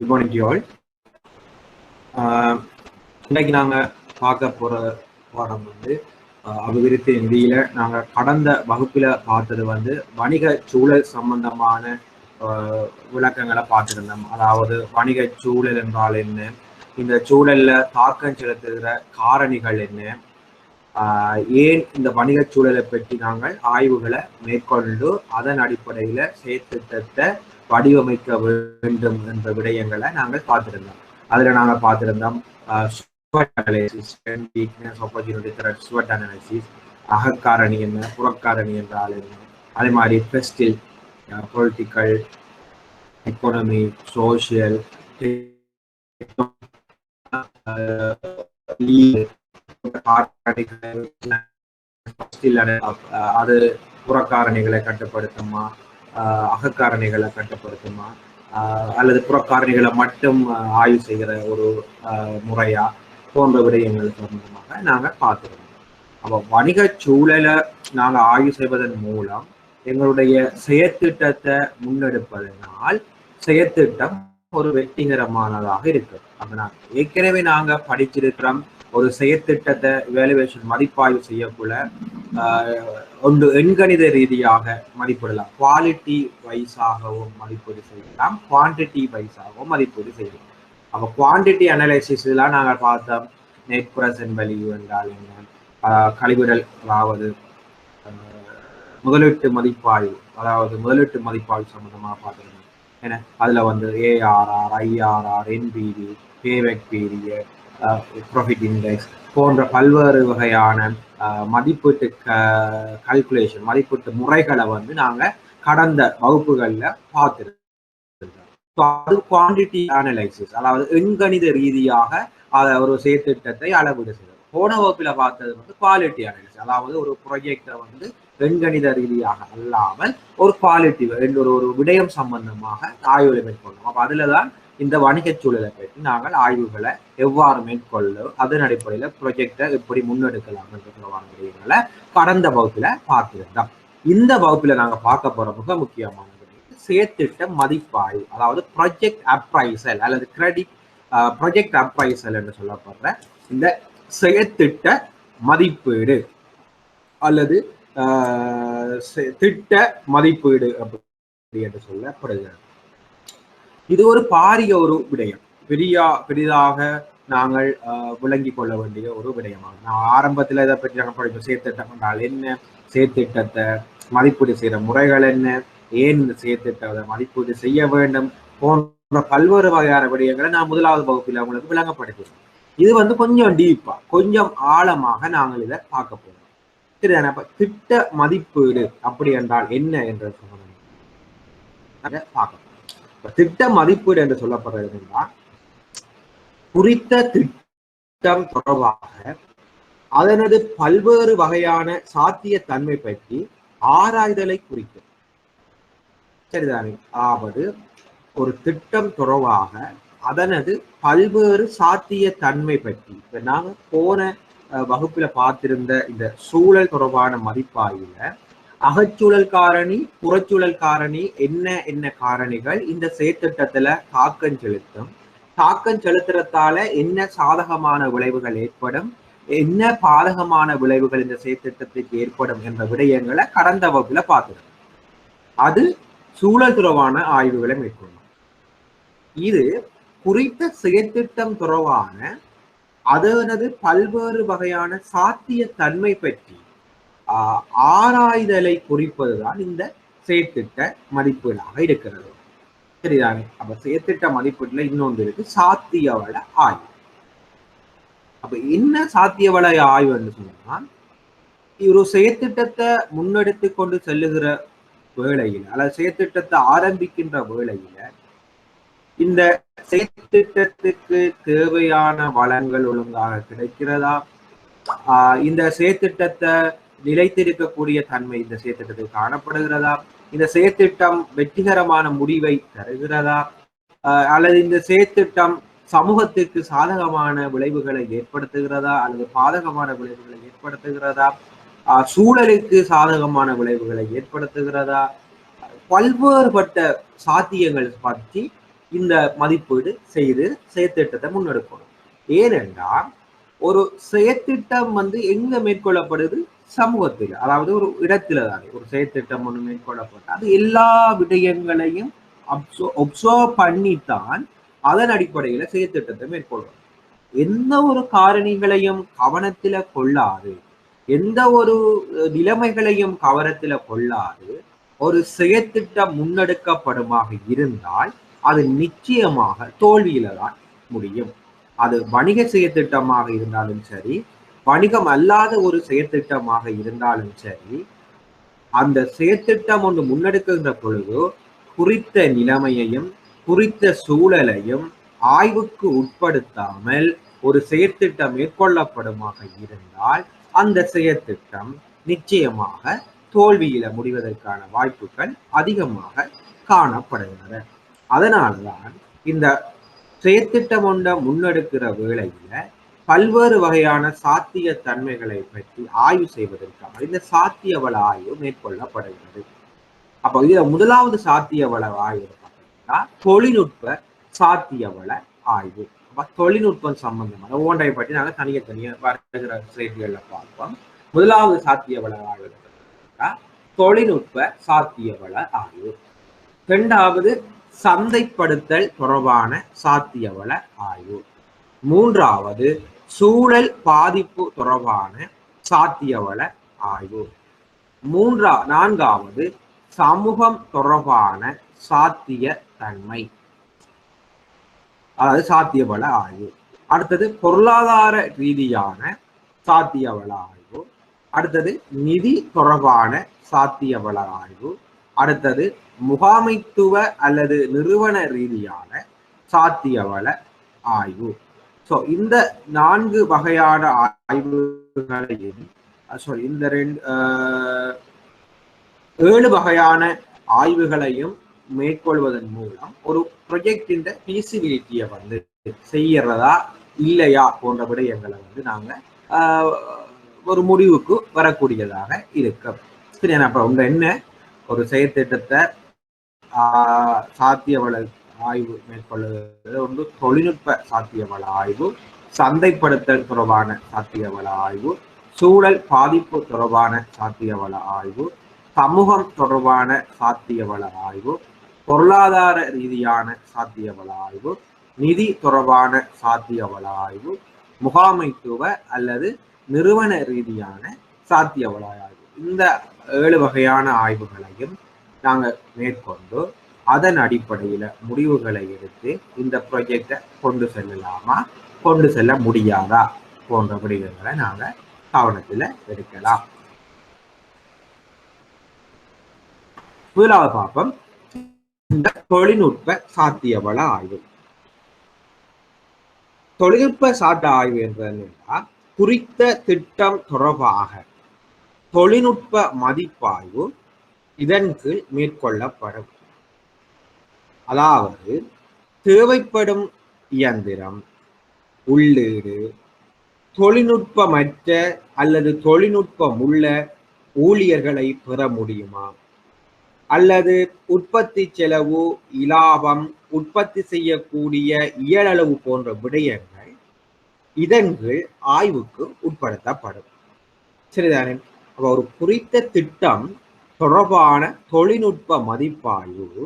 Good morning to you all. இன்னைக்கு நாங்கள் பார்க்க போகிற பாடம் வந்து அபிவிருத்தி நிதியில நாங்கள் கடந்த வகுப்பில் பார்த்தது வந்து வணிக சூழல் சம்பந்தமான விளக்கங்களை பார்த்துருந்தோம். அதாவது வணிக சூழல் என்றால் என்ன, இந்த சூழல்ல தாக்கம் செலுத்துகிற காரணிகள் என்ன, ஏன் இந்த வணிக சூழலை பற்றி நாங்கள் ஆய்வுகளை மேற்கொண்டு அதன் அடிப்படையில் செயற்திட்டத்தை வடிவமைக்க வேண்டும் என்ற விடயங்களை நாங்கள் பார்த்திருந்தோம். அதுல நாங்கள் பார்த்திருந்தோம் SWOT analysis, strength, weakness, opportunity, threat, SWOT analysis, அகக்காரணி என்ன, புறக்காரணி என்றால் என்ன, அதே மாதிரி பெஸ்டில் பொலிட்டிக்கல், எக்கனாமி, சோசியல், அது புறக்காரணிகளை கட்டுப்படுத்துமா, அகக்காரணிகளை கட்டுப்படுத்துமா, அல்லது புறக்காரணிகளை மட்டும் ஆய்வு செய்கிற ஒரு முறையா போன்ற விடயங்கள் சம்பந்தமாக நாங்கள் பார்த்துருக்கோம். அப்போ வணிக சூழலை நாங்கள் ஆய்வு செய்வதன் மூலம் எங்களுடைய செயற்திட்டத்தை முன்னெடுப்பதனால் செயற்திட்டம் ஒரு வெற்றிகரமானதாக இருக்கு. அப்ப ஏற்கனவே நாங்க படிச்சிருக்கிறோம், ஒரு செயற்திட்டத்தை வேல்யூவேஷன் மதிப்பாய்வு செய்யக்குள்ள ஒன்று எண்கணித ரீதியாக மதிப்பிடலாம், குவாலிட்டி வைஸாகவும் மதிப்பீடு செய்யலாம், குவான்டிட்டி வைஸாகவும் மதிப்பீடு செய்யலாம். அப்போ குவான்டிட்டி அனலைசிஸ்லாம் நாங்கள் பார்த்தோம், நெட் பிரசன்ட் வேல்யூ என்றால் என்ன, கழிவிடல், அதாவது முதலீட்டு மதிப்பாய்வு, அதாவது முதலீட்டு மதிப்பாய்வு சம்பந்தமாக பார்த்துருக்கோம். ஏன்னா அதுல வந்து ARR, IRR, NPV, பேபேக் period, profit index போன்ற பல்வேறு வகையான மதிப்பீட்டு கால்குலேஷன், மதிப்பீட்டு முறைகளை வந்து நாங்கள் கடந்த வகுப்புகளில் பார்த்துருக்கோம். அது குவான்டிட்டி அனலைசிஸ், அதாவது எண்கணித ரீதியாக அதை ஒரு செயற்திட்டத்தை அளவீடு செய்வது. போன வகுப்பில் பார்த்தது வந்து குவாலிட்டி அனலைசிஸ், அதாவது ஒரு ப்ராஜெக்டை வந்து எண்கணித ரீதியாக அல்லாமல் ஒரு குவாலிட்டி ஒரு விடயம் சம்பந்தமாக ஆய்வுகளை மேற்கொள்ளணும். அப்போ அதுல தான் இந்த வணிக சூழலை பற்றி நாங்கள் ஆய்வுகளை எவ்வாறு மேற்கொள்ள, அதன் அடிப்படையில் ப்ரொஜெக்டை எப்படி முன்னெடுக்கலாம் என்ற விடயங்களை கடந்த வகுப்புல பார்த்திருந்தோம். இந்த வகுப்புல நாங்க பார்க்க போற மிக முக்கியமான செயற்திட்ட மதிப்பாய்வு, அதாவது ப்ராஜெக்ட் அப்ரைசல் அல்லது கிரெடிட் ப்ராஜெக்ட் அப்ரைசல் என்று சொல்லப்படுற இந்த செயற்திட்ட மதிப்பீடு அல்லது திட்ட மதிப்பீடு அப்படி என்று சொல்லப்படுகிறது. இது ஒரு பாரிய ஒரு விடயம், பெரிதாக நாங்கள் விளங்கி கொள்ள வேண்டிய ஒரு விடயமாகும். நான் ஆரம்பத்தில் இதை பற்றி நாங்கள் படிப்போம், செயற்திட்டம் என்றால் என்ன, செயற்திட்டத்தை மதிப்பீடு செய்கிற முறைகள் என்ன, ஏன் இந்த செயற்திட்டத்தை மதிப்பீடு செய்ய வேண்டும் போன்ற பல்வேறு வகையான விடயங்களை நான் முதலாவது வகுப்பில் அவங்களுக்கு விளங்கப்படுத்துகிறேன். இது வந்து கொஞ்சம் டீப்பா, கொஞ்சம் ஆழமாக நாங்கள் இதை பார்க்க போகிறோம். சரிதானே? அப்ப திட்ட மதிப்பீடு அப்படி என்றால் என்ன என்ற பார்க்க. திட்ட மதிப்பீடு என்று சொல்லப்படுறது என்றால் குறித்த திட்டம் தொடர்பாக அதனது பல்வேறு வகையான சாத்திய தன்மை பற்றி ஆராய்தலை குறிக்கும். சரிதானே? அதாவது ஒரு திட்டம் தொடர்பாக அதனது பல்வேறு சாத்திய தன்மை பற்றி, இப்ப நாங்க போன வகுப்புல பார்த்திருந்த இந்த சூழல் தொடர்பான மதிப்பாய்வுல அகச்சூழல் காரணி, புறச்சூழல் காரணி, என்ன காரணிகள் இந்த செயற்திட்டத்துல தாக்கம் செலுத்தும், தாக்கம் செலுத்துறதால என்ன சாதகமான விளைவுகள் ஏற்படும், என்ன பாதகமான விளைவுகள் இந்த செயற்திட்டத்துக்கு ஏற்படும் என்ற விடயங்களை கடந்த வகுப்புல பார்த்திருக்கோம். அது சூழல் தொடர்பான ஆய்வுகளை மேற்கொள்ளும். இது குறித்த செயற்திட்டம் தொடர்பான அதனது பல்வேறு வகையான சாத்திய தன்மை பற்றி ஆராய்தலை குறிப்பதுதான் இந்த செயற்திட்ட மதிப்பீடாக இருக்கிறது. சரிதானே? அப்ப செயற்திட்ட மதிப்பீட்டுல இன்னொன்று இருக்கு, சாத்திய வள ஆய்வு. அப்ப என்ன சாத்திய வள ஆய்வு என்று சொன்னா, ஒரு செயற்திட்டத்தை முன்னெடுத்து கொண்டு செல்லுகிற வேளையில அல்லது செயற்திட்டத்தை ஆரம்பிக்கின்ற வேளையில இந்த செயற்திட்டத்துக்கு தேவையான வளங்கள் ஒழுங்காக கிடைக்கிறதா, இந்த செயற்திட்டத்தை நிலைத்திருக்கக்கூடிய தன்மை இந்த செயற்திட்டத்தில் காணப்படுகிறதா, இந்த செயற்திட்டம் வெற்றிகரமான முடிவை தருகிறதா, அல்லது இந்த செயற்திட்டம் சமூகத்துக்கு சாதகமான விளைவுகளை ஏற்படுத்துகிறதா அல்லது பாதகமான விளைவுகளை ஏற்படுத்துகிறதா, சூழலுக்கு சாதகமான விளைவுகளை ஏற்படுத்துகிறதா, பல்வேறுபட்ட சாத்தியங்கள் பற்றி இந்த மதிப்பீடு செய்து செயற்திட்டத்தை முன்னெடுக்கணும். ஏனென்றால் ஒரு செயற்திட்டம் வந்து எங்க மேற்கொள்ளப்படுது? சமூகத்தில், அதாவது ஒரு இடத்துல தானே ஒரு செயற்திட்டம் ஒன்று மேற்கொள்ளப்பட்டு அது எல்லா விடயங்களையும் ஒப்சர்வ் பண்ணித்தான் அதன் அடிப்படையில செயற்திட்டத்தை மேற்கொள்ளும். எந்த ஒரு காரணிகளையும் கவனத்தில கொள்ளாது, எந்த ஒரு நிலைமைகளையும் கவனத்தில கொள்ளாது ஒரு செயற்திட்டம் முன்னெடுக்கப்படுமாக இருந்தால் அது நிச்சயமாக தோல்வியில தான் முடியும். அது வணிக செயற்திட்டமாக இருந்தாலும் சரி, வணிகம் அல்லாத ஒரு செயற்திட்டமாக இருந்தாலும் சரி, அந்த செயற்திட்டம் ஒன்று முன்னெடுக்கின்ற பொழுது குறித்த நிலைமையையும் குறித்த சூழலையும் ஆய்வுக்கு உட்படுத்தாமல் ஒரு செயற்திட்டம் மேற்கொள்ளப்படுமாக இருந்தால் அந்த செயற்திட்டம் நிச்சயமாக தோல்வியில முடிவதற்கான வாய்ப்புகள் அதிகமாக காணப்படுகின்றன. அதனால்தான் இந்த செயற்திட்டம் ஒன்றை முன்னெடுக்கிற வேளையில பல்வேறு வகையான சாத்திய தன்மைகளை பற்றி ஆய்வு செய்வதற்காக இந்த சாத்திய வள ஆய்வு மேற்கொள்ளப்படுகிறது. அப்போ இதுல முதலாவது சாத்திய வள ஆய்வு பார்த்தீங்கன்னா தொழில்நுட்ப சாத்திய வள ஆய்வு. அப்ப தொழில்நுட்பம் சம்பந்தமான ஒன்றை பற்றி நாங்கள் தனியாக வருகிற செய்திகள்ல பார்ப்போம். முதலாவது சாத்திய வள ஆய்வு தொழில்நுட்ப சாத்திய வள ஆய்வு. இரண்டாவது சந்தைப்படுத்தல் தொடர்பான சாத்திய வள ஆய்வு. மூன்றாவது சூழல் பாதிப்பு தொடர்பான சாத்திய வள ஆய்வு. நான்காவது சமூகம் தொடர்பான சாத்திய தன்மை, அதாவது சாத்திய வள ஆய்வு. அடுத்தது பொருளாதார ரீதியான சாத்திய வள ஆய்வு. அடுத்தது நிதி தொடர்பான சாத்திய வள ஆய்வு. அடுத்தது முகாமைத்துவ அல்லது நிறுவன ரீதியான சாத்திய வள ஆய்வு. ஸோ இந்த 4 வகையான ஆய்வுகளையும் இந்த 7 வகையான ஆய்வுகளையும் மேற்கொள்வதன் மூலம் ஒரு ப்ரொஜெக்டின் ஃபீசிபிலிட்டியை வந்து செய்யறதா இல்லையா போன்ற விடயங்களை வந்து நாங்க ஒரு முடிவுக்கு வரக்கூடியதாக இருக்கும். சரி, அப்ப உங்க என்ன ஒரு செயற்திட்டத்தை சாத்திய வள ஆய்வு மேற்கொள்வது ஒன்று தொழில்நுட்ப சாத்திய வள ஆய்வு, சந்தைப்படுத்தல் தொடர்பான சாத்திய வள ஆய்வு, சூழல் பாதிப்பு தொடர்பான சாத்திய வள ஆய்வு, சமூகம் தொடர்பான சாத்திய வள ஆய்வு, பொருளாதார ரீதியான சாத்திய வள ஆய்வு, நிதி தொடர்பான சாத்திய வள ஆய்வு, முகாமைத்துவ அல்லது நிறுவன ரீதியான சாத்திய வள ஆய்வு. இந்த 7 வகையான ஆய்வுகளையும் நாங்கள் மேற்கொண்டு அதன் அடிப்படையில முடிவுகளை எடுத்து இந்த ப்ராஜெக்டை கொண்டு செல்லலாமா கொண்டு செல்ல முடியாதா போன்ற விடயங்களை நாங்க கவனத்துல எடுக்கலாம். முதலாவது பார்ப்போம் இந்த தொழில்நுட்ப சாத்திய வள ஆய்வு. தொழில்நுட்ப சாத்திய ஆய்வு என்பது குறித்த திட்டம் தொடர்பாக தொழில்நுட்ப மதிப்பாய்வு இதன் கீழ் மேற்கொள்ளப்படும். அதாவது தேவைப்படும் இயந்திரம், உள்ளீடு, தொழில்நுட்பமற்ற அல்லது தொழில்நுட்பம் உள்ள ஊழியர்களை பெற முடியுமா, அல்லது உற்பத்தி செலவு, இலாபம், உற்பத்தி செய்யக்கூடிய இயலளவு போன்ற விடயங்கள் இதன் கீழ் ஆய்வுக்கு உட்படுத்தப்படும். சரிதானே? அப்ப ஒரு குறித்த திட்டம் தொடர்பான தொழில்நுட்ப மதிப்பாய்வு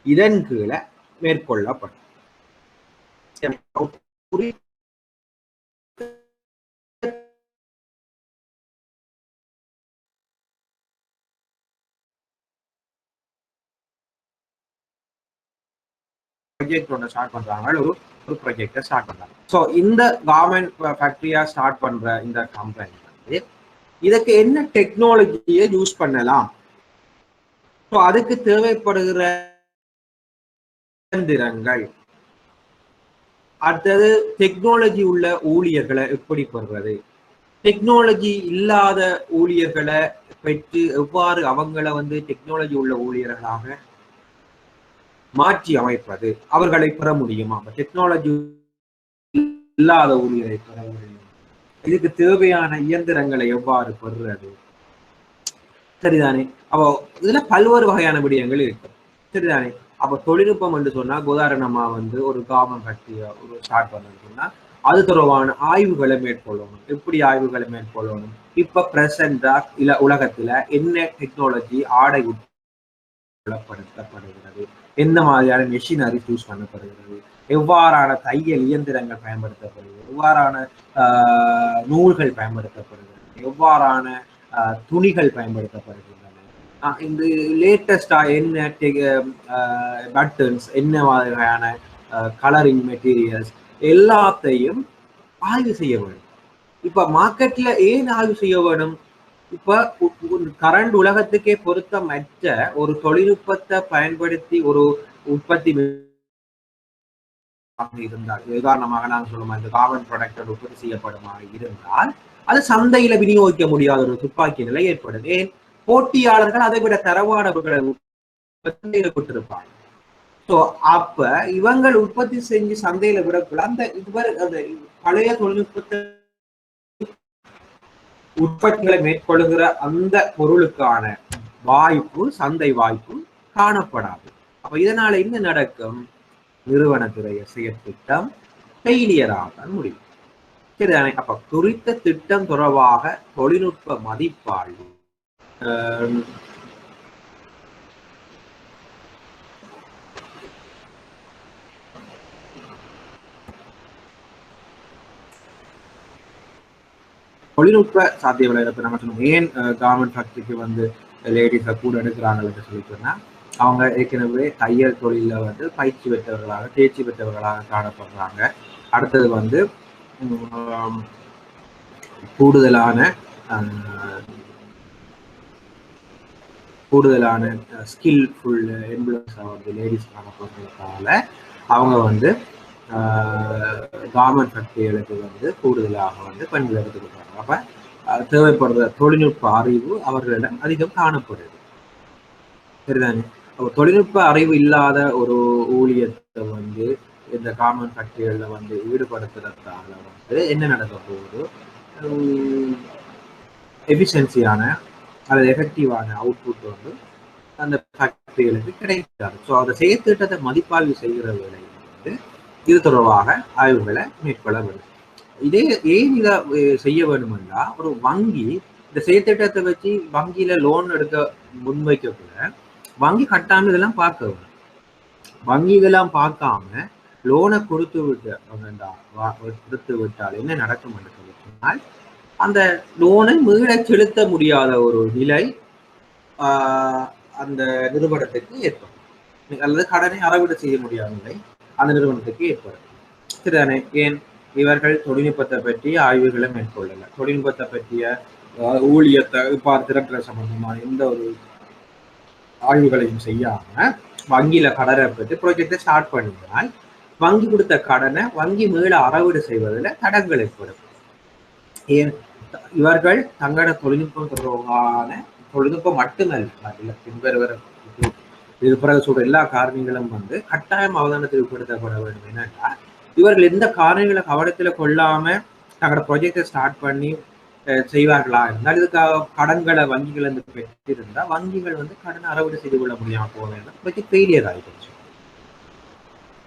இதன் கீழே மேற்கொள்ளப்படும். ப்ராஜெக்ட் ஒன்று ஸ்டார்ட் பண்றாங்க, ஒரு ப்ராஜெக்டை ஸ்டார்ட் பண்றாங்க. ஸோ இந்த கவர்மெண்ட் ஃபேக்டரியா ஸ்டார்ட் பண்ற இந்த கம்பெனி வந்து இதுக்கு என்ன டெக்னாலஜியை யூஸ் பண்ணலாம், ஸோ அதுக்கு தேவைப்படுகிற இயந்திரங்கள், அடுத்தது டெக்னாலஜி உள்ள ஊழியர்களை எப்படி பெறுறது, டெக்னாலஜி இல்லாத ஊழியர்களை பெற்று எவ்வாறு அவங்களை வந்து டெக்னாலஜி உள்ள ஊழியர்களாக மாற்றி அமைப்பது, அவர்களை பெற முடியுமா, டெக்னாலஜி இல்லாத ஊழியரை பெற முடியும், இதுக்கு தேவையான இயந்திரங்களை எவ்வாறு பெறுறது. சரிதானே? அப்போ இதுல பல்வேறு வகையான விடயங்கள் இருக்கு. சரிதானே? அப்ப தொழில்நுட்பம் என்று சொன்னா உதாரணமா வந்து ஒரு கவர்மெண்ட் ஃபேக்டரியை ஒரு ஸ்டார்ட் பண்ணணும்னு சொன்னா அது தொடர்பான ஆய்வுகளை மேற்கொள்ளணும். எப்படி ஆய்வுகளை மேற்கொள்ளணும்? இப்ப பிரசண்டா இல்ல உலகத்துல என்ன டெக்னாலஜி ஆடை உட்படுத்தப்படுகிறது, எந்த மாதிரியான மெஷினரி யூஸ் பண்ணப்படுகிறது, எவ்வாறான தையல் இயந்திரங்கள் பயன்படுத்தப்படுகிறது, எவ்வாறான நூல்கள் பயன்படுத்தப்படுகிறது, எவ்வாறான துணிகள் பயன்படுத்தப்படுகின்றன, இந்த லேட்டஸ்டா என்ன பட்டன்ஸ், என்ன மாதிரியான கலரிங் மெட்டீரியல்ஸ் எல்லாத்தையும் ஆய்வு செய்ய வேண்டும். இப்ப மார்க்கெட்ல ஏன் ஆய்வு செய்ய வேணும்? இப்ப கரண்ட் உலகத்துக்கே பொருத்தமற்ற ஒரு தொழில்நுட்பத்தை பயன்படுத்தி ஒரு உற்பத்தி இருந்தால், உதாரணமாக நாங்கள் சொல்லுமா இந்த கார்பன் ப்ராடக்ட் உற்பத்தி செய்யப்படுமா இருந்தால் அது சந்தையில விநியோகிக்க முடியாத ஒரு துப்பாக்கி நிலை ஏற்படுது. ஏன்? போட்டியாளர்கள் அதை விட தரவானவர்களை விட்டிருப்பாங்க. ஸோ அப்ப இவங்கள் உற்பத்தி செஞ்சு சந்தையில விடக்கூட அந்த இதுவரை அந்த பழைய தொழில்நுட்பத்தை உற்பத்திகளை மேற்கொள்ளுகிற அந்த பொருளுக்கான வாய்ப்பு, சந்தை வாய்ப்பு காணப்படாது. அப்ப இதனால என்ன நடக்கும்? நிறுவனத்துடைய செயற்திட்டம் ஃபெயிலியராக முடியும். சரிதானே? அப்ப குறித்த திட்டம் தொடர்பாக தொழில்நுட்ப மதிப்பாய்வு தொழில்நுட்ப சாத்தியங்களை இப்ப நம்ம சொன்னோம். ஏன் கவர்மெண்ட் ஃபேக்டரிக்கு வந்து லேடிஸை கூட எடுக்கிறாங்கன்னு சொல்லி சொன்னா அவங்க ஏற்கனவே தையல் தொழில வந்து பயிற்சி பெற்றவர்களாக, தேர்ச்சி பெற்றவர்களாக காணப்படுறாங்க. அடுத்தது வந்து கூடுதலான ஸ்கில்ஃபுல் எம்ப்ளாய்ஸாக வந்து லேடிஸ் காணப்படுறதுனால அவங்க வந்து கவர்மெண்ட் ஃபேக்டரிகளுக்கு வந்து கூடுதலாக வந்து பெண்கள் எடுத்துக்கிட்டாங்க. அப்ப தேவைப்படுற தொழில்நுட்ப அறிவு அவர்களிடம் அதிகம் காணப்படுது. சரிதானே? அப்போ தொழில்நுட்ப அறிவு இல்லாத ஒரு ஊழியத்தை வந்து இந்த கவர்மெண்ட் ஃபேக்டரிகள்ல வந்து ஈடுபடுத்துறதுனால வந்து என்ன நடக்க போகுது? எஃபிஷியன்சியான அல்லது எஃபெக்டிவான அவுட்புட் வந்து அந்த ஃபேக்டரிகளுக்கு கிடைக்காது. ஸோ அந்த செயற்திட்டத்தை மதிப்பாய்வு செய்கிற வேலையை வந்து இது தொடர்பாக ஆய்வுகளை மேற்கொள்ள வேண்டும். இதே ஏன் இதை செய்ய வேண்டுமென்றா ஒரு வங்கி இந்த செயற்திட்டத்தை வச்சு வங்கியில லோன் எடுக்க முன்வைக்கக்குள்ள வங்கி கட்டாம இதெல்லாம் பார்க்க வேணும். வங்கி இதெல்லாம் பார்க்காம லோனை கொடுத்து விட்டால் என்ன நடக்கும் என்று சொன்னால் அந்த லோனை மீள செலுத்த முடியாத ஒரு நிலை அந்த நிறுவனத்துக்கு ஏற்படும், அல்லது கடனை அறவீடு செய்ய முடியாத நிலை அந்த நிறுவனத்துக்கு ஏற்படும். சரிதானே? ஏன்? இவர்கள் தொழில்நுட்பத்தை பற்றி ஆய்வுகளை மேற்கொள்ளல. தொழில்நுட்பத்தை பற்றிய ஊழியத்தை திரட்டுற சம்பந்தமான எந்த ஒரு ஆய்வுகளையும் செய்யாம வங்கியில கடனை பெற்று ப்ராஜெக்டை ஸ்டார்ட் பண்ணினால் வங்கி கொடுத்த கடனை வங்கி மீள அறவீடு செய்வதில் தடங்கள் ஏற்படும். ஏன்? இவர்கள் தங்களோட தொழில்நுட்பம் தொடர்பான தொழில்நுட்பம் மட்டுமல்ல, பின்வருவர இது பிறகு சொல்ற எல்லா காரணிகளும் வந்து கட்டாயம் அவதானத்தில் உட்படுத்தப்பட வேண்டும். என்னன்னா இவர்கள் எந்த காரணிகளை கவனத்துல கொள்ளாம தங்களோட ப்ராஜெக்டை ஸ்டார்ட் பண்ணி செய்வார்களா இருந்தால் இதுக்காக கடன்களை வங்கிகள் வந்து பெற்றிருந்தா வங்கிகள் வந்து கடனை அறவீடு செய்து கொள்ள முடியாம போவேன் ப்ராஜெக்ட் ஃபெயிலியர் ஆகிடுச்சு.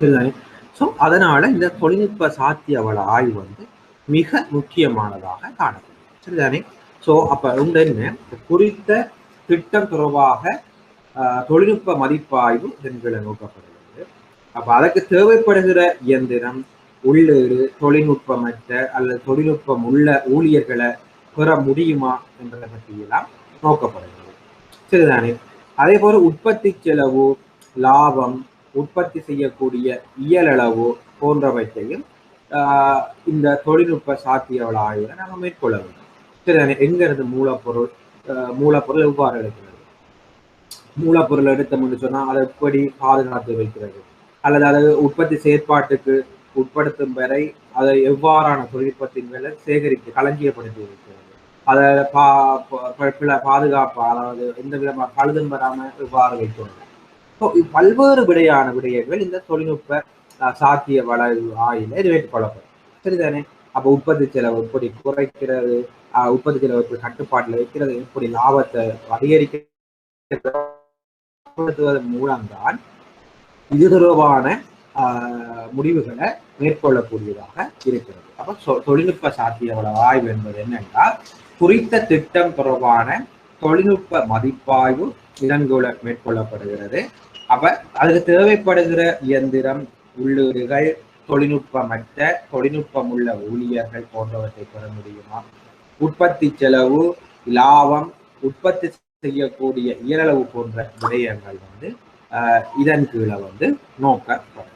சரிதானே? ஸோ அதனால இந்த தொழில்நுட்ப சாத்தியவள ஆய்வு வந்து மிக முக்கியமானதாக காணப்படும். சரிதானே? ஸோ அப்ப என்ன குறித்த திட்டம் தொடர்பாக தொழில்நுட்ப மதிப்பாய்வு என்களை நோக்கப்படுகிறது. அப்ப அதற்கு தேவைப்படுகிற இயந்திரம், உள்ளீடு, தொழில்நுட்பமற்ற அல்லது தொழில்நுட்பம் உள்ள ஊழியர்களை பெற முடியுமா என்பதை பற்றியெல்லாம் நோக்கப்படுகிறது. சரிதானே? அதே போல உற்பத்தி செலவு, லாபம், உற்பத்தி செய்யக்கூடிய இயலளவு போன்றவற்றையும் இந்த தொழில்நுட்ப சாத்தியவள ஆய்வுகளை நாங்கள் மேற்கொள்ள வேண்டும். சரிதானே? எங்க இருந்து மூலப்பொருள் எவ்வாறு எடுக்கிறது, மூலப்பொருள் எடுத்தோம்னு சொன்னா அதை எப்படி பாதுகாத்து வைக்கிறது, அல்லது அதை உற்பத்தி செயற்பாட்டுக்கு உட்படுத்தும் வரை அதை எவ்வாறான தொழில்நுட்பத்தின் மேல சேகரித்து களஞ்சியப்படுத்தி வைக்கிறது, அதை பாதுகாப்பு, அதாவது எந்த விதமாக பழுதும் வராம எவ்வாறு வைக்கிறது. பல்வேறு விடயங்கள் இந்த தொழில்நுட்ப சாத்திய வள ஆய்வுல மேற்கொள்ளப்படும். சரிதானே? அப்ப உற்பத்தி செலவு எப்படி குறைக்கிறது, உற்பத்தி செலவு எப்படி கட்டுப்பாட்டுல வைக்கிறது, எப்படி லாபத்தை அதிகரிக்க மூலம்தான் இது தொடர்பான முடிவுகளை மேற்கொள்ளக்கூடியதாக இருக்கிறது. அப்ப தொழில்நுட்ப சாத்தியவள ஆய்வு என்பது என்னென்றால் குறித்த திட்டம் தொடர்பான தொழில்நுட்ப மதிப்பாய்வு இதன்கூட மேற்கொள்ளப்படுகிறது. அப்ப அதுக்கு தேவைப்படுகிற இயந்திரம், உள்ளீடுகள், தொழில்நுட்பமற்ற தொழில்நுட்பம் உள்ள ஊழியர்கள் போன்றவற்றை பெற முடியுமா, உற்பத்தி செலவு, லாபம், உற்பத்தி செய்யக்கூடிய இயலளவு போன்ற விடயங்கள் இதன் கீழே நோக்கப்படும்.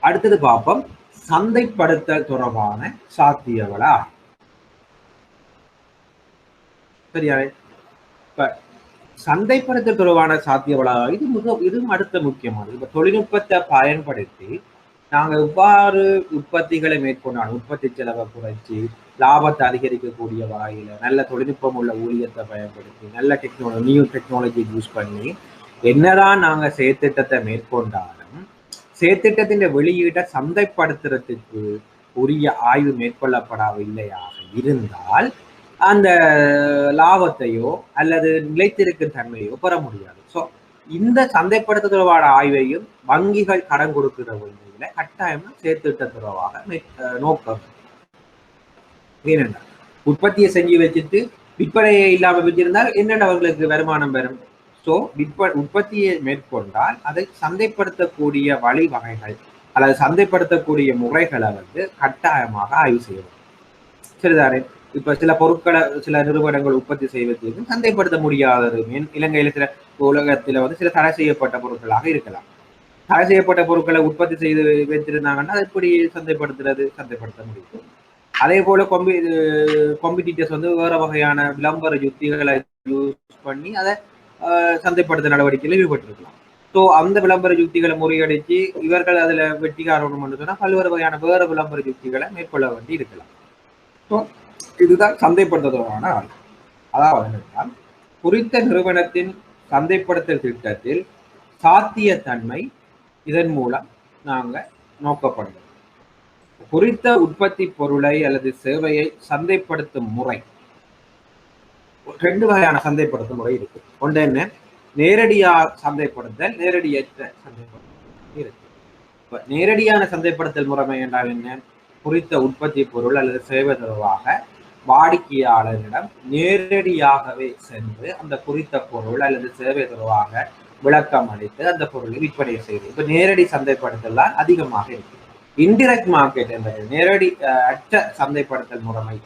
அடுத்தது பார்ப்போம் சந்தைப்படுத்தல் தொடர்பான சாத்தியவள ஆய்வு. சரியா? இப்ப சந்தைப்படுத்தல் தொடர்பான சாத்தியவள இதுவும் அடுத்த முக்கியமானது. இப்ப தொழில்நுட்பத்தை பயன்படுத்தி நாங்கள் எவ்வாறு உற்பத்திகளை மேற்கொண்டாலும் உற்பத்தி செலவை குறைச்சி லாபத்தை அதிகரிக்கக்கூடிய வகையில நல்ல தொழில்நுட்பம் உள்ள ஊழியத்தை பயன்படுத்தி நல்ல நியூ டெக்னாலஜி யூஸ் பண்ணி என்னதான் நாங்க செயற்திட்டத்தை மேற்கொண்டாலும் செயற்திட்டத்தின் வெளியீட்டை சந்தைப்படுத்துறதுக்கு உரிய ஆய்வு மேற்கொள்ளப்படவில்லையாக இருந்தால் அந்த லாபத்தையோ அல்லது நிலைத்திருக்கும் தன்மையோ பெற முடியாது. ஸோ இந்த சந்தைப்படுத்துதலான ஆய்வையும் வங்கிகள் கடன் கொடுக்கிற வழியில கட்டாயமா செயற்திட்ட தொடர்பாக நோக்கம். ஏனென்றா உற்பத்தியை செஞ்சு வச்சுட்டு விற்பனையை இல்லாம வச்சிருந்தால் என்னென்ன அவர்களுக்கு வருமானம் பெறும். ஸோ உற்பத்தியை மேற்கொண்டால் அதை சந்தைப்படுத்தக்கூடிய வழிவகைகள் அல்லது சந்தைப்படுத்தக்கூடிய முறைகளை கட்டாயமாக ஆய்வு செய்யணும். சரிதானே? இப்ப சில பொருட்களை சில நிறுவனங்கள் உற்பத்தி செய்வதற்கு சந்தைப்படுத்த முடியாதது இலங்கையில சில உலகத்துல சில தடை செய்யப்பட்ட பொருட்களாக இருக்கலாம். தடை செய்யப்பட்ட பொருட்களை உற்பத்தி செய்து வைத்திருந்தாங்கன்னா அதை எப்படி சந்தைப்படுத்த முடியும். அதே போல காம்படிட்டர்ஸ் வேற வகையான விளம்பர யுக்திகளை யூஸ் பண்ணி அதை சந்தைப்படுத்த நடவடிக்கையில் ஈடுபட்டிருக்கலாம். ஸோ அந்த விளம்பர யுக்திகளை முறியடிச்சு இவர்கள் அதுல வெற்றிகாரணம் சொன்னா பல்வேறு வகையான வேற விளம்பர யுக்திகளை மேற்கொள்ள வேண்டி இருக்கலாம். ஸோ இதுதான் சந்தைப்படுத்துவதற்கான ஆய்வு. அதாவது என்னென்றால் குறித்த நிறுவனத்தின் சந்தைப்படுத்தல் திட்டத்தில் சாத்தியத்தன்மை இதன் மூலம் நாங்க நோக்கப்படுகிறோம். குறித்த உற்பத்தி பொருளை அல்லது சேவையை சந்தைப்படுத்தும் முறை ரெண்டு வகையான சந்தைப்படுத்தும் முறை இருக்கு. ஒன்று என்ன, நேரடியாக சந்தைப்படுத்தல், நேரடியற்ற சந்தைப்படுத்தல் இருக்கு. இப்ப நேரடியான சந்தைப்படுத்தல் முறைமை என்றால் என்ன, குறித்த உற்பத்தி பொருள் அல்லது சேவை தொடர்பாக வாடிக்கையாளரிடம் நேரடியாகவே சென்று அந்த குறித்த பொருள் அல்லது சேவை தொடர்பாக விளக்கம் அளித்து அந்த பொருளை விற்பனை செய்வது. இப்ப நேரடி சந்தைப்படுத்தல் தான் அதிகமாக இருக்கு. இன்டிரெக்ட் மார்க்கெட் என்பது நேரடி அற்ற சந்தைப்படுத்தல் முறைமை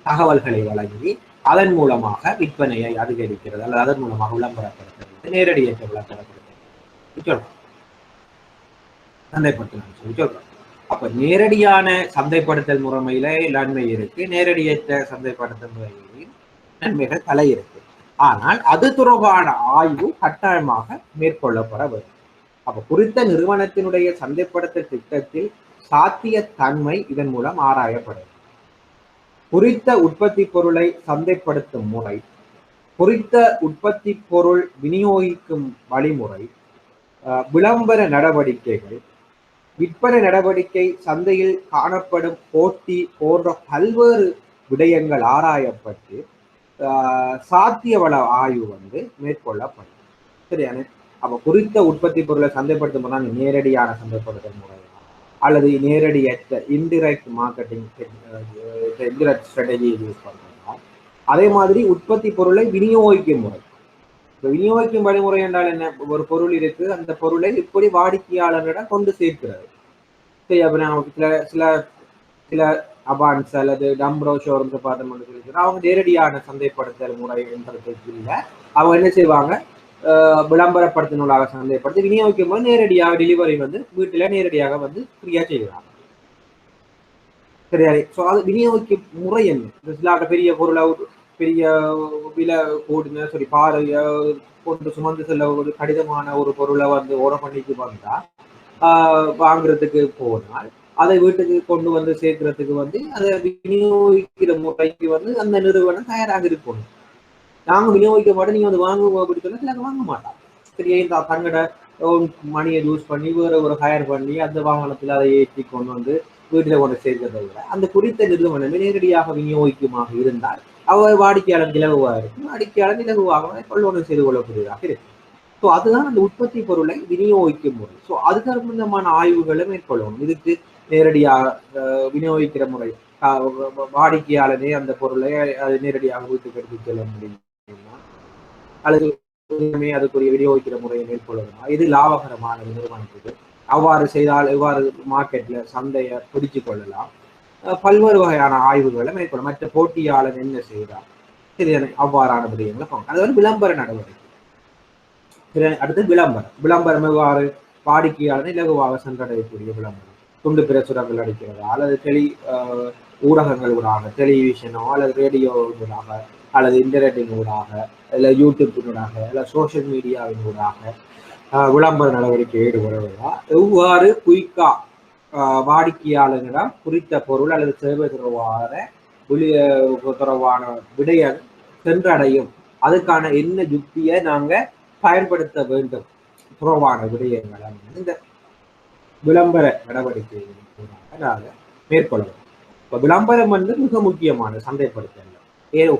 தகவல்களை வழங்கி அதன் மூலமாக விற்பனையை அதிகரிக்கிறது அல்லது அதன் மூலமாக விளம்பரப்படுத்துறது நேரடியற்ற விளம்பரப்படுத்துறது சந்தைப்படுத்தல் சொல்லி சொல்றோம். அப்ப நேரடியான சந்தைப்படுத்தல் முறைமையில நன்மை இருக்கு, நேரடியற்ற சந்தைப்படுத்தல் முறையிலையும் நன்மைகள் பல இருக்கு. ஆனால் அது தொடர்பான ஆய்வு கட்டாயமாக மேற்கொள்ளப்பட வேண்டும். அப்ப குறித்த நிறுவனத்தினுடைய சந்தைப்படுத்தல் திட்டத்தில் சாத்திய தன்மை இதன் மூலம் ஆராயப்படும். குறித்த உற்பத்தி பொருளை சந்தைப்படுத்தும் முறை, குறித்த உற்பத்தி பொருள் விநியோகிக்கும் வழிமுறை, விளம்பர நடவடிக்கைகள், விற்பனை நடவடிக்கை, சந்தையில் காணப்படும் போட்டி போன்ற பல்வேறு விடயங்கள் ஆராயப்பட்டு சாத்தியவள ஆய்வு மேற்கொள்ளப்படும். சரியான? அப்ப குறித்த உற்பத்தி பொருளை சந்தைப்படுத்தும் போது நேரடியான சந்தைப்படுத்தல் முறை அல்லது நேரடியற்ற indirect marketing indirect strategy use பண்றோம். அதே மாதிரி உற்பத்தி பொருளை விநியோகிக்கும் முறை. இப்போ விநியோகிக்கும் வழிமுறை என்றால் என்ன, ஒரு பொருள் இருக்கு, அந்த பொருளை இப்படி வாடிக்கையாளரிடம் கொண்டு சேர்க்கிறது. சரி, அப்ப நமக்கு சில சில சில அபான்ஸ் அல்லது டம்ப்ரோ ஷோரூம்ஸ் பார்த்தோம்னு சொல்லி அவங்க நேரடியான சந்தைப்படுத்தல் முறை என்றதுக்கு இல்லை. அவங்க என்ன செய்வாங்க, விளம்பரப்படுத்தினூடாக சந்தைப்படுத்தி விநியோகிக்கும் போது நேரடியாக டெலிவரி வீட்டுல நேரடியாக ஃப்ரீயா செய்வாங்க. சரியா? ஸோ அது விநியோகிக்கும் முறை என்ன, சில பெரிய பொருளை பெரிய விலை ஓடுங்க சரி பாறைய கொண்டு சுமந்து செல்ல ஒரு கடிதமான ஒரு பொருளை ஓட பண்ணிட்டு வந்தா வாங்குறதுக்கு போனால் அதை வீட்டுக்கு கொண்டு சேர்க்கறதுக்கு அதை விநியோகிக்கிற முறைக்கு அந்த நிறுவனம் தயாராக இருக்கணும். நாங்க விநியோகிக்க மாட்டோம், நீங்க வாங்குவோம் அப்படி சொன்னா சில வாங்க மாட்டாங்க. சரியா? இந்த தங்கட மணியை யூஸ் பண்ணி வேற ஒரு ஹயர் பண்ணி அந்த வாகனத்துல அதை ஏற்றி கொண்டு வீட்டில் கொண்டு சேர்க்கிறதை விட அந்த குறித்த நிறுவனமே நேரடியாக விநியோகிக்குமாக இருந்தால் அவர் வாடிக்கையாளர் இலகுவாக இருக்கும், வாடிக்கையாளர் இலகுவாக கொள்வனவு செய்து கொள்ளக்கூடியதாக இருக்கும். ஸோ அதுதான் அந்த உற்பத்தி பொருளை விநியோகிக்கும் முறை. ஸோ அதுக்கு சம்பந்தமான ஆய்வுகளை மேற்கொள்ளணும். இதுக்கு நேரடியாக விநியோகிக்கிற முறை, வாடிக்கையாளரே அந்த பொருளை அது நேரடியாக வீட்டுக்கு எடுத்து செல்ல முடியுமா, அல்லது அதுக்குரிய விநியோகிக்கிற முறையை மேற்கொள்ளணுமா, இது லாபகரமான நிறுவனத்துக்கு, அவ்வாறு செய்தால் எவ்வாறு மார்க்கெட்ல சந்தையை பிடிச்சு கொள்ளலாம், பல்வேறு வகையான ஆய்வுகளை மேற்கொள்ளும். மற்ற போட்டியாளர் என்ன செய்கிறார், சரியான அவ்வாறான விடயங்களை பார்க்கணும். அது வந்து விளம்பர நடவடிக்கை. அடுத்து விளம்பரம் எவ்வாறு வாடிக்கையாளர் இலகுவாக சென்றடையக்கூடிய விளம்பரம், துண்டு பிரசுரங்கள் அடிக்கிறதா, அல்லது ஊடகங்கள் ஊடாக, டெலிவிஷனோ அல்லது ரேடியோ ஊடாக, அல்லது இன்டர்நெட்டின் ஊடாக, இல்லை யூடியூப்பின் ஊடாக, இல்லை சோசியல் மீடியாவின் ஊடாக விளம்பர நடவடிக்கை ஈடுபடுவதா, எவ்வாறு குயிக்கா வாடிக்கையாளர்களிடம் குறித்த பொருள் அல்லது சேவை தொடர்பான விடய சென்றடையும், அதுக்கான என்ன யுக்தியை நாங்க பயன்படுத்த வேண்டும் தொடர்பான விடயங்களை இந்த விளம்பர நடவடிக்கைகளை நாங்கள் மேற்கொள்ளணும். இப்போ விளம்பரம் வந்து மிக முக்கியமான சந்தைப்படுத்தல்.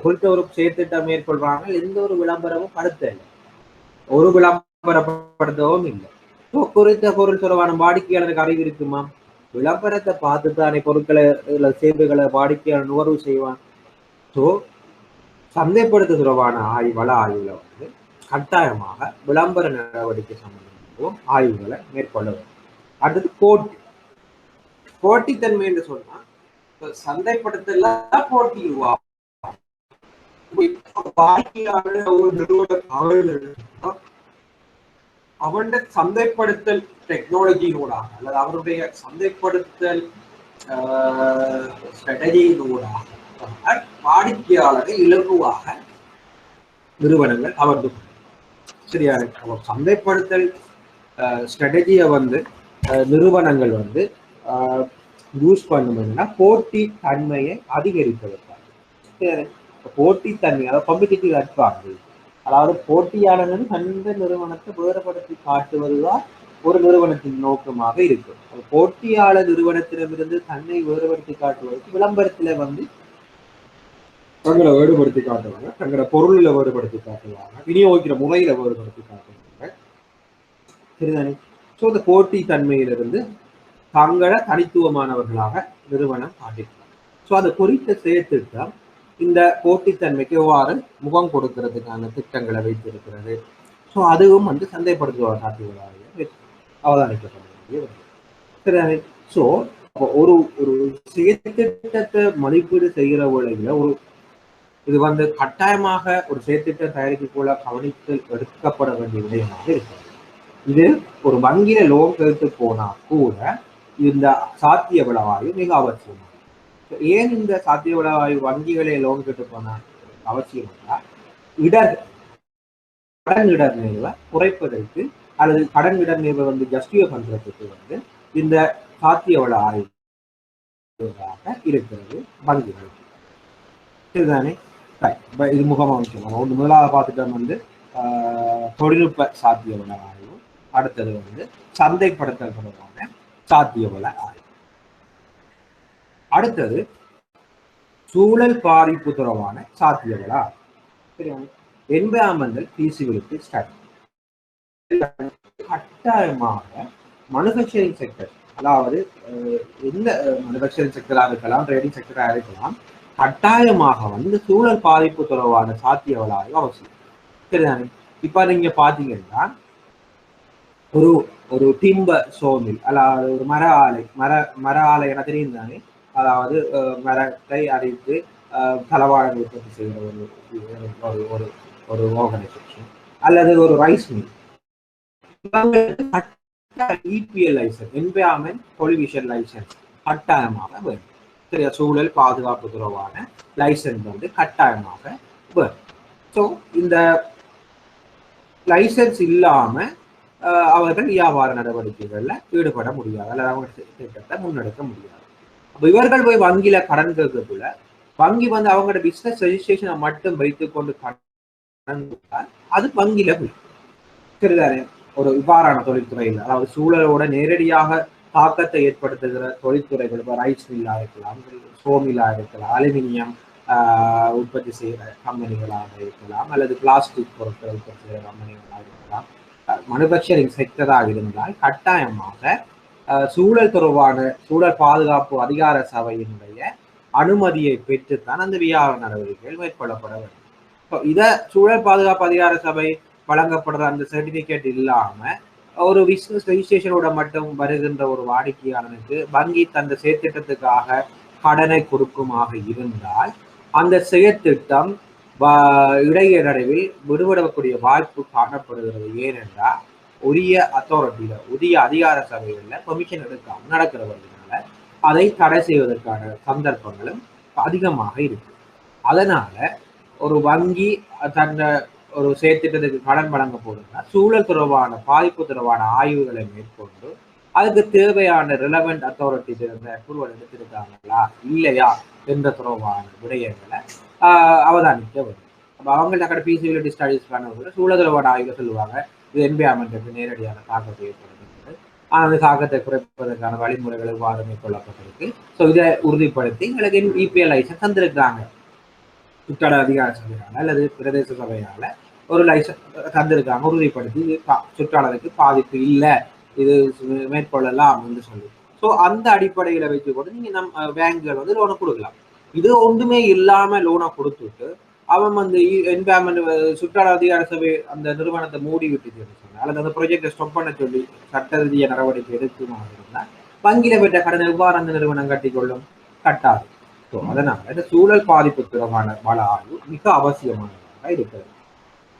குறித்த ஒரு செயற்திட்டம் மேற்கொள்றாங்க, எந்த ஒரு விளம்பரமும் படுத்த இல்லை, ஒரு விளம்பரப்படுத்தவும் இல்லை. குறித்த பொருள் தொடர்பான வாடிக்கையாளருக்கு அறிவு இருக்குமா? விளம்பரத்தை பார்த்து தானே பொருட்களை சேவைகளை வாடிக்கையாளர் நுகர்வு செய்வான். ஸோ சந்தைப்படுத்த தொடர்பான ஆய்வுல வந்து கட்டாயமாக விளம்பர நடவடிக்கை சம்பந்தமாகவும் ஆய்வுகளை மேற்கொள்ள வேண்டும். அடுத்தது போட்டித்தன்மை என்று சொன்னா சந்தைப்படுத்தல போட்டி உருவாகும். அவன் சந்தைப்படுத்தல் டெக்னாலஜியினூடாக அல்லது அவருடைய சந்தைப்படுத்தல் ஸ்ட்ராட்டஜியினூடாக வாடிக்கையாளரை இலகுவாக நிறுவனங்கள் அவர்கள் சரியா சந்தைப்படுத்தல் ஸ்ட்ராட்டஜியை வந்து நிறுவனங்கள் வந்து யூஸ் பண்ணணும்னா போட்டி தன்மையை அதிகரிப்பதற்காக. போட்டித்தன்மை, அதாவது காம்படிட்டிவ் அட்வான்டேஜ், அதாவது போட்டியாளர்கள் அந்த நிறுவனத்தை வேறுபடுத்தி காட்டுவதுதான் ஒரு நிறுவனத்தின் நோக்கமாக இருக்கும். போட்டியாளர் நிறுவனத்திடமிருந்து தன்னை வேறுபடுத்தி காட்டுவதற்கு விளம்பரத்துல வந்து தங்களை வேறுபடுத்தி காட்டுவாங்க, தங்களோட பொருளில் வேறுபடுத்தி காட்டுவாங்க, விநியோகிக்கிற முறையில வேறுபடுத்தி காட்டுவாங்க, சரிதானே? ஸோ இந்த போட்டி தன்மையிலிருந்து தங்களை தனித்துவமானவர்களாக நிறுவனம் காட்டிருக்காங்க. ஸோ அதை குறித்த செயற்திட்டம் இந்த போட்டித்தன்மைக்கு எவ்வாறு முகம் கொடுக்கறதுக்கான திட்டங்களை வைத்திருக்கிறது. ஸோ அதுவும் வந்து சந்தைப்படுத்துவார் காட்டுவதாக அவதானிக்கப்பட வேண்டிய. சரிதானே? ஸோ ஒரு ஒரு செயற்திட்டத்தை மதிப்பீடு செய்கிற வேளையில இது வந்து கட்டாயமாக ஒரு செயற்திட்டம் தயாரிக்க போல கவனித்தல் எடுக்கப்பட வேண்டிய விடயமாக இருக்கிறது. இது ஒரு வங்கியில லோன் கேட்டு போனா கூட இந்த சாத்திய விளைவாயு மிக அவசியமானது. ஏன் இந்த சாத்திய விளைவாயு வங்கிகளை லோன் கேட்டு போனா அவசியம் என்றால் கடன் இடர் நிறுவை குறைப்பதற்கு அல்லது கடன் இடர் நிறுவை வந்து ஜஸ்டிஃபை பண்றதுக்கு வந்து இந்த சாத்திய விளைவாயு இருக்கிறது வங்கிகள். சரிதானே? இது முக்கியம். முதலாவது பார்த்துட்டோம் வந்து தொழில்நுட்ப சாத்திய விளைவாயு, அடுத்தது வந்து சந்தைப்படுத்தல் தொடர்பான சாத்திய விளைவாயு, அடுத்தது சூழல் பாதிப்பு தொடர்பான சாத்திய விளைவாயு. சரியா? Environmental feasibility study. கட்டாயமாக மேனுஃபேக்சரிங் செக்டர், அதாவது எந்த மேனுஃபேக்சரிங் செக்டராக இருக்கலாம், ட்ரேடிங் செக்டராக இருக்கலாம், கட்டாயமாக வந்து சூழல் பாதிப்பு தொடர்பான சாத்திய விளைவாயு அவசியம். சரிதானே? இப்ப நீங்க பாத்தீங்கன்னா ஒரு ஒரு டிம்பர் சோமில், அதாவது ஒரு மர ஆலை என தெரியும் தானே, அதாவது மரத்தை அரித்து தளவாடங்கள் உற்பத்தி செய்கிற ஒரு ஒரு ஒரு ஆர்கனைசேஷன், அல்லது ஒரு rice mill, EPL licence, environment pollution licence கட்டாயமாக வேணும். சரியா? சூழல் பாதுகாப்பு தொடர்பான லைசன்ஸ் வந்து கட்டாயமாக வேணும். ஸோ இந்த லைசன்ஸ் இல்லாம அவர்கள் வியாபார நடவடிக்கைகள்ல ஈடுபட முடியாது, அல்லது அவங்க திட்டத்தை முன்னெடுக்க முடியாது. அப்ப இவர்கள் போய் வங்கியில கடன் கேட்கக்குள்ள வங்கி வந்து அவங்களோட பிசினஸ் ரெஜிஸ்ட்ரேஷனை மட்டும் வைத்துக்கொண்டு கடன் அது வங்கியில போய் சரிதானே? ஒரு இவ்வாறான தொழில்துறையில், அதாவது சூழலோட நேரடியாக தாக்கத்தை ஏற்படுத்துகிற தொழில்துறைகள், ரைஸ் மில்லா இருக்கலாம், சோமிலா இருக்கலாம், அலுமினியம் உற்பத்தி செய்கிற கம்பெனிகளாக இருக்கலாம், அல்லது பிளாஸ்டிக் பொருட்கள் உற்பத்தி செய்கிற கம்பெனிகளாக இருக்கலாம். மேனுஃபேக்சரிங் செக்டராக இருந்தால் கட்டாயமாக சூழல் தொடர்பான சூழல் பாதுகாப்பு அதிகார சபையினுடைய அனுமதியை பெற்றுத்தான் அந்த வியாபார நடவடிக்கைகள் மேற்கொள்ளப்பட வேண்டும். இதை சூழல் பாதுகாப்பு அதிகார சபை வழங்கப்படுற அந்த சர்டிபிகேட் இல்லாம ஒரு பிசினஸ் ரெஜிஸ்ட்ரேஷனோட மட்டும் வருகின்ற ஒரு வாடிக்கையாளனுக்கு வங்கி தந்த செயற்திட்டத்துக்காக கடனை கொடுக்குமாக இருந்தால் அந்த செயற்திட்டம் இடையே நடுவில் விடுபடக்கூடிய வாய்ப்பு காணப்படுகிறது. ஏனென்றால் உரிய அத்தாரிட்டியில உரிய அதிகார சபைகளில் பெர்மிஷன் எடுக்காமல் நடக்கிறவர்களால அதை தடை செய்வதற்கான சந்தர்ப்பங்களும் அதிகமாக இருக்கு. அதனால ஒரு வங்கி தன்னை ஒரு செயற்திட்டத்துக்கு கடன் வழங்க போதுன்னா சூழல் தொடர்பான பாதிப்பு தொடர்பான ஆய்வுகளை மேற்கொண்டு அதுக்கு தேவையான ரிலவெண்ட் அத்தாரிட்டி அப்ரூவல் எடுத்திருக்காங்களா இல்லையா என்ற தொடர்பான விடயங்களை அவதானிக்க வரும். அப்போ அவங்கள்ட்ட கடை ஃபீசிபிலிட்டி ஸ்டடிஸ் பண்ணவங்க சூழல் தொடர்பான ஆய்வுகளை சொல்லுவாங்க, இது என்விரான்மெண்ட்டுக்கு நேரடியான தாக்கத்தை ஏற்படுத்துகிறது, அந்த தாக்கத்தை குறைப்பதற்கான வழிமுறைகள் எவ்வாறு மேற்கொள்ளப்பட்டிருக்கு. ஸோ இதை உறுதிப்படுத்தி எங்களுக்கு இபிஎல் லைசன்ஸ் தந்திருக்காங்க. சுற்றாட அதிகார சபையால அல்லது பிரதேச சபையால ஒரு லைசன்ஸ் தந்திருக்காங்க, உறுதிப்படுத்தி சுற்றாடலுக்கு பாதிப்பு இல்லை, இது மேற்கொள்ளலாம் என்று சொல்லி. ஸோ அந்த அடிப்படையில வைத்து கூட நீங்க நம்ம பேங்குகள் வந்து லோனை கொடுக்கலாம். இது ஒன்றுமே இல்லாம லோனை கொடுத்துட்டு அவன் வந்து என்விரான்மெண்ட் சுற்றாட அதிகார சபை அந்த நிறுவனத்தை மூடி விட்டு சொன்னா அல்லது அந்த ப்ராஜெக்டை ஸ்டாப் பண்ண சொல்லி சட்ட ரீதிய நடவடிக்கை எடுக்குமாக இருந்தால் வங்கியில பெற்ற கடனை எவ்வாறு அந்த நிறுவனம் கட்டிக்கொள்ளும்? கட்டாது. ஸோ அதனால இந்த சூழல் பாதிப்பு தொடர்பான வள ஆய்வு மிக அவசியமானதாக இருக்கிறது.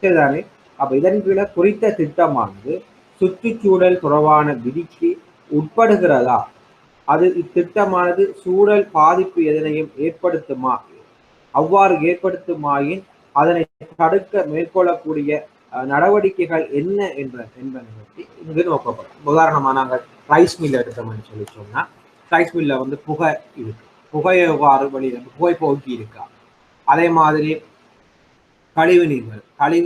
சரிதானே? அப்ப இதன் கீழே குறித்த திட்டமானது சுற்றுச்சூழல் தொடர்பான விதிக்கு உட்படுகிறதா, அது இத்திட்டமானது சூழல் பாதிப்பு எதனையும் ஏற்படுத்துமா, அவ்வாறு ஏற்படுத்துமாயின் அதனை தடுக்க மேற்கொள்ளக்கூடிய நடவடிக்கைகள் என்ன என்பதை பற்றி இங்கு நோக்கப்படும். உதாரணமா நாங்கள் ரைஸ் மில் எடுத்தோம்னு சொல்லி சொன்னா ரைஸ் மில்ல வந்து புகை இருக்கு, புகையை எவ்வாறு வெளியில புகை போக்கி இருக்கா, அதே மாதிரி கழிவு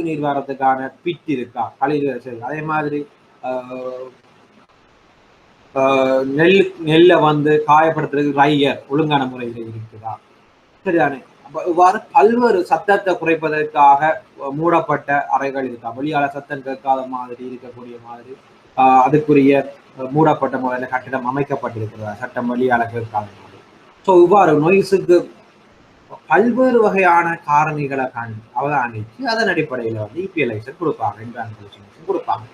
நீர் வர்றதுக்கான பிட் இருக்கா, கழிவு, அதே மாதிரி நெல்லை வந்து காயப்படுத்துறதுக்கு ரையர் ஒழுங்கான முறையில் இருக்குதா, சரிதானே? இவ்வாறு பல்வேறு சத்தத்தை குறைப்பதற்காக மூடப்பட்ட அறைகள் இருக்கா, வெளியால சத்தம் கேட்காத மாதிரி இருக்கக்கூடிய மாதிரி அதுக்குரிய மூடப்பட்ட முறையில் கட்டிடம் அமைக்கப்பட்டிருக்கிறதா, சட்டம் வெளியால கேட்காத மாதிரி. ஸோ இவ்வாறு நொய்ஸுக்கு பல்வேறு வகையான காரணிகளை அவதானிச்சு அதன் அடிப்படையில் வந்து இபிஎல் லைசன்ஸ் கொடுப்பாங்க, என்விரான்மெண்டல் கொடுப்பாங்க.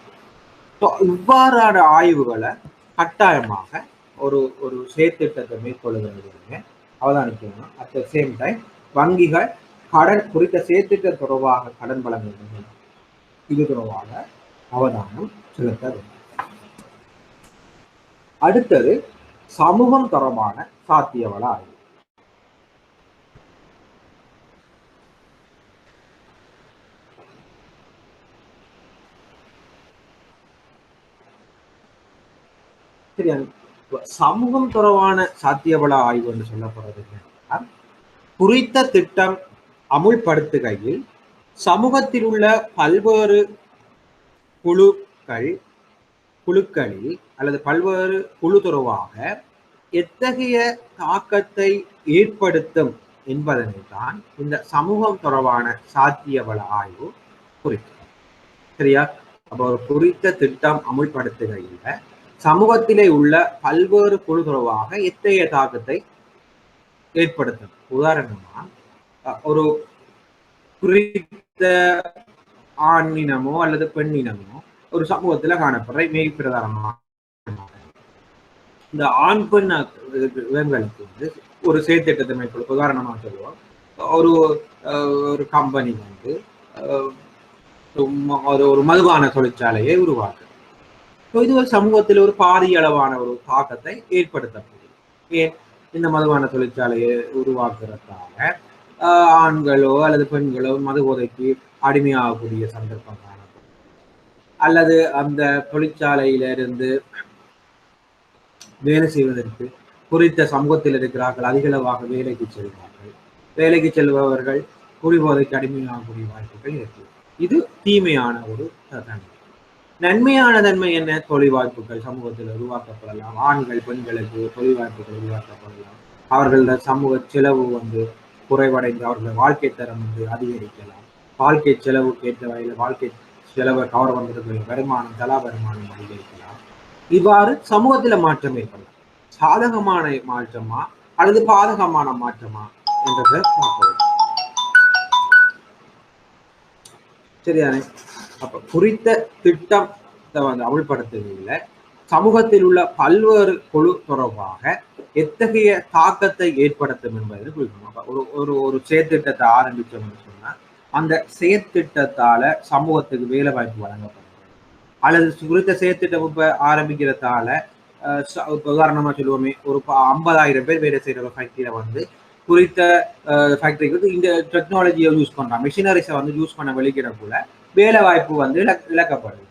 ஸோ இவ்வாறான ஆய்வுகளை கட்டாயமாக ஒரு ஒரு செயற்திட்டத்தை மேற்கொள்ளுகிறது அவதானிக்கணும். அட் த சேம் டைம் வங்கிகள் கடன் குறித்த செயற்திட்ட தொடர்பாக கடன் வழங்குகிறது, இது தொடர்பாக அவதானம் செலுத்த வேண்டும். அடுத்தது சமூகம் தொடர்பான சாத்தியவள ஆய்வு. சமூகம் தொடர்பான சாத்தியவள ஆய்வு என்று சொல்லப்படுறது குறித்த திட்டம் அமுல்படுத்துகையில் சமூகத்தில் உள்ள பல்வேறு குழுக்களில் அல்லது பல்வேறு குழு தொடர்பாக எத்தகைய தாக்கத்தை ஏற்படுத்தும் என்பதனை தான் இந்த சமூகம் தொடர்பான சாத்தியவள ஆய்வு குறிக்கும். சரியா? அப்போ ஒரு குறித்த திட்டம் அமுல்படுத்துகையில் சமூகத்திலே உள்ள பல்வேறு குழு தொடர்பாக எத்தகைய தாக்கத்தை ஏற்படுத்தும். உதாரணமா ஒரு குறித்த ஆணினமோ அல்லது பெண்ணினமோ ஒரு சமூகத்துல காணப்படுற மிக பிரதானமாக இந்த ஆண் பெண் இவங்களுக்கு வந்து ஒரு செயற்திட்டத்தை மேற்கொள்ளும். உதாரணமா சொல்லுவோம், ஒரு கம்பெனி வந்து ஒரு மதுபான தொழிற்சாலையை உருவாக்கு. இது ஒரு சமூகத்தில் ஒரு பாரிய அளவான ஒரு தாக்கத்தை ஏற்படுத்தப்படுது. ஏன்? இந்த மதுபான தொழிற்சாலையை உருவாக்குறதுக்காக ஆண்களோ அல்லது பெண்களோ மது போதைக்கு அடிமையாகக்கூடிய சந்தர்ப்பம் காணப்படும், அல்லது அந்த தொழிற்சாலையிலிருந்து வேலை செய்வதற்கு குறித்த சமூகத்தில் இருக்கிறார்கள் அதிகளவாக வேலைக்கு செல்வார்கள். வேலைக்கு செல்பவர்கள் குடிபோதைக்கு அடிமையாகக்கூடிய வாய்ப்புகள் இருக்கு. இது தீமையான ஒரு தன்மை. நன்மையான நன்மை என்ன? தொழில் வாய்ப்புகள் சமூகத்தில் உருவாக்கப்படலாம். ஆண்கள் பெண்களுக்கு தொழில் வாய்ப்புகள் உருவாக்கப்படலாம். அவர்களோட சமூக செலவு வந்து குறைவடைந்து அவர்கள் வாழ்க்கை தரம் வந்து அதிகரிக்கலாம். வாழ்க்கை செலவுக்கு ஏற்ற வகையில் வாழ்க்கை செலவை கவர் பண்றதுக்கு வருமானம் தலா வருமானம் அதிகரிக்கலாம். இவ்வாறு சமூகத்துல மாற்றம் ஏற்படலாம். சாதகமான மாற்றமா அல்லது பாதகமான மாற்றமா என்றதை பார்க்க வேண்டும். சரிதானே? அப்ப குறித்த திட்டத்தை வந்து அமல்படுத்துவதில் சமூகத்தில் உள்ள பல்வேறு குழு தொடர்பாக எத்தகைய தாக்கத்தை ஏற்படுத்தும் என்பதை குறிக்கணும். அப்ப ஒரு ஒரு ஒரு செயற்திட்டத்தை ஆரம்பிச்சோம்னு சொன்னா அந்த செயற்திட்டத்தால சமூகத்துக்கு வேலை வாய்ப்பு வழங்கப்படும் அல்லது குறித்த செயற்திட்டம் இப்ப ஆரம்பிக்கிறதால இப்ப உதாரணமா சொல்லுவோமே ஒரு 50,000 பேர் வேலை செய்யற ஒரு ஃபேக்டரியில வந்து குறித்த ஃபேக்டரிக்கு வந்து இந்த டெக்னாலஜியை யூஸ் பண்றான் மிஷினரிஸை வந்து யூஸ் பண்ண வெளிக்கிடக்குள்ள வேலை வாய்ப்பு வந்து இழக்கப்படுது.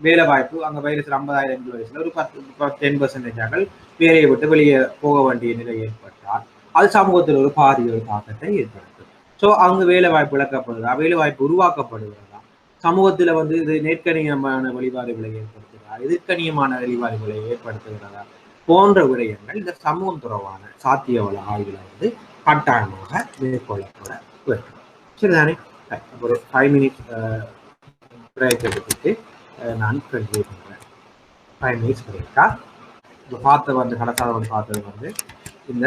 வேலை வாய்ப்பு அங்க வேலை செய்யற 50,000 எம்ப்ளாயிஸ்ல ஒரு 10% வேலையை விட்டு வெளியே போக வேண்டிய நிலை ஏற்பட்டால் அது சமூகத்தில் ஒரு பாரிய ஒரு தாக்கத்தை ஏற்படுத்தும். ஸோ அவங்க வேலை வாய்ப்பு இழக்கப்படுதா, வேலை வாய்ப்பு உருவாக்கப்படுகிறதா, சமூகத்துல வந்து இது நேர்கணியமான வழிபாடுகளை ஏற்படுத்துகிறதா, எதிர்கணியமான வழிபாடுகளை ஏற்படுத்துகிறதா போன்ற விடயங்கள் இந்த சமூகம் தொடர்பான சாத்தியவள ஆய்வுல வந்து கட்டாயமாக மேற்கொள்ளப்பட வேண்டும். சரிதானே? ஒரு 5 மினிட்ஸ் பிரேக் எடுத்துட்டு நான் கண்டினியூ பண்றேன். 5 மினிட்ஸ் பிரேக்கா இப்போ பார்த்த வந்து கடைசாத வந்து பார்த்தது வந்து இந்த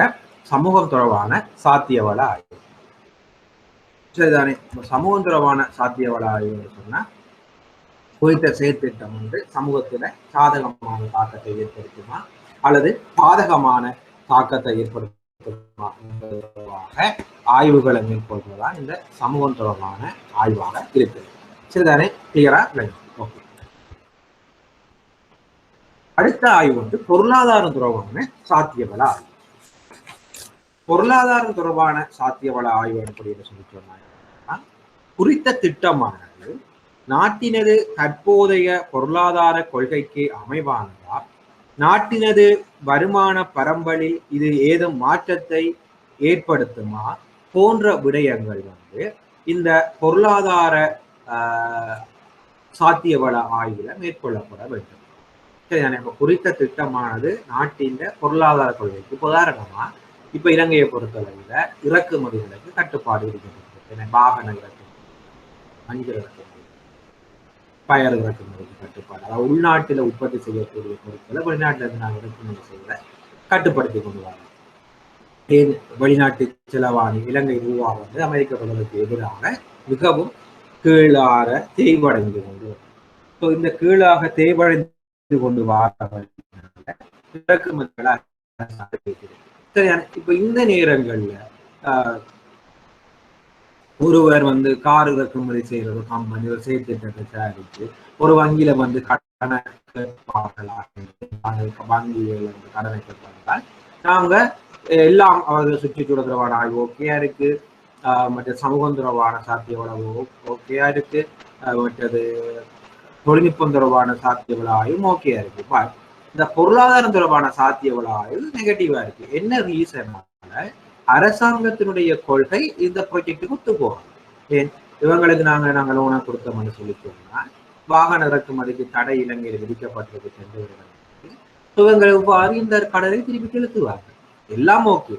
சமூகம் தொடர்பான சாத்தியவள ஆய்வு. சரிதானே? சமூகம் தொடர்பான சாத்தியவள ஆய்வுன்னு சொன்னா குறித்த செயற்திட்டம் வந்து சமூகத்துல சாதகமான தாக்கத்தை ஏற்படுத்துமா அல்லது பாதகமான தாக்கத்தை ஏற்படுத்துமா என்பதாக ஆய்வுகளை மேற்கொள்வதா இந்த சமூகம் தொடர்பான ஆய்வாக இருக்குது. சரிதானே? கிளியரா? ஓகே. அடுத்த ஆய்வு வந்து பொருளாதாரம் தொடர்பான சாத்தியவள ஆய்வு. பொருளாதாரம் தொடர்பான சாத்தியவள ஆய்வு அப்படின்னு சொல்லி சொன்னாங்க. குறித்த திட்டமானது நாட்டினது தற்போதைய பொருளாதார கொள்கைக்கு அமைவானதா, நாட்டினது வருமான பரம்பலில் இது ஏதும் மாற்றத்தை ஏற்படுத்துமா போன்ற விடயங்கள் வந்து இந்த பொருளாதார சாத்தியவள ஆய்வுல மேற்கொள்ளப்பட வேண்டும். சரிதானே? இப்ப குறித்த திட்டமானது நாட்டின் பொருளாதார கொள்கைக்கு உதாரணமா இப்ப இலங்கையை பொறுத்தளவில் இறக்குமதிகளுக்கு கட்டுப்பாடு இருக்கிறது. வாகன இறக்குமதி, மஞ்சள் இறக்குமதி, பயறு இறக்குமதிக்கு கட்டுப்பாடு, அதாவது உள்நாட்டில் உற்பத்தி செய்யக்கூடிய பொருட்களை வெளிநாட்டில இருந்து நாங்கள் இறக்குமதி செய்வதை கட்டுப்படுத்தி கொண்டு வரோம். ஏன் வெளிநாட்டு செலவாணி இலங்கை ரூபா வந்து அமெரிக்க டாலருக்கு எதிராக மிகவும் கீழாக தேய்வடைந்து கொண்டு ஸோ இந்த கீழாக தேய்வடைந்து கொண்டு வர இறக்குமதிகளை சரியான இப்ப இந்த நேரங்கள்ல ஒருவர் வந்து கார் இறக்குமதி செய்யறது கம்பெனி ஒரு செயற்திட்டத்தை தயாரித்து ஒரு வங்கியில வந்து கடனை வங்கிகள் வந்து கடனை கேட்பார்கள். நாங்க எல்லாம் அவர்கள் சுற்றுச்சூழல் தொடர்பான ஆய்வு ஓகேயா இருக்கு, மற்ற சமூகம் தொடர்பான சாத்தியவள ஓகேயா இருக்கு, மற்றது தொழில்நுட்பம் தொடர்பான சாத்தியவள ஆய்வும் ஓகேயா இருக்கு. பட் இந்த பொருளாதாரம் தொடர்பான சாத்தியவள ஆய்வு நெகட்டிவா இருக்கு. என்ன ரீசனால? அரசாங்கத்தினுடைய கொள்கை இந்த ப்ராஜெக்டுக்கு ஒத்து போகும். ஏன் இவங்களுக்கு நாங்க லோனை கொடுத்தோம்னு சொல்லி சொன்னா வாகன இறக்குமதிக்கு தடை இலங்கையில் விதிக்கப்பட்டது சென்று இவங்களுக்கு இந்த கடனை திருப்பி செலுத்துவார்கள். எல்லாம் ஓகே.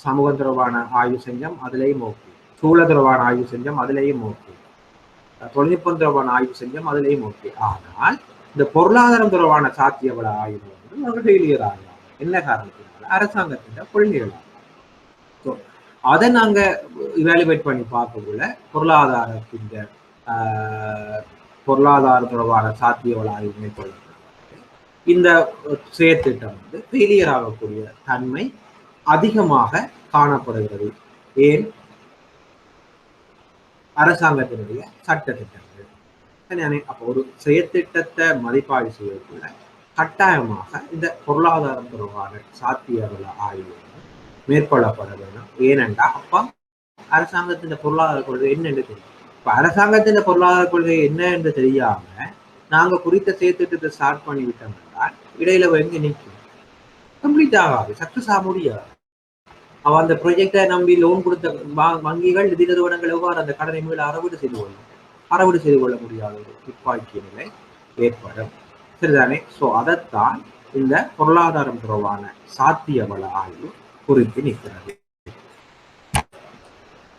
சமூகம் தொடர்பான ஆய்வு செஞ்சோம், அதுலேயும் ஓகே. சூழல் தொடர்பான ஆய்வு செஞ்சோம், அதுலேயும் ஓகே. தொழில்நுட்பம் தொடர்பான ஆய்வு செஞ்சோம், அதுலேயும் ஓகே. ஆனால் இந்த பொருளாதாரம் தொடர்பான சாத்தியவள ஆய்வு வந்து ஒரு ஃபெயிலியர் ஆகலாம். என்ன காரணத்தினால? அரசாங்கத்தின் கொள்கைகளாக. அதை நாங்க இவாலுவேட் பண்ணி பார்க்கக்குள்ள பொருளாதாரத்தின் பொருளாதார தொடர்பான சாத்தியவள ஆய்வு மேற்கொள்ளப்படும் இந்த செயற்திட்டம் வந்து ஃபெயிலியர் ஆகக்கூடிய தன்மை அதிகமாக காணப்படுகிறது. ஏன்? அரசாங்கத்தினுடைய சட்ட திட்டங்கள். அப்போ ஒரு செயற்திட்டத்தை மதிப்பாய்வு செய்யக்குள்ள கட்டாயமாக இந்த பொருளாதாரம் தொடர்பான சாத்தியவள ஆய்வு மேற்கொள்ளப்பட வேண்டும். ஏனென்றா அப்ப அரசாங்கத்தின் பொருளாதார கொள்கை என்னென்று தெரியும். இப்ப அரசாங்கத்தின் பொருளாதார கொள்கை என்ன என்று தெரியாம நாங்க குறித்த செயற்திட்டத்தை ஸ்டார்ட் பண்ணி விட்டோம் என்றால் இடையில எங்க நிற்கும்? கம்ப்ளீட் ஆகாது, சக்சஸ் ஆக முடியாது. அவ அந்த ப்ராஜெக்டை நம்பி லோன் கொடுத்த வங்கிகள் நிதி நிறுவனங்கள் எவ்வாறு அந்த கடனை மேல அறவீடு செய்து கொள்ள முடியாத ஒரு துப்பாக்கிய நிலை ஏற்படும். சரிதானே? ஸோ அதைத்தான் இந்த பொருளாதாரம் தொடர்பான சாத்தியவள ஆய்வு குறித்து நிற்கிறது.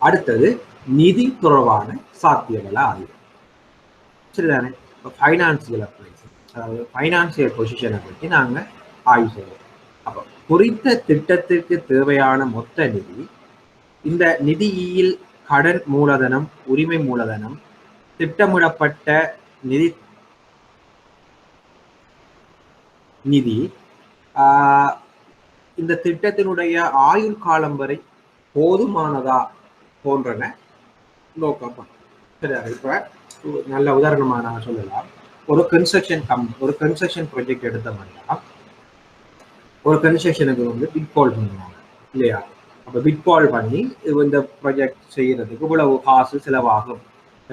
அடுத்தது நிதி தொடர்பான சாத்தியவள ஆய்வு. சரிதானே? ஃபைனான்சியல் அப்ளைஸ், அதாவது ஃபைனான்சியல் பொசிஷனை பற்றி நாங்கள் ஆய்வு செய்வோம். அப்போ குறித்த திட்டத்திற்கு தேவையான மொத்த நிதி, இந்த நிதியியல் கடன் மூலதனம், உரிமை மூலதனம், திட்டமிடப்பட்ட நிதி இந்த திட்டத்தினுடைய ஆயுள் காலம் வரை போதுமானதா போன்றன நோக்கப்படும். சரி, இப்ப நல்ல உதாரணமா நான் சொல்லலாம். ஒரு கன்ஸ்ட்ரக்ஷன் ப்ராஜெக்ட் எடுத்தோம்னா ஒரு கன்ஸ்ட்ரக்ஷனுக்கு வந்து பிட் கால் பண்ணுவாங்க இல்லையா? அப்போ பிட் கால் பண்ணி இந்த ப்ராஜெக்ட் செய்யறதுக்கு இவ்வளவு காசு செலவாகும்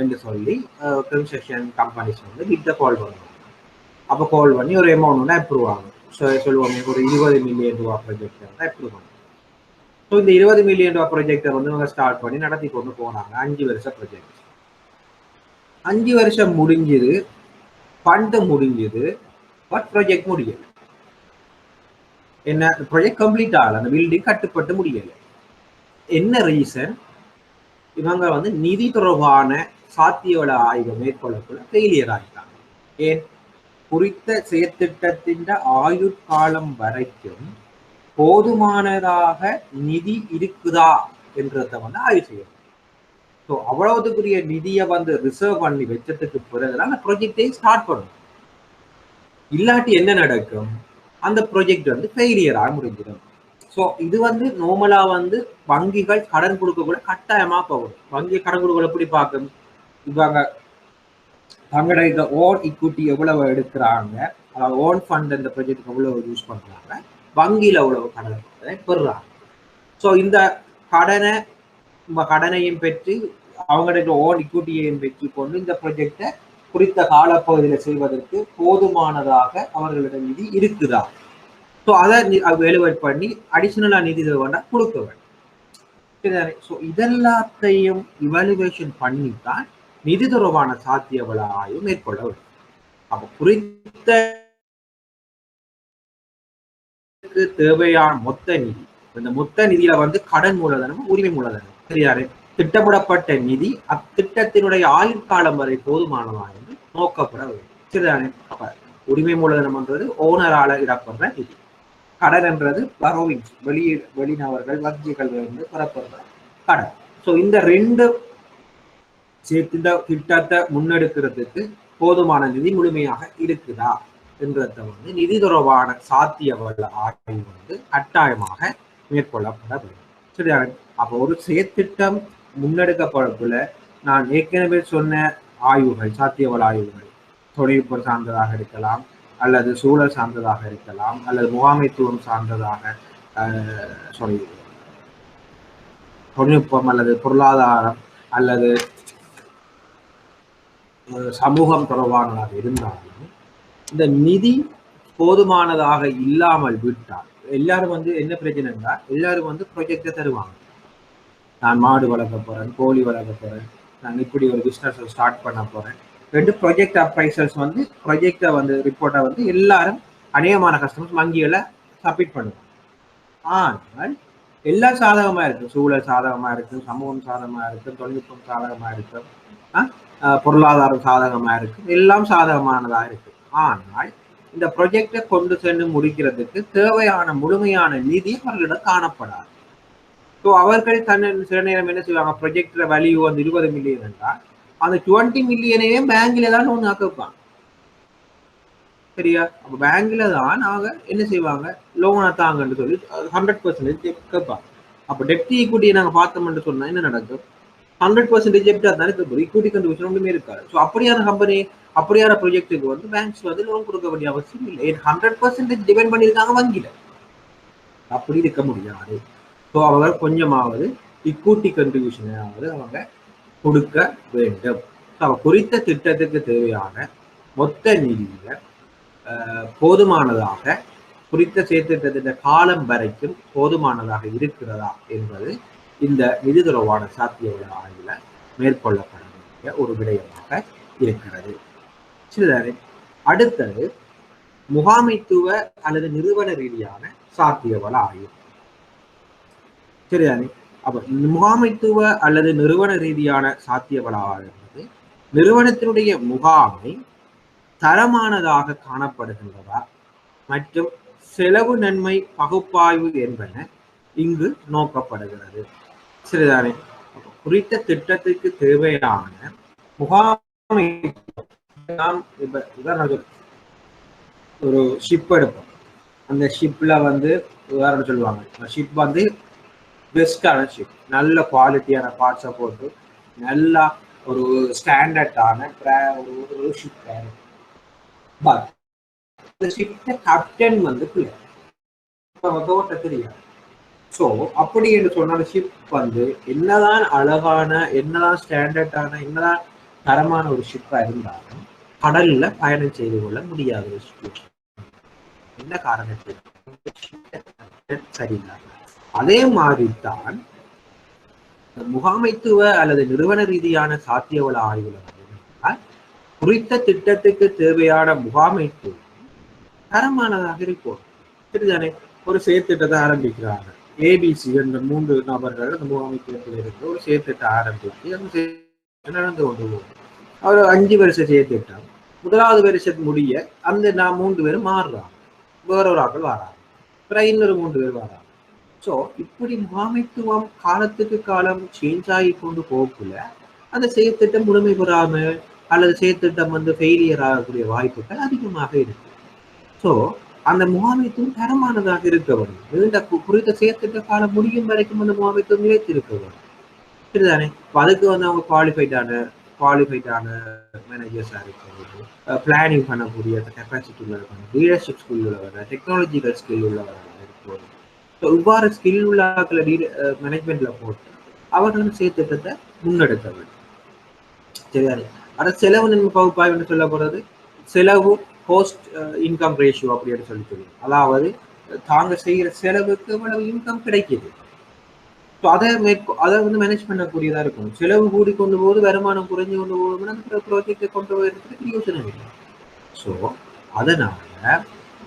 என்று சொல்லி கன்ஸ்ட்ரக்ஷன் கம்பெனிஸ் வந்து பிட்டை கால் பண்ணுவாங்க. அப்போ கால் பண்ணி ஒரு அமௌண்ட் வந்து அப்ரூவ் ஆகும். சொல்லுவாங்க ஒரு 20 மில்லியன் ரூபா ப்ராஜெக்டை வந்து அப்ரூவ் பண்ணுவாங்க. ஸோ இந்த 20 மில்லியன் ரூபா ப்ராஜெக்டை வந்து அவங்க ஸ்டார்ட் பண்ணி நடத்தி கொண்டு போனாங்க. 5 வருஷம் ப்ராஜெக்ட். 5 வருஷம் முடிஞ்சது, ஃபண்டு முடிஞ்சது, பட் ப்ராஜெக்ட் முடியல. என்ன, ப்ராஜெக்ட் கம்ப்ளீட் ஆகல, அந்த பில்டிங் கட்டுப்பட்டு முடியல. என்ன ரீசன்? இவங்க வந்து நிதி தொடர்பான சாத்தியவள ஆய்வு மேற்கொள்ளக்குள்ள ஃபெயிலியர் ஆகிட்டாங்க. ஏன்? குறித்த செயற்திட்டத்தின் ஆயுட்காலம் வரைக்கும் போதுமானதாக நிதி இருக்குதா என்றத வந்து ஆய்வு செய்யணும். ஸோ அவ்வளவுக்குரிய நிதியை வந்து ரிசர்வ் பண்ணி வச்சதுக்கு பிறகுதான் அந்த ப்ராஜெக்டை ஸ்டார்ட் பண்ணணும். இல்லாட்டி என்ன நடக்கும்? அந்த ப்ராஜெக்ட் வந்து ஃபெயிலியராக முடிஞ்சிடும். ஸோ இது வந்து நார்மலா வந்து வங்கிகள் கடன் கொடுக்க கூட கட்டாயமா போகணும். வங்கி கடன் கொடுக்க எப்படி பார்க்கும்? இவங்க தங்களுடைய ஓன் இக்விட்டி எவ்வளவு எடுக்கிறாங்க, அதாவது ஓன் ஃபண்ட் இந்த ப்ராஜெக்ட் எவ்வளவு யூஸ் பண்றாங்க, வங்கியில எவ்வளவு கடன் பெறுறாங்க. ஸோ இந்த கடனையும் பெற்று அவங்களுடைய ஓன் இக்விட்டியையும் பெற்று கொண்டு இந்த ப்ராஜெக்டை குறித்த காலப்பகுதியில் செய்வதற்கு போதுமானதாக அவர்களிடம் நிதி இருக்குதா? ஸோ அதை எலுவேட் பண்ணி அடிஷனலா நிதி வேண்டா கொடுக்க வேண்டும். ஸோ இதெல்லாத்தையும் இவாலுவேஷன் பண்ணித்தான் நிதி தொடர்பான சாத்தியவள ஆய்வு மேற்கொள்ள வேண்டும். அப்ப குறித்த தேவையான மொத்த நிதி, இந்த மொத்த நிதியில வந்து கடன் மூலதனம், உரிமை மூலதனம், சரியாரு திட்டமிடப்பட்ட நிதி அத்திட்டத்தினுடைய ஆயுட்காலம் வரை போதுமானதா என்று நோக்கப்பட வேண்டும். சரிதானே? அப்ப உரிமை மூலதனம் என்றது ஓனரால இடப்படுற நிதி, கடன் என்றது பரோவிங்ஸ், வெளிநபர்கள் வங்கிகள் இருந்து பெறப்படுற கடன். ஸோ இந்த ரெண்டு சேர்த்து திட்டத்தை முன்னெடுக்கிறதுக்கு போதுமான நிதி முழுமையாக இருக்குதா என்றத வந்து நிதி தொடர்பான சாத்தியவள ஆய்வு வந்து கட்டாயமாக மேற்கொள்ளப்பட வேண்டும். சரியா? அப்போ ஒரு செயற்திட்டம் முன்னெடுக்கப்படக்குள்ள நான் ஏற்கனவே சொன்ன ஆய்வுகள், சாத்தியவள ஆய்வுகள் தொழில்நுட்பம் சார்ந்ததாக இருக்கலாம், அல்லது சூழல் சார்ந்ததாக இருக்கலாம், அல்லது முகாமைத்துவம் சார்ந்ததாக தொழில்நுட்பம் அல்லது பொருளாதாரம் அல்லது சமூகம் தொடர்பானதாக இருந்தாலும் இந்த நிதி போதுமானதாக இல்லாமல் விட்டால் எல்லாரும் வந்து என்ன பிரச்சனை என்றால், எல்லாரும் வந்து ப்ராஜெக்டை தருவாங்க. நான் மாடு வளர்க்க போறேன், கோழி வளர்க்க போறேன், நான் இப்படி ஒரு பிஸ்னஸ் ஸ்டார்ட் பண்ண போறேன். ரெண்டு ப்ராஜெக்ட் அப்ரைசர்ஸ் வந்து ப்ராஜெக்டை வந்து ரிப்போர்ட்டை வந்து எல்லாரும் அநேகமான கஸ்டமர்ஸ் வங்கிகளை சப்மிட் பண்ணுவாங்க. ஆனால் எல்லாம் சாதகமா இருக்கும், சூழல் சாதகமா இருக்கும், சமூகம் சாதகமா இருக்கும், தொழில்நுட்பம் சாதகமா இருக்கும், பொருளாதாரம் சாதகமா இருக்கும், எல்லாம் சாதகமானதா இருக்கு. ஆனால் இந்த ப்ராஜெக்டை கொண்டு சென்று முடிக்கிறதுக்கு தேவையான முழுமையான நிதி அவர்களிடம் காணப்படாது. ஸோ அவர்கள் சில நேரம் என்ன செய்வாங்க, ப்ராஜெக்ட்ல வேல்யூ வந்து 20 மில்லியன் என்றால் அந்த 20 மில்லியனையே பேங்க்ல தான் லோன் ஆக்கிப்பாங்க. சரியா? அப்ப பேங்க்ல தான் அவங்க என்ன செய்வாங்க, லோனை தாங்கன்னு சொல்லி 100% கேட்பாங்க. அப்ப டெப்ட் ஈக்விட்டியை நாங்க பார்த்தோம்னு சொன்னா என்ன நடக்கும்? 100% டெப்டா தான் இருக்கு, ஈக்விட்டி கண்டிஷன் ஒன்றுமே இருக்காது. ஸோ அப்படியான கம்பெனி, அப்படியான ப்ராஜெக்ட்டுக்கு வந்து பேங்க்ஸ் வந்து லோன் கொடுக்க வேண்டிய அவசியம் இல்லை. 100% டிபெண்ட் பண்ணியிருக்காங்க வங்கியில. அப்படி இருக்க முடியாது. ஸோ அவங்க கொஞ்சமாவது ஈக்விட்டி கண்டிஷனாவது அவங்க கொடுக்க வேண்டும். குறித்த திட்டத்துக்கு தேவையான மொத்த நிதியில போதுமானதாக குறித்த செயற்திட்டத்தின் காலம் வரைக்கும் போதுமானதாக இருக்கிறதா என்பது இந்த நிதி தொடர்பான சாத்தியவள ஆய்வுல மேற்கொள்ளப்பட வேண்டிய ஒரு விடயமாக இருக்கிறது. சரிதானே? அடுத்தது முகாமைத்துவ அல்லது நிறுவன ரீதியான சாத்தியவள ஆய்வு. சரிதானே? அப்ப முகாமைத்துவ அல்லது நிறுவன ரீதியான சாத்தியவள ஆய்வு நிறுவனத்தினுடைய முகாமை தரமானதாக காணப்படுகின்றதா மற்றும் செலவு நன்மை பகுப்பாய்வு என்பன இங்கு நோக்கப்படுகிறது. சரிதானே? குறித்த திட்டத்திற்கு தேவையான முகாமை ஒரு ஷிப் எடுப்போம். அந்த ஷிப்ல வந்து உதாரணம் சொல்லுவாங்க, ஷிப் வந்து பெஸ்டான ஷிப், நல்ல குவாலிட்டியான பார்ட்ஸை போட்டு நல்லா ஒரு ஸ்டாண்டர்டான ஒரு ஷிப் பட் இந்த ஷிப்ட கேப்டன் வந்து தோட்ட தெரியாது. ஸோ அப்படி என்று சொன்ன ஷிப் வந்து என்னதான் அழகான, என்னதான் ஸ்டாண்டர்டான, என்னதான் தரமான ஒரு ஷிப்பா இருந்தாலும் கடல்ல பயணம் செய்து கொள்ள முடியாத ஒரு சிச்சுவேஷன். என்ன காரணத்துக்கு? சரியில்லை. அதே மாதிரிதான் முகாமைத்துவ அல்லது நிறுவன ரீதியான சாத்தியவள ஆய்வுல குறித்த திட்டத்துக்கு தேவையான முகாமைத்துவம் தரமானதாக இருக்கும். சரிதானே? ஒரு செயற்திட்டத்தை ஆரம்பிக்கிறாங்க. ஏபிசி என்ற 3 நபர்கள் அந்த முகாமைத்துவத்தில் இருந்து ஒரு செயற்திட்டம் ஆரம்பித்து அந்த நடந்து கொண்டு போகும். ஒரு 5 வருஷ செயற்திட்டம். முதலாவது வருஷத்து முடிய அந்த 3 பேரும் மாறுறாங்க, வேற ஒரு ஆட்கள் வராங்க, அப்புறம் இன்னொரு 3 பேர் வராங்க. ஸோ இப்படி முகாமைத்துவம் காலத்துக்கு காலம் சேஞ்ச் ஆகி கொண்டு போகக்குள்ள அந்த செயற்திட்டம் முழுமை பெறாம அல்லது செயற்திட்டம் வந்து ஃபெயிலியர் ஆகக்கூடிய வாய்ப்புகள் அதிகமாக இருக்கு. ஸோ அந்த முகாமைத்துவம் தரமானதாக இருக்க வேண்டும். நீண்ட குறித்த செயற்திட்ட காலம் முடியும் வரைக்கும் அந்த முகாமைத்துவம் நிலைத்திருக்க வேண்டும். சரிதானே? அதுக்கு வந்து அவங்க குவாலிஃபைடான மேனேஜர்ஸாக இருக்கிறது, பிளானிங் பண்ணக்கூடிய கெப்பாசிட்டி உள்ளவங்க, லீடர்ஷிப் ஸ்கில் உள்ளவங்க, டெக்னாலஜிக்கல் ஸ்கில் உள்ளவங்க இருக்கிறது. ஸோ இவ்வாறு ஸ்கில் உள்ள மேனேஜ்மெண்ட்ல போட்டு அவர்களும் செயற்திட்டத்தை முன்னெடுக்க வேண்டும். சரிதானே? ஆனா செலவு நன்மை பகுப்பாய்வு சொல்ல போறது செலவு கோஸ்ட் இன்கம் ரேஷியோ அப்படின்னு சொல்லி அதாவது தாங்க செய்கிற செலவுக்கு எவ்வளவு இன்கம் கிடைக்குது. ஸோ அதை வந்து மேனேஜ் பண்ணக்கூடியதா இருக்கும். செலவு கூடி கொண்டு போது வருமானம் குறைஞ்சு கொண்டு போகுதுன்னா அந்த ப்ராஜெக்டை கொண்டு போகிறதுக்கு யோசனை இல்லை. ஸோ அதனால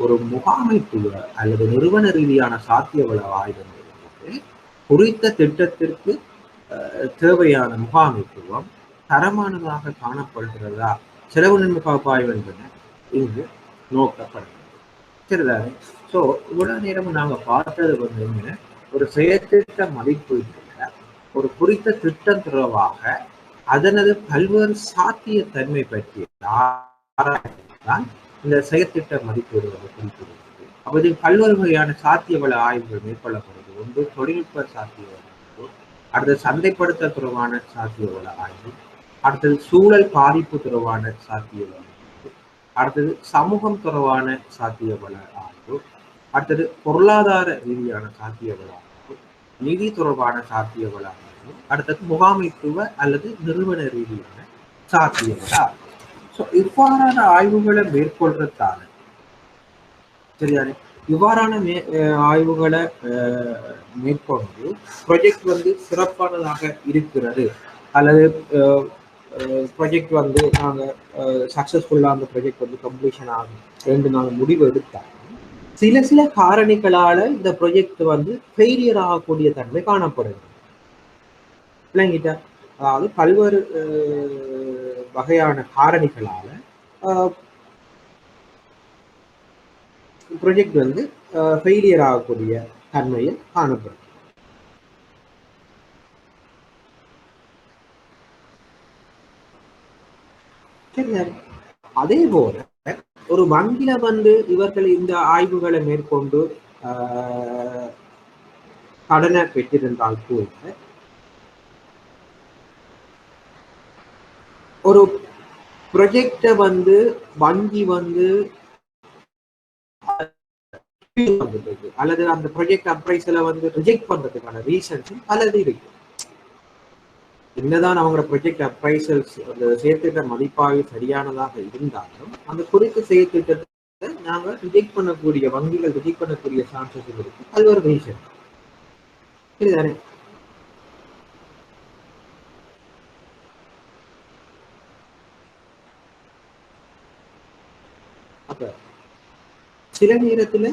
ஒரு முகாமைத்துவ அல்லது நிறுவன ரீதியான சாத்தியவள ஆய்வு குறித்த திட்டத்திற்கு தேவையான முகாமைத்துவம் தரமானதாக காணப்படுகிறதா, செலவு நன்மை பகுப்பாய்வு என்பது இங்கு நோக்கப்படுகிறது. சரிதானே? ஸோ இவ்வளவு நேரம் நாங்கள் பார்த்தது வந்து என்ன, ஒரு செயற்திட்ட மதிப்பீட்டுல ஒரு குறித்த திட்டம் தொடர்பாக அதனது பல்வேறு சாத்திய தன்மை பற்றி தான் இந்த செயற்திட்ட மதிப்பீடு குறிப்பிடுகிறது. அப்ப இது பல்வேறு வகையான சாத்தியவள ஆய்வுகள் மேற்கொள்ளப்படுது. ஒன்று தொழில்நுட்ப சாத்தியவள ஆய்வு, அடுத்தது சந்தைப்படுத்த தொடர்பான சாத்தியவள ஆய்வு, அடுத்தது சூழல் பாதிப்பு தொடர்பான சாத்தியவள ஆய்வு, அடுத்தது சமூகம் தொடர்பான சாத்தியவள ஆய்வு, அடுத்தது பொருளாதார ரீதியான சாத்தியவள ஆய்வு, நிதி தொடர்பான சாத்தியவள ஆய்வு, அடுத்தது முகாமைத்துவ அல்லது நிறுவன ரீதியான சாத்தியவள ஆய்வு. ஸோ இவ்வாறான ஆய்வுகளை மேற்கொள்றதால சரிதானே, இவ்வாறான ஆய்வுகளை மேற்கொண்டு ப்ரொஜெக்ட் வந்து சிறப்பானதாக இருக்கிறது அல்லது ப்ரொஜெக்ட் வந்து நாங்கள் சக்ஸஸ்ஃபுல்லாக அந்த ப்ரொஜெக்ட் வந்து கம்ப்ளீஷன் ஆகும் ரெண்டு நாங்கள் முடிவு எடுத்தால் சில காரணிகளால் இந்த ப்ரொஜெக்ட் வந்து ஃபெயிலியர் ஆகக்கூடிய தன்மை காணப்படுது. இல்லைங்கிட்ட அதாவது பல்வேறு வகையான காரணிகளால் ப்ரொஜெக்ட் வந்து ஃபெயிலியர் ஆகக்கூடிய தன்மையில் காணப்படும். அதே போல ஒரு வங்கியில வந்து இவர்கள் இந்த ஆய்வுகளை மேற்கொண்டு கடனை பெற்றிருந்தால் கூட ஒரு ப்ரொஜெக்டை வந்து வங்கி வந்து அல்லது அந்த ப்ரொஜெக்ட் அப்ரைசலை வந்து ரிஜெக்ட் பண்றதுக்கான ரீசன்ஸ் பலது இருக்கு. என்னதான் அவங்களோட ப்ரொஜெக்ட் அப்ரைசல்ஸ் அந்த செயற்திட்ட மதிப்பாய்வு சரியானதாக இருந்தாலும் அந்த குறித்த செயற்திட்டத்தை நாங்கள் ரிஜெக்ட் பண்ணக்கூடிய வங்கிகள் ரிஜெக்ட் பண்ணக்கூடிய சான்சஸ் இருக்கு. அது ஒரு ரீசன். சரிதானே? அப்ப சில நேரத்துல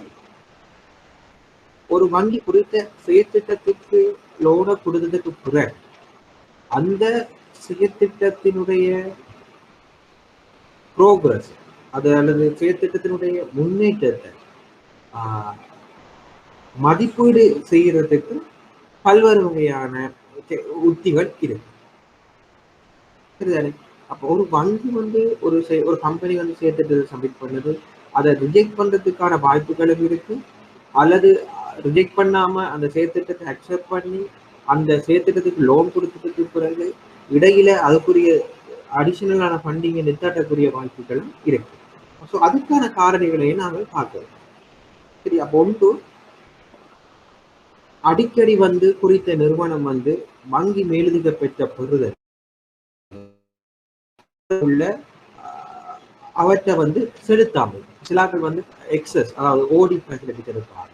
ஒரு வங்கி குறித்த செயற்திட்டத்துக்கு லோனை கொடுத்ததுக்கு பிறகு அந்த செயற்திட்டத்தினுடைய ப்ரோக்ரஸ் அது அல்லது செயற்திட்டத்தினுடைய முன்னேற்றத்தை மதிப்பீடு செய்யறதுக்கு பல்வேறு வகையான உத்திகள் இருக்கு. சரிதானே? அப்போ ஒரு வங்கி வந்து ஒரு கம்பெனி வந்து செயற்திட்டத்தை சப்மிட் பண்ணுது, அதை ரிஜெக்ட் பண்றதுக்கான வாய்ப்புகளும் இருக்கு. அல்லது ரிஜெக்ட் பண்ணாம அந்த செயற்திட்டத்தை அக்செப்ட் பண்ணி அந்த செயற்திட்டத்துக்கு லோன் கொடுத்ததுக்கு பிறகு இடையில அதுக்குரிய அடிஷனலான ஃபண்டிங்கை நிறுத்தாட்டக்கூடிய வாய்ப்புகளும் இருக்கு. ஸோ அதுக்கான காரணிகளையும் நாங்கள் பார்க்கிறோம். சரி, அப்போ ஒன்று அடிக்கடி வந்து குறித்த நிறுவனம் வந்து வங்கி மேலதிக பெற்ற பெறுதல் உள்ள அவற்றை வந்து செலுத்தாமல் சிலாக்கள் வந்து எக்ஸஸ், அதாவது ஓடி ஃபெசிலிட்டி இருப்பாங்க.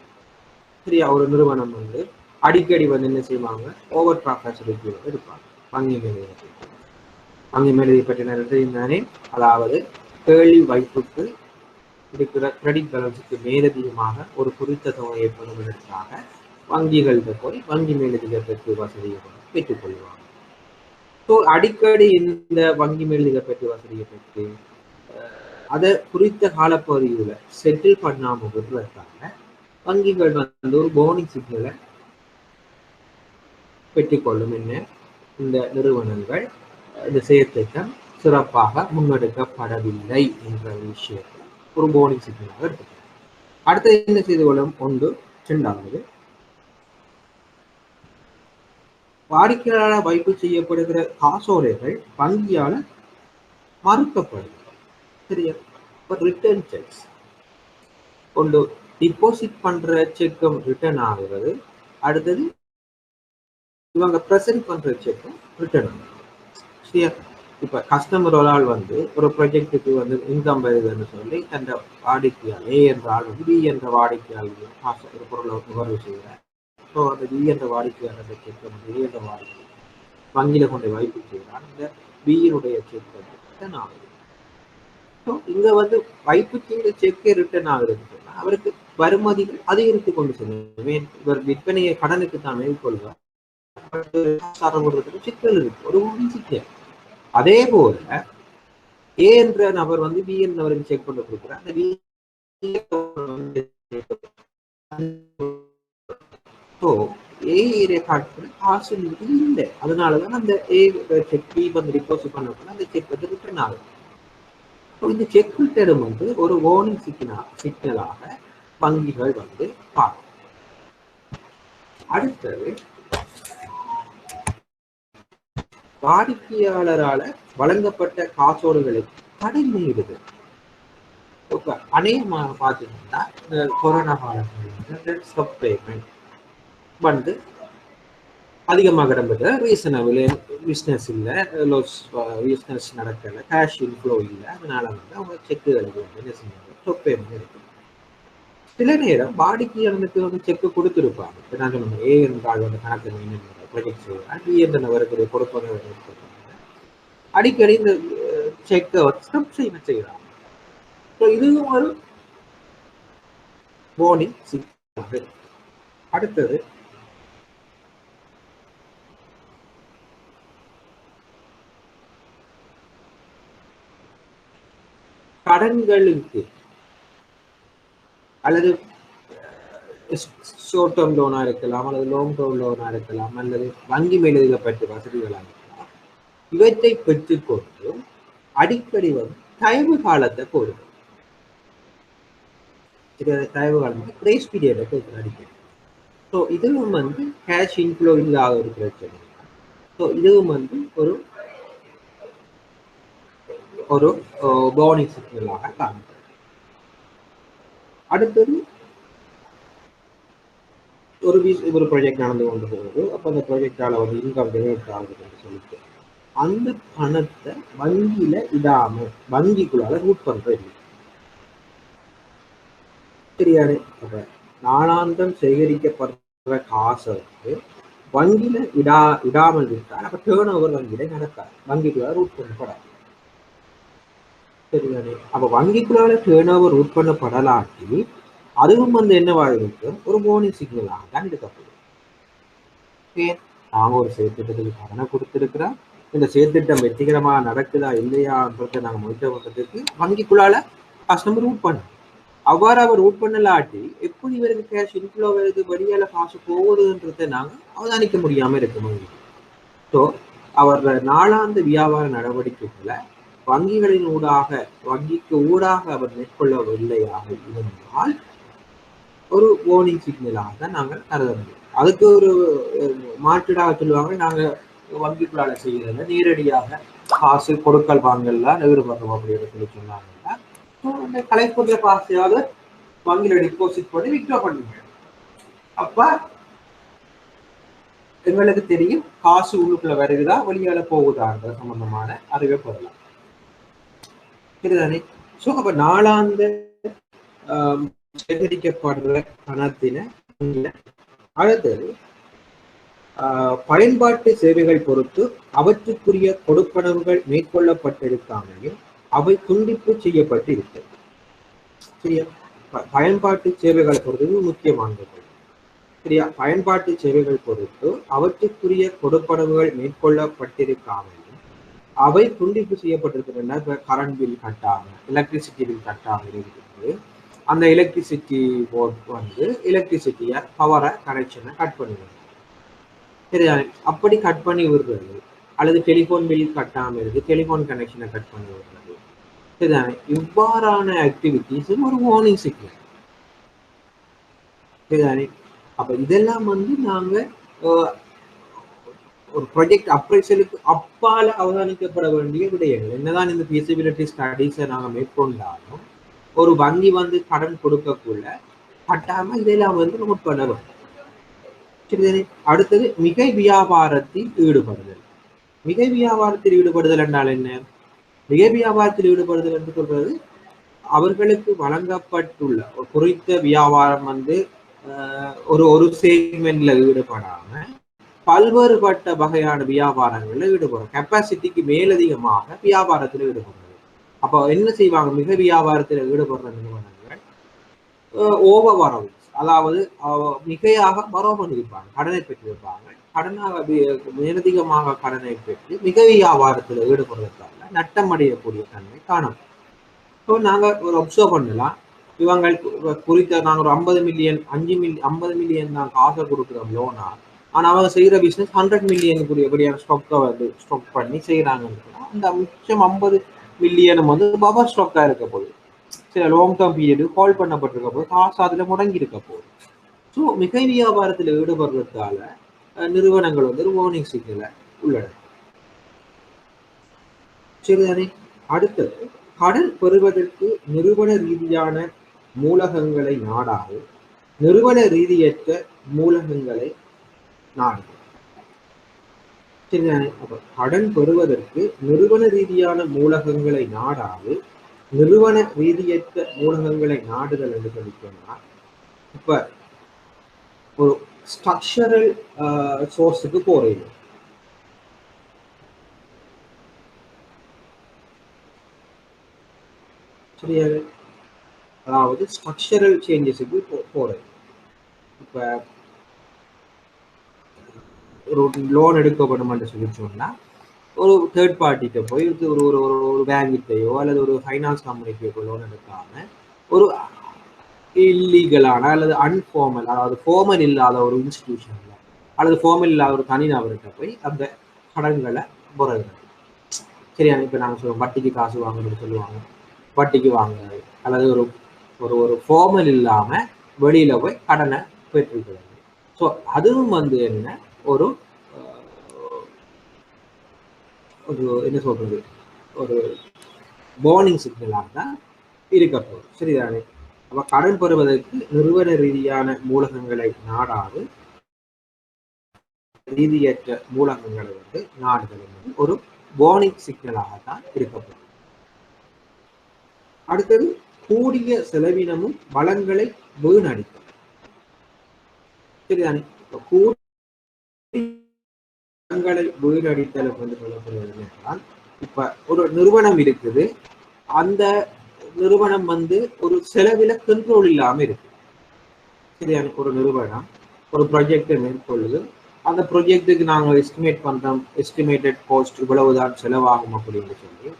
சரியா, ஒரு நிறுவனம் வந்து அடிக்கடி வந்து என்ன செய்வாங்க, ஓவர் டிராஃப்ட் ஃபெசிலிட்டி வந்து இருப்பாங்க வங்கி மேலதிக. வங்கி மேலதிக பற்றின தானே, அதாவது கேள்வி வைப்புக்கு இருக்கிற கிரெடிட் பேலன்ஸுக்கு மேலதிகமாக ஒரு குறித்த தொகையை பெறுவதற்காக வங்கிகள்கிட்ட போய் வங்கி மேலதிக பெற்று வசதியை பெற்றுக்கொள்வாங்க. ஸோ அடிக்கடி இந்த வங்கி மேலதிக பெற்று வசதியை பெற்று அதை குறித்த காலப்பகுதியில் செட்டில் பண்ணாமல் விடுறதுக்காக வங்கிகள் வந்து ஒரு போனிங் சிக்னலை பெற்றுக்கொள்ளும். என்ன, இந்த நிறுவனங்கள் இந்த செயற்திட்டம் சிறப்பாக முன்னெடுக்கப்படவில்லை என்ற விஷயத்தை ஒரு போனிங் சிக்னலாக எடுத்துக்கணும். அடுத்தது என்ன செய்து கொள்ளும்? ஒன்று, இரண்டாவது, வாடிக்கையாளர் வைப்பு செய்யப்படுகிற காசோலைகள் வங்கியால் மறுக்கப்படும். சரியா? ரிட்டர்ன் செக்ஸ் கொண்டு டிபாசிட் பண்ற செக்கும் ரிட்டர்ன் ஆகுறது. அடுத்தது இவங்க ப்ரெசென்ட் பண்ற செக்கும் ரிட்டர்ன் ஆகுது. சரியா? இப்ப கஸ்டமர் ஒரு ஆள் வந்து ஒரு ப்ராஜெக்டுக்கு வந்து இன்கம் வருதுன்னு சொல்லி அந்த வாடிக்கையாளர் ஏ என்ற ஆள் வந்து பி என்ற வாடிக்கையாளர் காசு ஒரு பொருளை நுகர்வு செய்கிறார். ஸோ அந்த பி என்ற வாடிக்கையாளர் செக் வந்து ஏ என்ற வாடிக்கை வங்கியில கொண்டு வைப்பு செய்கிறார். இந்த பியினுடைய செக் வந்து ரிட்டர்ன் ஆகுது. ஸோ இங்க வந்து வைப்பு செய்கிற செக்கே ரிட்டர்ன் ஆகுதுன்னு சொன்னா அவருக்கு வருமதிகள் அதிகரித்து கொண்டு செல்லும். இவர் விற்பனையை கடனுக்கு தான் மேற்கொள்வார், சிக்கல் இருக்கு, ஒரு சிக்கல். அதே போல ஏ என்ற நபர் வந்து பி என்றவருக்கு செக் பண்ண கொடுக்குறார். அந்த காசு இல்லை, அதனாலதான் அந்த ஏ செக் பி வந்து டிபாசிட் பண்ண அந்த செக் வந்து ரிட்டர்ன் ஆகுது. இந்த செக் ரிட்டர்ன் வந்து ஒரு வார்னிங் சிக்னலாக வங்கிகள் வந்து பார்க்கும். அடுத்தது, வாடிக்கையாளரால வழங்கப்பட்ட காசோலைகளை தடை மீறுது. அநேகமாக பார்த்தீங்கன்னா இந்த கொரோனா காலத்தில் வந்து அதிகமாக இடம்பெற்ற ரீசனபிள் பிஸ்னஸ் இல்லை, பிஸ்னஸ் நடக்கலை, கேஷ் இன்ஃப்ளோ இல்லை, அதனால வந்து அவங்க செக்குகளுக்கு வந்து என்ன செய்யணும், ஸ்டாப் பேமெண்ட் இருக்கு. சில நேரம் வாடிக்கையாளருக்கு வந்து செக்கு கொடுத்துருப்பாங்க. நான் சொன்ன ஏ என்றால் வந்து கணக்கு ப்ரொஜெக்ட் செய்யலாம், பி என்ற நபருக்கு கொடுப்பாங்க. அடிக்கடி இந்த செக்கை ஸ்டாப் செய்யறாங்க. இதுவும் ஒரு வார்னிங் சிக்னல். அடுத்தது, கடன்களுக்கு அல்லது ஷார்ட் டேர்ம் லோனா இருக்கலாம், அல்லது லாங் டேர்ம் லோனா இருக்கலாம், அல்லது வங்கி மேலதிகப்பட்ட வசதிகளாக இருக்கலாம், இவற்றை பெற்றுக்கொண்டு அடிக்கடி வந்து தயவு காலத்தை போடுது. தயவு காலம் கிரேஸ் பீரியடை போட்டு அடிக்கடி. ஸோ இதுவும் வந்து கேஷ் இன்ஃப்ளோ இல்லாத ஒரு பிரச்சனை. ஸோ இதுவும் வந்து ஒரு ஒரு வார்னிங் சிக்னலாக காண்கிறது. அடுத்தது, ஒரு ப்ராஜெக்ட் நடந்து கொண்டு போகுது. அப்போ அந்த ப்ராஜெக்டால வந்து இன்கம் ஜெனரேட் ஆகுதுன்னு சொல்லிட்டு அந்த பணத்தை வங்கியில இடாம வங்கிக்குள்ளால ரூட் பண்றது தெரியாது. அப்ப நாளாந்தம் சேகரிக்கப்படுற காசை வந்து வங்கியில இடாமல் விட்டால் அப்ப டேர்ன் ஓவர் வங்கியில நடக்காது, வங்கிக்குள்ளால ரூட் பண்ணப்படாது. சரிதானே? அப்ப வங்கிக்குள்ளால டேர்ன் ஓவர் உட்பண்ணப்படலாட்டி அதுவும் வந்து என்னவா இருக்கும்? ஒரு வார்னிங் சிக்னலாக தான் இருக்கப்படும். ஏன்? நாங்க ஒரு செயற்திட்டத்துக்கு கடனை கொடுத்திருக்கிறோம். இந்த செயற்திட்டம் வெற்றிகரமா நடக்குதா இல்லையான்றதை நாங்க மானிட்டர் பண்றதுக்கு வங்கிக்குள்ளால கஸ்டமர் ரூட் பண்ணணும். அவ்வாறு அவர் ரூட் பண்ணலாட்டி எப்படி இவருக்கு கேஷ் இன்ஃப்ளோ வருது, வெளியால காசு போகுதுன்றதை நாங்க அவதானிக்க முடியாம இருக்கும் வங்கி. ஸோ அவர் நாளாந்த வியாபார நடவடிக்கைகளை வங்கிகளின் ஊடாக வங்கிக்கு ஊடாக அவர் மேற்கொள்ளவில்லையாக இருந்தால் ஒரு வார்னிங் சிக்னலாக தான் நாங்கள் கருத முடியும். அதுக்கு ஒரு மாற்றீடாக சொல்லுவாங்க, நாங்க வங்கிக்குள்ளால செய்யறத நேரடியாக காசு கொடுக்கல் வாங்கலாம் ஈடுபடுறோம் அப்படின்னு சொல்லி சொன்னாங்கன்னா அந்த கலைப்புற காசையாவது வங்கியில டிபாசிட் பண்ணி வித்ட்ரா பண்ணுங்க. அப்ப எங்களுக்கு தெரியும் காசு உள்ளுக்குள்ள வருகுதா வெளியால போகுதான்ற சம்பந்தமான அறிவை பெறலாம். சரிதானே? ஸோ அப்ப நாளாந்த சேகரிக்கப்படுற பணத்தின அடுத்தது பயன்பாட்டு சேவைகள் பொறுத்து அவற்றுக்குரிய கொடுப்பனவுகள் மேற்கொள்ளப்பட்டிருக்காமையும் அவை துண்டிப்பு செய்யப்பட்டு இருக்கிறது. சரியா? பயன்பாட்டு சேவைகள் பொறுத்து முக்கியமானது. சரியா? பயன்பாட்டு சேவைகள் பொறுத்து அவற்றுக்குரிய கொடுப்பனவுகள் மேற்கொள்ளப்பட்டிருக்காமையும் அவை துண்டிப்பு செய்யப்பட்டிருக்கிறதுனா இப்ப கரண்ட் பில் கட்டாம எலக்ட்ரிசிட்டி பில் கட்டாம இருக்குது. அந்த எலக்ட்ரிசிட்டி போர்ட் வந்து எலக்ட்ரிசிட்டியை பவரை கனெக்ஷனை கட் பண்ணிடுது. சரியா? அப்படி கட் பண்ணி விடுறது அல்லது டெலிஃபோன் பில் கட்டாம இருக்கு டெலிஃபோன் கனெக்ஷனை கட் பண்ணி விடுறது. சரிதானே? இவ்வாறான ஆக்டிவிட்டிஸும் ஒரு வார்னிங் சிக்னல். சரிதானே? அப்ப இதெல்லாம் வந்து நாங்க ஒரு ப்ராஜெக்ட் அப்ரைசலுக்கு அப்பால அவதானிக்கப்பட வேண்டிய விடயங்கள். என்னதான் இந்த ஃபீசிபிலிட்டி ஸ்டடீஸை நாங்கள் மேற்கொண்டாலும் ஒரு வங்கி வந்து கடன் கொடுக்கக்குள்ள கட்டாம இதெல்லாம் வந்து நோட் பண்ண வேண்டும். சரிதானே? அடுத்தது மிகை வியாபாரத்தில் ஈடுபடுதல். மிகை வியாபாரத்தில் ஈடுபடுதல் என்றால் என்ன? மிகை வியாபாரத்தில் ஈடுபடுதல் என்று சொல்றது அவர்களுக்கு வழங்கப்பட்டுள்ள குறித்த வியாபாரம் வந்து ஒரு செக்மெண்ட்ல ஈடுபடாம பல்வேறுபட்ட வகையான வியாபாரங்கள்ல ஈடுபடும். கெப்பாசிட்டிக்கு மேலதிகமாக வியாபாரத்தில் ஈடுபடுறது. அப்போ என்ன செய்வாங்க? மிக வியாபாரத்தில் ஈடுபடுற நிறுவனங்கள் ஓவர் வரவு, அதாவது மிகையாக வரவு பண்ணியிருப்பாங்க, கடனை பெற்றிருப்பாங்க. கடனாக மேலதிகமாக கடனை பெற்று மிக வியாபாரத்தில் ஈடுபடுறதால நட்டம் அடையக்கூடிய தன்மை காணும். ஸோ நாங்கள் ஒரு அப்சர்வ் பண்ணலாம், இவங்க குறித்த நாங்கள் ஒரு 50 மில்லியன் 50 மில்லியன் தான் காசை கொடுக்குறோம் லோனா. ஆனால் அவங்க செய்கிற பிஸ்னஸ் 100 மில்லியனுக்குரிய எப்படியான ஸ்டாக்கை வந்து ஸ்டாக் பண்ணி செய்கிறாங்கன்னு அந்த மிச்சம் 50 மில்லியனும் வந்து பவர் ஸ்டாக்காக இருக்க போகுது. சில லாங் டேர்ம் பீரியடு ஹோல்ட் பண்ணப்பட்டிருக்க போது காசு அதில் முடங்கி இருக்க போகுது. ஸோ மிகை வியாபாரத்தில் ஈடுபடுறதால நிறுவனங்கள் வந்து ஒரு வார்னிங் சிக்னலை உள்ளன. சரிதானே? அடுத்தது கடன் பெறுவதற்கு நிறுவன ரீதியான மூலகங்களை நாடாது நிறுவன ரீதியற்ற மூலகங்களை நாடு. சரிதானே? அப்ப கடன் பெறுவதற்கு நிறுவன ரீதியான மூலகங்களை நாடாது நிறுவன ரீதியற்ற மூலகங்களை நாடுதல் என்று சொல்லி சொன்னா இப்ப ஒரு ஸ்ட்ரக்சரல் சோர்ஸுக்கு போறீங்க. சரியா? அதாவது ஸ்ட்ரக்சரல் சேஞ்சஸுக்கு போறது. இப்ப ஒரு லோன் எடுக்கப்படும் என்று சொல்லி சொன்னா ஒரு தேர்ட் பார்ட்டிகிட்ட போய் ஒரு ஒரு ஒரு பேங்கிட்டையோ அல்லது ஒரு ஃபைனான்ஸ் கம்பெனிக்கோ லோன் எடுக்காம ஒரு இல்லீகலான அல்லது அன்ஃபார்மல், அதாவது ஃபார்மல் இல்லாத ஒரு இன்ஸ்டிடியூஷன்ல அல்லது ஃபார்மல் இல்லாத ஒரு தனிநபர்கிட்ட போய் அந்த கடன்களை புறகிறது. சரியான? இப்போ நாங்கள் சொல்லுவோம் வட்டிக்கு காசு வாங்குறது சொல்லுவாங்க, வட்டிக்கு வாங்குறது அல்லது ஒரு ஒரு ஒரு ஃபார்மல் இல்லாமல் வெளியில போய் கடனை பெற்றிருக்கிறது. ஸோ அதுவும் வந்து என்ன ஒரு ஒரு என்ன சொல்றது ஒரு வார்னிங் சிக்னலாக தான் இருக்க போகுது. சரிதானே? அப்ப கடன் பெறுவதற்கு நிறுவன ரீதியான மூலகங்களை நாடாது ரீதியற்ற மூலகங்களை வந்து நாடுதல் ஒரு வார்னிங் சிக்னலாக தான் இருக்க போகுது. அடுத்தது கூடிய செலவினமும் வளங்களை வீணடிக்கும். சரிதானே? வளங்களை வீணடித்தல் என்று சொல்லப்படுவது என்றால் இப்ப ஒரு நிறுவனம் இருக்குது, அந்த நிறுவனம் வந்து ஒரு செலவில கண்ட்ரோல் இல்லாம இருக்கு. சரியான ஒரு நிறுவனம் ஒரு ப்ராஜெக்டை மேற்கொள்ளுது. அந்த ப்ராஜெக்டுக்கு நாங்கள் எஸ்டிமேட் பண்றோம், எஸ்டிமேட்டட் காஸ்ட் இவ்வளவுதான் செலவாகும் அப்படின்னு சொல்லி.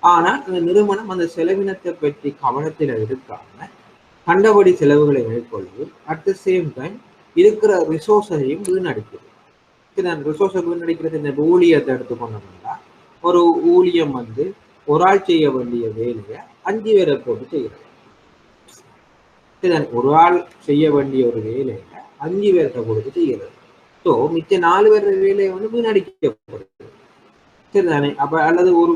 ஆனா அந்த நிறுவனம் அந்த செலவினத்தை பற்றி கவனத்தில் எடுக்காம கண்டபடி செலவுகளை மேற்கொள்ளுது. அட் த சேம் டைம் இருக்கிற ரிசோர்ஸையும் வீணடிக்குது. ரிசோர்ஸை வீணடிக்கிறது இந்த ஊழியத்தை எடுத்துக்கொண்டோம்னா, ஒரு ஊழியம் வந்து ஒரு ஆள் செய்ய வேண்டிய வேலையை 5 பேரை போட்டு செய்கிறது. ஒரு ஆள் செய்ய வேண்டிய ஒரு வேலையை 5 பேர்கிட்ட கொடுத்து செய்கிறது. ஸோ மிச்ச 4 பேர் வேலையை வந்து வீணடிக்கப்படுது. சரிதானே? அப்ப அல்லது ஒரு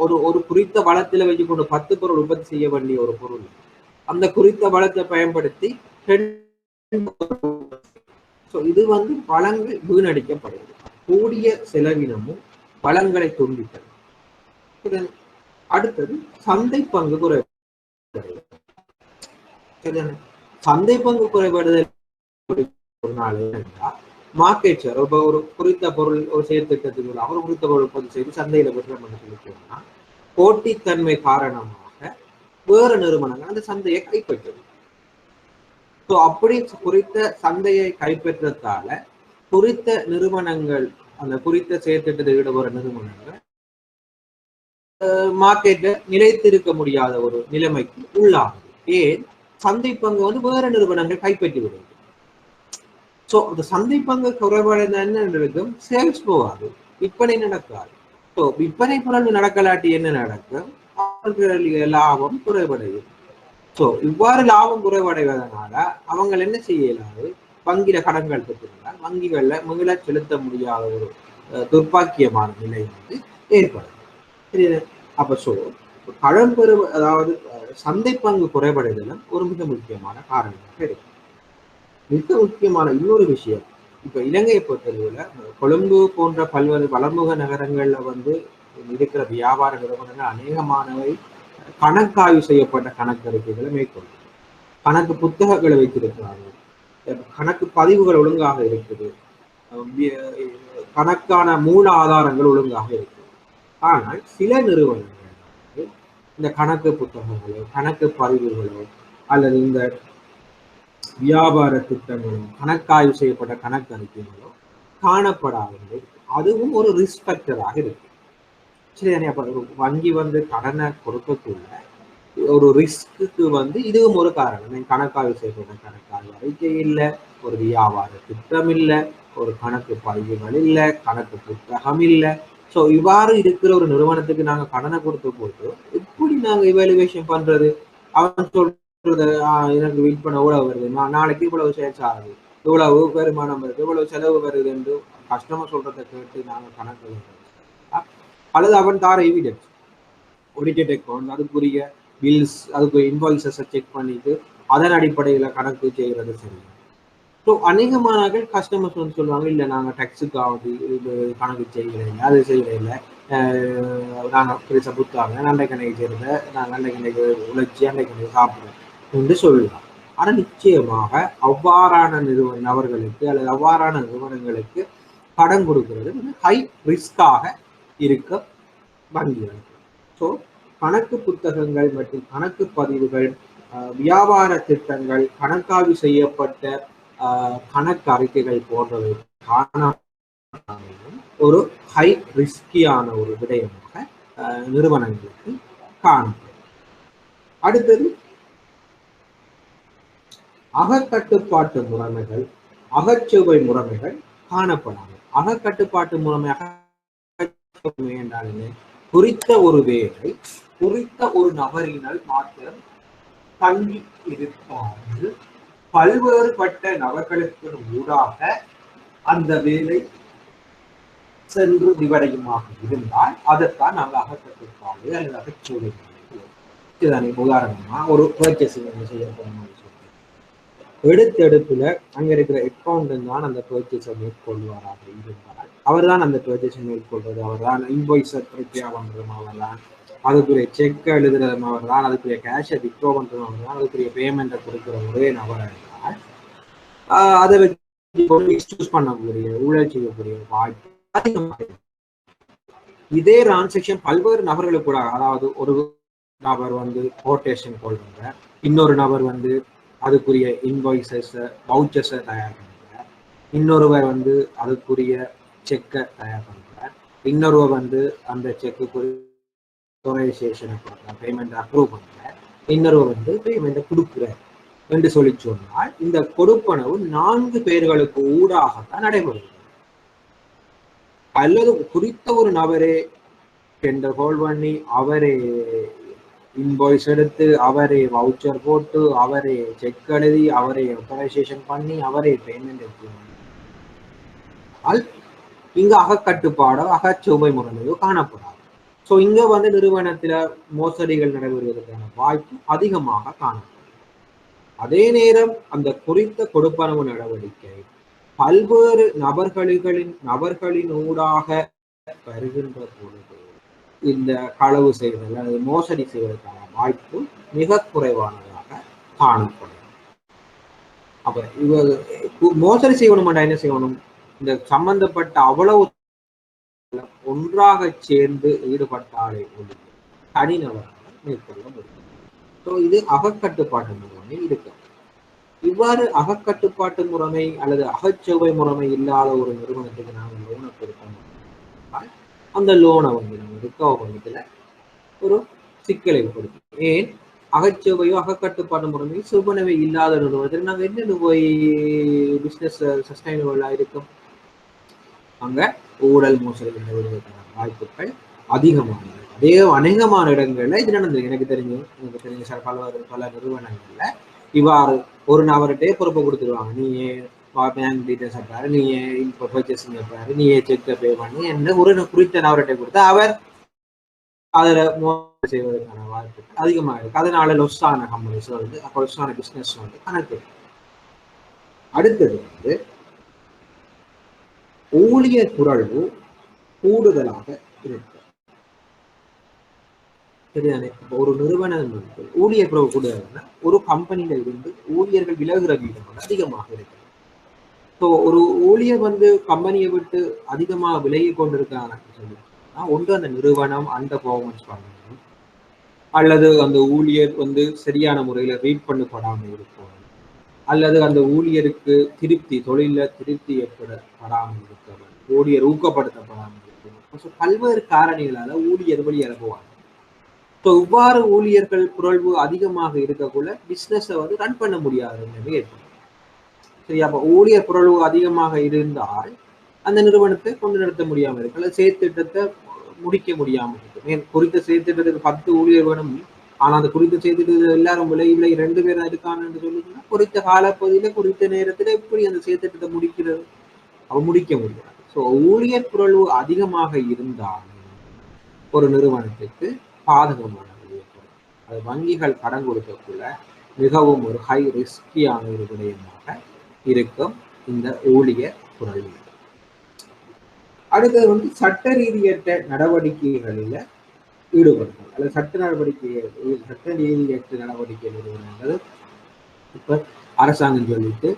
ஒரு ஒரு குறித்த வளத்துல வச்சு கொண்டு 10 பொருள் உற்பத்தி செய்ய வேண்டிய ஒரு பொருள் அந்த குறித்த வளத்தை பயன்படுத்தி இது வந்து வளங்கள் வீணடிக்கப்படுகிறது. கூடிய செலவினமும் வளங்களை துண்டித்தது. அடுத்தது சந்தை பங்கு குறைபாடு. சந்தை பங்கு குறைபாடுதல் மார்க்கெட் ஷேர். இப்போ ஒரு குறித்த பொருள் ஒரு செயற்திட்டத்துக்கு அவர் குறித்த பொருள் உற்பத்தி செய்து சந்தையில விற்றம் பண்ண சொல்லிட்டோம்னா போட்டித்தன்மை காரணமாக வேற நிறுவனங்கள் அந்த சந்தையை கைப்பற்றது. ஸோ அப்படி குறித்த சந்தையை கைப்பற்றத்தால குறித்த நிறுவனங்கள் அந்த குறித்த செயற்திட்டத்தில் ஈடுபடுற நிறுவனங்கள் மார்க்கெட்ல நிலைத்திருக்க முடியாத ஒரு நிலைமைக்கு உள்ளாகுது. ஏன்? சந்தை பங்கு வந்து வேற நிறுவனங்கள் கைப்பற்றி விடுது. ஸோ அந்த சந்தை பங்கு குறைபாடு என்ன நடக்கும்? சேல்ஸ் போகாது, விற்பனை நடக்காது. ஸோ விற்பனை புலன் நடக்கலாட்டி என்ன நடக்கும்? லாபம் குறைபடையும். ஸோ இவ்வாறு லாபம் குறைவடைவதனால அவங்க என்ன செய்யலாது? வங்கியில கடன்கள் பெற்றிருந்தால் வங்கிகள்ல மீள செலுத்த முடியாத ஒரு துர்ப்பாக்கியமான நிலை வந்து ஏற்படும். சரி, அப்ப ஸோ கடன் பெறு அதாவது சந்தை பங்கு குறைபடைதலும் ஒரு மிக முக்கியமான காரணமாக இருக்கு. மிக முக்கியமான இன்னொரு விஷயம், இப்ப இலங்கையை பொறுத்தவரையில கொழும்பு போன்ற பல்வேறு வளர்முக நகரங்கள்ல வந்து இருக்கிற வியாபார நிறுவனங்கள் அநேகமானவை கணக்காய்வு செய்யப்பட்ட கணக்கறிக்கைகளை மேற்கொள்ளும். கணக்கு புத்தகங்களை வைத்திருக்கிறார்கள், கணக்கு பதிவுகள் ஒழுங்காக இருக்குது, கணக்கான மூல ஆதாரங்கள் ஒழுங்காக இருக்குது. ஆனால் சில நிறுவனங்கள் இந்த கணக்கு புத்தகங்களோ கணக்கு பதிவுகளோ அல்லது இந்த வியாபார திட்டங்களோ கணக்காய்வு செய்யப்பட்ட கணக்கறிக்கைகளோ காணப்படாது. அதுவும் ஒரு ரிஸ்க் ஃபேக்டராக இருக்கு. சரி, அப்ப ஒரு வங்கி வந்து கடனை கொடுக்கக்குள்ள ஒரு ரிஸ்க்கு வந்து இதுவும் ஒரு காரணம். கணக்காய்வு செய்யப்பட்ட கணக்காய்வு அறிக்கை இல்லை, ஒரு வியாபார திட்டம் இல்லை, ஒரு கணக்கு பதிவுகள் இல்லை, கணக்கு புத்தகம் இல்லை. ஸோ இவ்வாறு இருக்கிற ஒரு நிறுவனத்துக்கு நாங்கள் கடனை கொடுத்த போட்டு எப்படி நாங்கள் இவாலுவேஷன் பண்றது? அவன் சொல்றது எனக்கு விற்பனை எவ்வளவு வருது, நாளைக்கு இவ்வளவு சேல்ஸ் ஆகுது, இவ்வளவு வருமானம் வருது, இவ்வளவு செலவு வருது என்று கஸ்டமர் சொல்றதை கேட்டு நாங்கள் கணக்கு அல்லது அவன் தார எவிடன்ஸ் ஆடிட்டட் அக்கௌண்ட் அதுக்குரிய பில்ஸ் அதுக்கு இன்வாய்ஸஸை செக் பண்ணிட்டு அதன் அடிப்படையில் கணக்கு செய்கிறது சரி. ஸோ அநேகமானவர்கள் கஸ்டமர்ஸ் வந்து சொல்லுவாங்க, இல்லை நாங்கள் டேக்ஸுக்காவது இது கணக்கு செய்கிறேன், அது செய்கிறேன், நாங்கள் பெருசாக புத்தாங்க நண்டை கணக்கு செய்கிறத நாங்கள் நண்டை கணக்கு உழைச்சி அண்டை கணக்கு சாப்பிடுறோம் என்று சொல்லலாம். ஆனால் நிச்சயமாக அவ்வாறான நபர்களுக்கு அல்லது அவ்வாறான நிறுவனங்களுக்கு கடன் கொடுக்கிறது ஹை ரிஸ்காக இருக்க வங்கிகள். ஸோ கணக்கு புத்தகங்கள் மற்றும் கணக்கு பதிவுகள், வியாபார திட்டங்கள், கணக்காய்வு செய்யப்பட்ட கணக்கு அறிக்கைகள் போன்றவை ஒரு ஹை ரிஸ்கியான ஒரு விடயமாக நிறுவனங்களுக்கு காணப்படும். அடுத்தது அகக்கட்டுப்பாட்டு முறைமைகள், அகச்சுவை முறைமைகள் காணப்படாது. அகக்கட்டுப்பாட்டு முறைமையாக என்றால் குறித்த ஒரு வேலை குறித்த ஒரு நபரினால் மாத்திரம் தங்கி இருக்காது, பல்வேறுபட்ட நபர்களுக்கு ஊடாக அந்த வேலை சென்று விவடையுமாக இருந்தால் அதைத்தான் நாங்கள் அகக்கட்டுப்பாடு அல்லது அகச்சூழல். இதுதானே உதாரணமா ஒரு பர்ச்சேசிங் செய்ய போறோம். எடுப்புல அங்க இருக்கிற அக்கௌண்டன்ட் தான் அந்த பர்ச்சேஸை மேற்கொள்வாராக இருந்தால் அவர் தான் அந்த பர்ச்சேஸை மேற்கொள்றது, அவர் தான் இன்வாய்ஸை ப்ரிப்பேர் பண்றதும் அவர் தான், அதுக்குரிய செக் எழுதுறதும் அவர் தான், அதுக்குரிய கேஷை வித்ட்ரா பண்றதும் அவர் தான், அதுக்குரிய பேமெண்ட்டை கொடுக்குற ஒரே நபர் இருந்தால் அதை வச்சு பண்ணக்கூடிய ஊழல் செய்யக்கூடிய வாய்ப்பு அதிகமாக. இதே டிரான்சாக்ஷன் பல்வேறு நபர்களுக்கு கூட, அதாவது ஒரு நபர் வந்து கோட்டேஷன் கொள்றாங்க, இன்னொரு நபர் வந்து அதுக்குரிய இன்வாய்சஸ் வவுச்சர்ஸை தயார் பண்ணுறார், இன்னொருவர் வந்து அதுக்குரிய செக்கை தயார் பண்ணுறார், இன்னொருவர் வந்து அந்த செக்குக்குரிய ஆத்தரைசேஷனை கொடுக்குறார், பேமெண்ட் அப்ரூவ் பண்ணுறார், இன்னொருவர் வந்து பேமெண்ட்டை கொடுக்குறார் என்று சொல்லி சொன்னால் இந்த கொடுப்பனவு 4 பேர்களுக்கு ஊடாகத்தான் நடைபெறுகிறது. அல்லது குறித்த ஒரு நபரே டெண்டர் ஹோல்ட் பண்ணி அவரே இன்வாய்ஸ் எடுத்து அவரே வவுச்சர் போட்டு அவரே செக் எழுதி அவரே ஆத்தரைசேஷன் பண்ணி அவரே பேமெண்ட் எடுத்து இங்க அகக்கட்டுப்பாடோ அகச்சுவை முறைமையோ காணப்படாது. ஸோ இங்க வந்து நிறுவனத்துல மோசடிகள் நடைபெறுவதற்கான வாய்ப்பு அதிகமாக காணப்படும். அதே நேரம் அந்த குறித்த கொடுப்பனவு நடவடிக்கை பல்வேறு நபர்களின் ஊடாக வருகின்ற பொழுது இந்த களவு செய்வது அல்லது மோசடி செய்வதற்கான வாய்ப்பு மிக குறைவானதாக காணப்படும். அப்ப இவர் மோசடி செய்யணும்னா என்ன செய்யணும்? இந்த சம்பந்தப்பட்ட அவ்வளவு ஒன்றாக சேர்ந்து ஈடுபட்டாலே தனிநபராக மேற்கொள்ள முடியும். ஸோ இது அகக்கட்டுப்பாட்டு முறைமை இருக்கு. இவ்வாறு அகக்கட்டுப்பாட்டு முறைமை அல்லது அகச்சுவை முறைமை இல்லாத ஒரு நிறுவனத்துக்கு நாங்கள் லோனை கொடுக்கணும், அந்த லோனை வந்து நம்ம ரிகவர் பண்ணதுல ஒரு சிக்கலை கொடுக்கும். ஏன் அகச்சுவையோ அகக்கட்டுப்பாட்டு முறைமை சுபனவை இல்லாத நிறுவனத்தில் நாங்கள் என்னென்ன போய் பிஸ்னஸ் சஸ்டைனபிளா இருக்கும்? அங்க ஊழல் மோசடி நடைபெறுவதற்கான வாய்ப்புகள் அதிகமானது. அதே அநேகமான இடங்கள்ல இது நடந்தது. எனக்கு தெரிஞ்ச பல நிறுவனங்கள்ல இவ்வாறு ஒரு நபர்கிட்டே பொறுப்பை கொடுத்துருவாங்க. நீயே பேங்க் டீட்டெயில்ஸ் அப்பாரு, நீயே இப்போ பர்ச்சேசிங் அப்பாரு, நீயே செக்கை பே பண்ணி என்ன ஒரு குறித்த நபர்கிட்ட கொடுத்து அவர் அதில் மோசடி செய்வதற்கான வாய்ப்புகள் அதிகமாக இருக்கு. அதனால லொஸ்ஸான கம்பெனிஸ் வந்து லொஸ்ஸான பிஸ்னஸ் வந்து கணக்கு. அடுத்தது வந்து ஊழியர் குறைவு கூடுதலாக இருக்கு. சரிதானே? இப்போ ஒரு நிறுவனம் வந்து ஊழியர் குறைவு கூடுதலாக ஒரு கம்பெனியில இருந்து ஊழியர்கள் விலகுற வீதம் அதிகமாக இருக்கு. ஸோ ஒரு ஊழியர் வந்து கம்பெனியை விட்டு அதிகமாக விலகி கொண்டிருக்காங்க சொல்லி ஒன்று அந்த நிறுவனம் அண்டர் பெர்ஃபார்மன்ஸ் பண்ணணும், அல்லது அந்த ஊழியர் வந்து சரியான முறையில் ரீட் பண்ணப்படாமல் இருக்கும், அல்லது அந்த ஊழியருக்கு தொழில திருப்தி ஏற்படப்படாமல் இருக்கவர், ஊழியர் ஊக்கப்படுத்தப்படாமல் இருக்கும். பல்வேறு காரணிகளால ஊழியர் வெளியேறுவாங்க. ஸோ இவ்வாறு ஊழியர்கள் குறைவு அதிகமாக இருக்கக்குள்ள பிஸ்னஸை வந்து ரன் பண்ண முடியாத நிலைமை ஏற்படும். சரி, அப்போ ஊழியர் குறைவு அதிகமாக இருந்தால் அந்த நிறுவனத்தை கொண்டு நடத்த முடியாமல் இருக்கு, அல்லது செயற்திட்டத்தை முடிக்க முடியாமல் இருக்கு. குறித்த செயற்திட்டத்துக்கு 10 ஊழியர் வேணும், ஆனா அந்த குறித்த செயற்திட்டத்தில் எல்லாரும் விலை 2 பேர் இருக்கான்னு சொல்லுங்கன்னா குறித்த காலப்பகுதியில குறித்த நேரத்துல எப்படி அந்த செயற்திட்டத்தை முடிக்கிறது? அவ முடிக்க முடியாது. ஸோ ஊழியர் குறைவு அதிகமாக இருந்தால் ஒரு நிறுவனத்துக்கு பாதகமானது ஏற்படும். அது வங்கிகள் கடன் கொடுக்கக்குள்ள மிகவும் ஒரு ஹை ரிஸ்கியான ஒரு விடயமாக இருக்கும் இந்த ஊழியர் குறைவு. அடுத்தது வந்து சட்ட ரீதியற்ற நடவடிக்கைகளில் ஈடுபடுத்தல் அல்லது சட்ட ரீதியற்ற நடவடிக்கைகள் ஈடுபடுறது. இப்ப அரசாங்கம் சொல்லிட்டு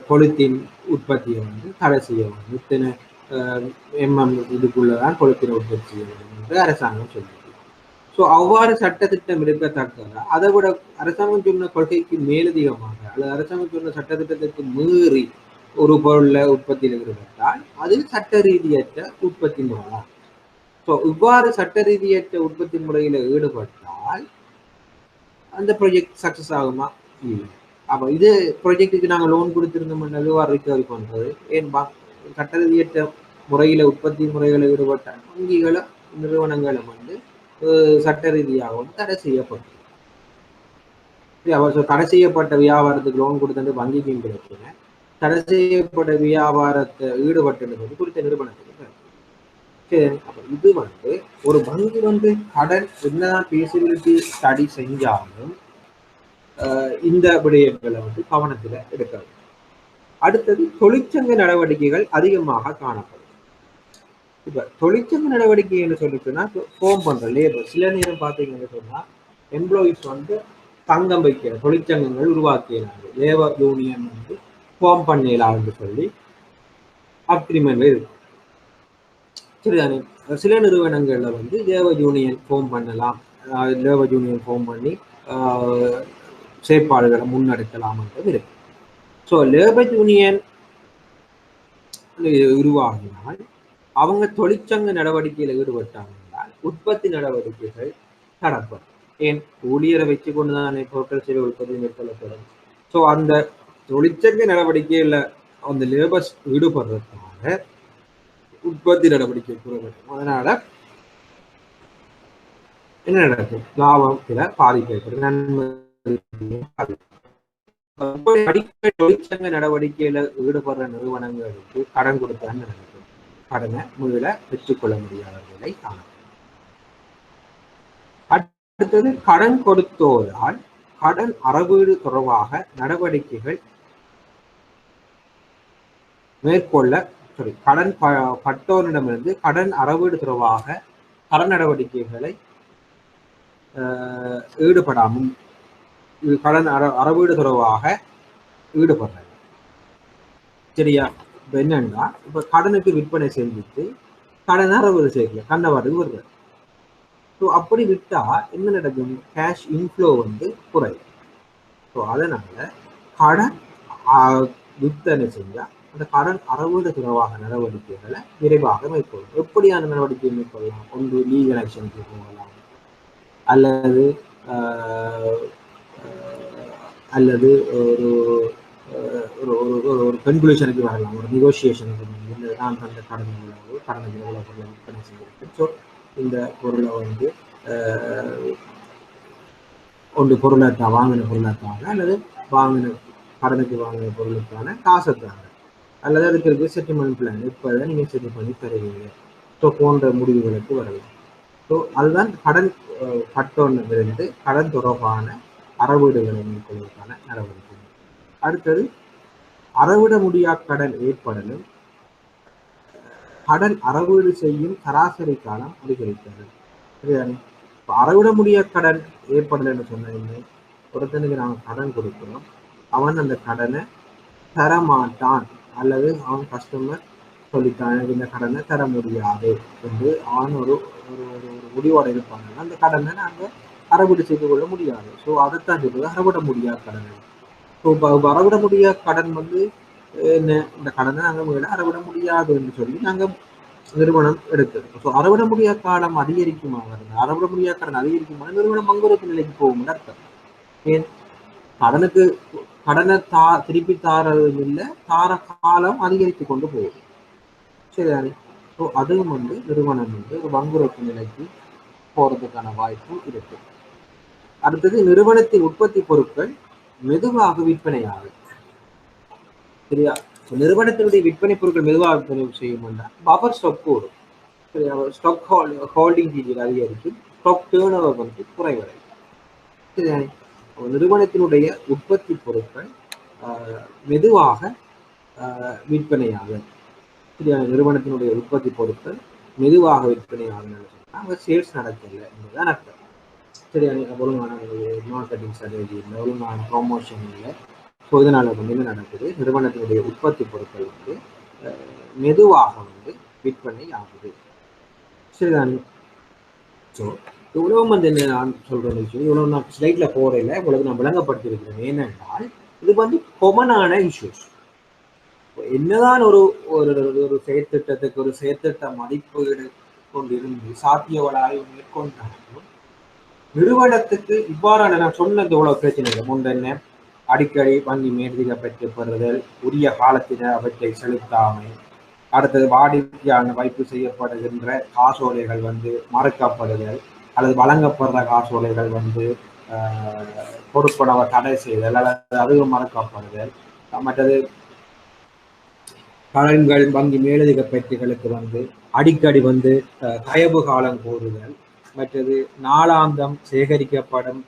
பொலித்தீன் உற்பத்தியை வந்து தடை செய்ய வேண்டும், இத்தனை இதுக்குள்ளதான் பொலித்தீன் உற்பத்தி செய்ய வேண்டும் என்று அரசாங்கம் சொல்லிட்டு. ஸோ அவ்வாறு சட்டத்திட்டம் இருக்கத்தக்கதா அதை விட அரசாங்கம் சொன்ன கொள்கைக்கு மேலதிகமாக அல்லது அரசாங்கம் சொன்ன சட்டத்திட்டத்திற்கு மீறி ஒரு பொருள உற்பத்தியில் ஈடுபட்டால் அது சட்ட ரீதியற்ற உற்பத்தி முறை. ஸோ இவ்வாறு சட்ட ரீதியற்ற உற்பத்தி முறையில ஈடுபட்டால் அந்த ப்ராஜெக்ட் சக்சஸ் ஆகுமா? இல்லை. அப்போ இது ப்ராஜெக்டுக்கு நாங்கள் லோன் கொடுத்திருந்தோம் ரிகவரி பண்றது ஏன் சட்ட ரீதியற்ற முறையில உற்பத்தி முறைகளை ஈடுபட்ட வங்கிகளும் நிறுவனங்களும் வந்து சட்ட ரீதியாகவும் தடை செய்யப்படும். தடை செய்யப்பட்ட வியாபாரத்துக்கு லோன் கொடுத்து வங்கிக்கு கிடைக்குங்க, தடை செய்யப்பட்ட வியாபாரத்தை ஈடுபட்டு குறித்த நிறுவனத்துக்கு. சரி, அப்ப இது வந்து ஒரு வங்கி வந்து கடன் என்னதான் ஃபீஸிபிலிட்டி ஸ்டடி செஞ்சாலும் இந்த விடயங்களை வந்து கவனத்துல எடுக்காது. அடுத்தது தொழிற்சங்க நடவடிக்கைகள் அதிகமாக காணப்படும். இப்ப தொழிற்சங்க நடவடிக்கை என்ன சொல்லிட்டுன்னா ஃபார்ம் பண்ற லேபர் சில நேரம் பார்த்தீங்கன்னு சொன்னா எம்ப்ளாயிஸ் வந்து தங்கம் வைக்கிற தொழிற்சங்கங்கள் உருவாக்கினாங்க, லேபர் யூனியன் வந்து ஃபார்ம் பண்ணலாம்னு சொல்லி அக்ரிமெண்ட் இருக்கு. சரிதானே? சில நிறுவனங்கள்ல வந்து லேபர் யூனியன் ஃபார்ம் பண்ணலாம், லேபர் யூனியன் ஃபார்ம் பண்ணி செயற்பாடுகளை முன்னெடுக்கலாம் என்றது இருக்கு. ஸோ லேபர் யூனியன் உருவாகினால் அவங்க தொழிற்சங்க நடவடிக்கையில் ஈடுபட்டாங்க என்றால் உற்பத்தி நடவடிக்கைகள் தடப்படும். ஏன் ஊழியரை வச்சு கொண்டுதான் பொருட்கள் சேவை உற்பத்தி மேற்கொள்ளப்படும். ஸோ அந்த தொழிற்சங்க நடவடிக்கையில் அந்த லேபர்ஸ் ஈடுபடுறதுக்காக உற்பத்தி நடவடிக்கை கூறப்படும். அதனால என்ன நடக்கும்? லாபத்துல பாதிப்பு ஏற்படும், நன்மை. அடிக்கடி தொழிற்சங்க நடவடிக்கையில ஈடுபடுற நிறுவனங்களுக்கு கடன் கொடுத்தான்னு நடக்கும். கடனை முதல பெற்றுக்கொள்ள முடியாதவர்களை காணும். அடுத்தது கடன் கொடுத்தோரால் கடன் அறவீடு தொடர்பாக நடவடிக்கைகள் மேற்கொள்ள கடன் பட்டோரிடமிருந்து கடன் அறவீடு தொடர்பாக கடன் நடவடிக்கைகளை ஈடுபடாமல் கடன் அறவீடு தொடர்பாக ஈடுபடுறாங்க. சரியா? இப்ப என்னன்னா, இப்ப கடனுக்கு விற்பனை செஞ்சுட்டு கடன் அறவீடு செய்யல, கண்ணவாடு வருது. ஸோ அப்படி விட்டா என்ன நடக்கும்? கேஷ் இன்ஃப்ளோ வந்து குறையும். ஸோ அதனால கடன் விற்பனை செஞ்சா அந்த கடன் அறவீடு தொடர்பாக நடவடிக்கைகளை விரைவாக மேற்கொள்ளும். எப்படியான நடவடிக்கை மேற்கொள்ளலாம்? ஒன்று லீகல் ஆக்ஷனுக்கு போகலாம், அல்லது அல்லது ஒரு ஒரு கன்க்ளூஷனுக்கு வரலாம், ஒரு நெகோசியேஷனுக்கு. நான் தந்த கடனை பொருளை விற்பனை செய்திருக்கேன். ஸோ இந்த பொருளை வந்து ஒன்று பொருளாக வாங்கின பொருளாக்காக, அல்லது கடனுக்கு வாங்கின பொருளுக்கான காசை தாங்க, அல்லது அதுக்கு இருக்க செட்டில்மெண்ட் பிளான் இப்போதான் நீங்கள் செட்டில் பண்ணி தருவீங்க. ஸோ போன்ற முடிவுகளுக்கு வரலாம். ஸோ அதுதான் கடன் பட்டோன்னிலிருந்து கடன் தொடர்பான அறவீடுகளை மேற்கொள்வதற்கான நடவடிக்கை. அடுத்தது அறவிட முடியா கடன் ஏற்படலும் கடன் அறவீடு செய்யும் சராசரி காலம் அதிகரிக்கிறது. சரிதானே? இப்போ அறவிட முடியா கடன் ஏற்படலைன்னு சொன்ன ஒருத்தனுக்கு நாங்கள் கடன் கொடுக்கிறோம், அவன் அந்த கடனை தரமாட்டான், அல்லது அவன் கஸ்டமர் சொல்லித்தான் எனக்கு இந்த கடனை தர முடியாது என்று அவன் ஒரு முடிவோட இருப்பாங்க. அந்த கடனை நாங்கள் அறவீடு செய்து கொள்ள முடியாது. ஸோ அதைத்தான் சொல்றது அறவிட முடியாத கடன். ஸோ அறவிட முடியாத கடன் வந்து என்ன? இந்த கடனை நாங்கள் மேலே அறவிட முடியாது என்று சொல்லி நாங்கள் நிறுவனம் எடுத்தது. ஸோ அறவிட முடியாத காலம் அதிகரிக்குமா? அறவிட முடியாத கடன் அதிகரிக்குமா? நிறுவனம் பங்குறுப்பு நிலைக்கு போகும் அர்த்தம். ஏன்? கடனை திருப்பி தாரதும் இல்லை, தார காலம் அதிகரித்து கொண்டு போகுது. சரிதானே? ஸோ அதுவும் வந்து நிறுவனம் வந்து ஒரு வங்குரோப்பு நிலைக்கு போறதுக்கான வாய்ப்பு இருக்கு. அடுத்தது நிறுவனத்தின் உற்பத்தி பொருட்கள் மெதுவாக விற்பனையாகும். சரியா? நிறுவனத்தினுடைய விற்பனை பொருட்கள் மெதுவாக விற்பனை செய்யும் பஃபர் ஸ்டாக் கூடும். சரியா? ஸ்டாக் ஹோல்டிங் பீரியட் அதிகரிக்கும், ஸ்டாக் டேர்ன் ஓவர் வந்து குறைவடையும். சரிதானே? நிறுவனத்தினுடைய உற்பத்தி பொருட்கள் மெதுவாக விற்பனையாகும். சரியான? நிறுவனத்தினுடைய உற்பத்தி பொருட்கள் மெதுவாக விற்பனையாகும் சொன்னா சேல்ஸ் நடக்கல என்பதுதான் அர்த்தம். சரியான? ஒழுங்கான மார்க்கெட்டிங் ஸ்ட்ராட்டஜி இல்லை, ஒழுங்கான ப்ரொமோஷன் இல்லை. ஸோ இதனால வந்து என்ன நடக்குது? நிறுவனத்தினுடைய உற்பத்தி பொருட்கள் வந்து மெதுவாக வந்து விற்பனை ஆகுது. சரிதானே? ஸோ இவ்வளவு வந்து என்ன நான் சொல்றேன் விஷயம், இவ்வளவு நான் ஸ்லைட்ல போறேன், இவ்வளவு நான் விளங்கப்படுத்தியிருக்கிறேன். ஏனென்றால் இது வந்து கொமனான இஷ்யூஸ். என்னதான் ஒரு ஒரு செயற்திட்டத்துக்கு ஒரு செயற்திட்ட மதிப்பீடு கொண்டிருந்து சாத்தியவளாய் மேற்கொண்டாலும் நிறுவனத்துக்கு இவ்வாறான நான் சொன்னது இவ்வளவு பிரச்சனைகள் ஒன்று அடிக்கடி வங்கி மேலதிக பெற்று பெறுதல், உரிய காலத்தினர் அவற்றை செலுத்தாமை, அடுத்தது வாடிக்கையான வைப்பு செய்யப்படுகின்ற காசோலைகள் வந்து மறுக்கப்படுதல், அல்லது வழங்கப்படுற காசோலைகள் வந்து பொறுப்பனவ தடை செய்தல், அல்லது அதுவும் மறுக்கப்படுதல், மற்றது கடன்கள் வங்கி மேலதிக பெற்றுகளுக்கு வந்து அடிக்கடி வந்து தயவு காலம் கோருதல், மற்றது நாளாந்தம் சேகரிக்கப்படும்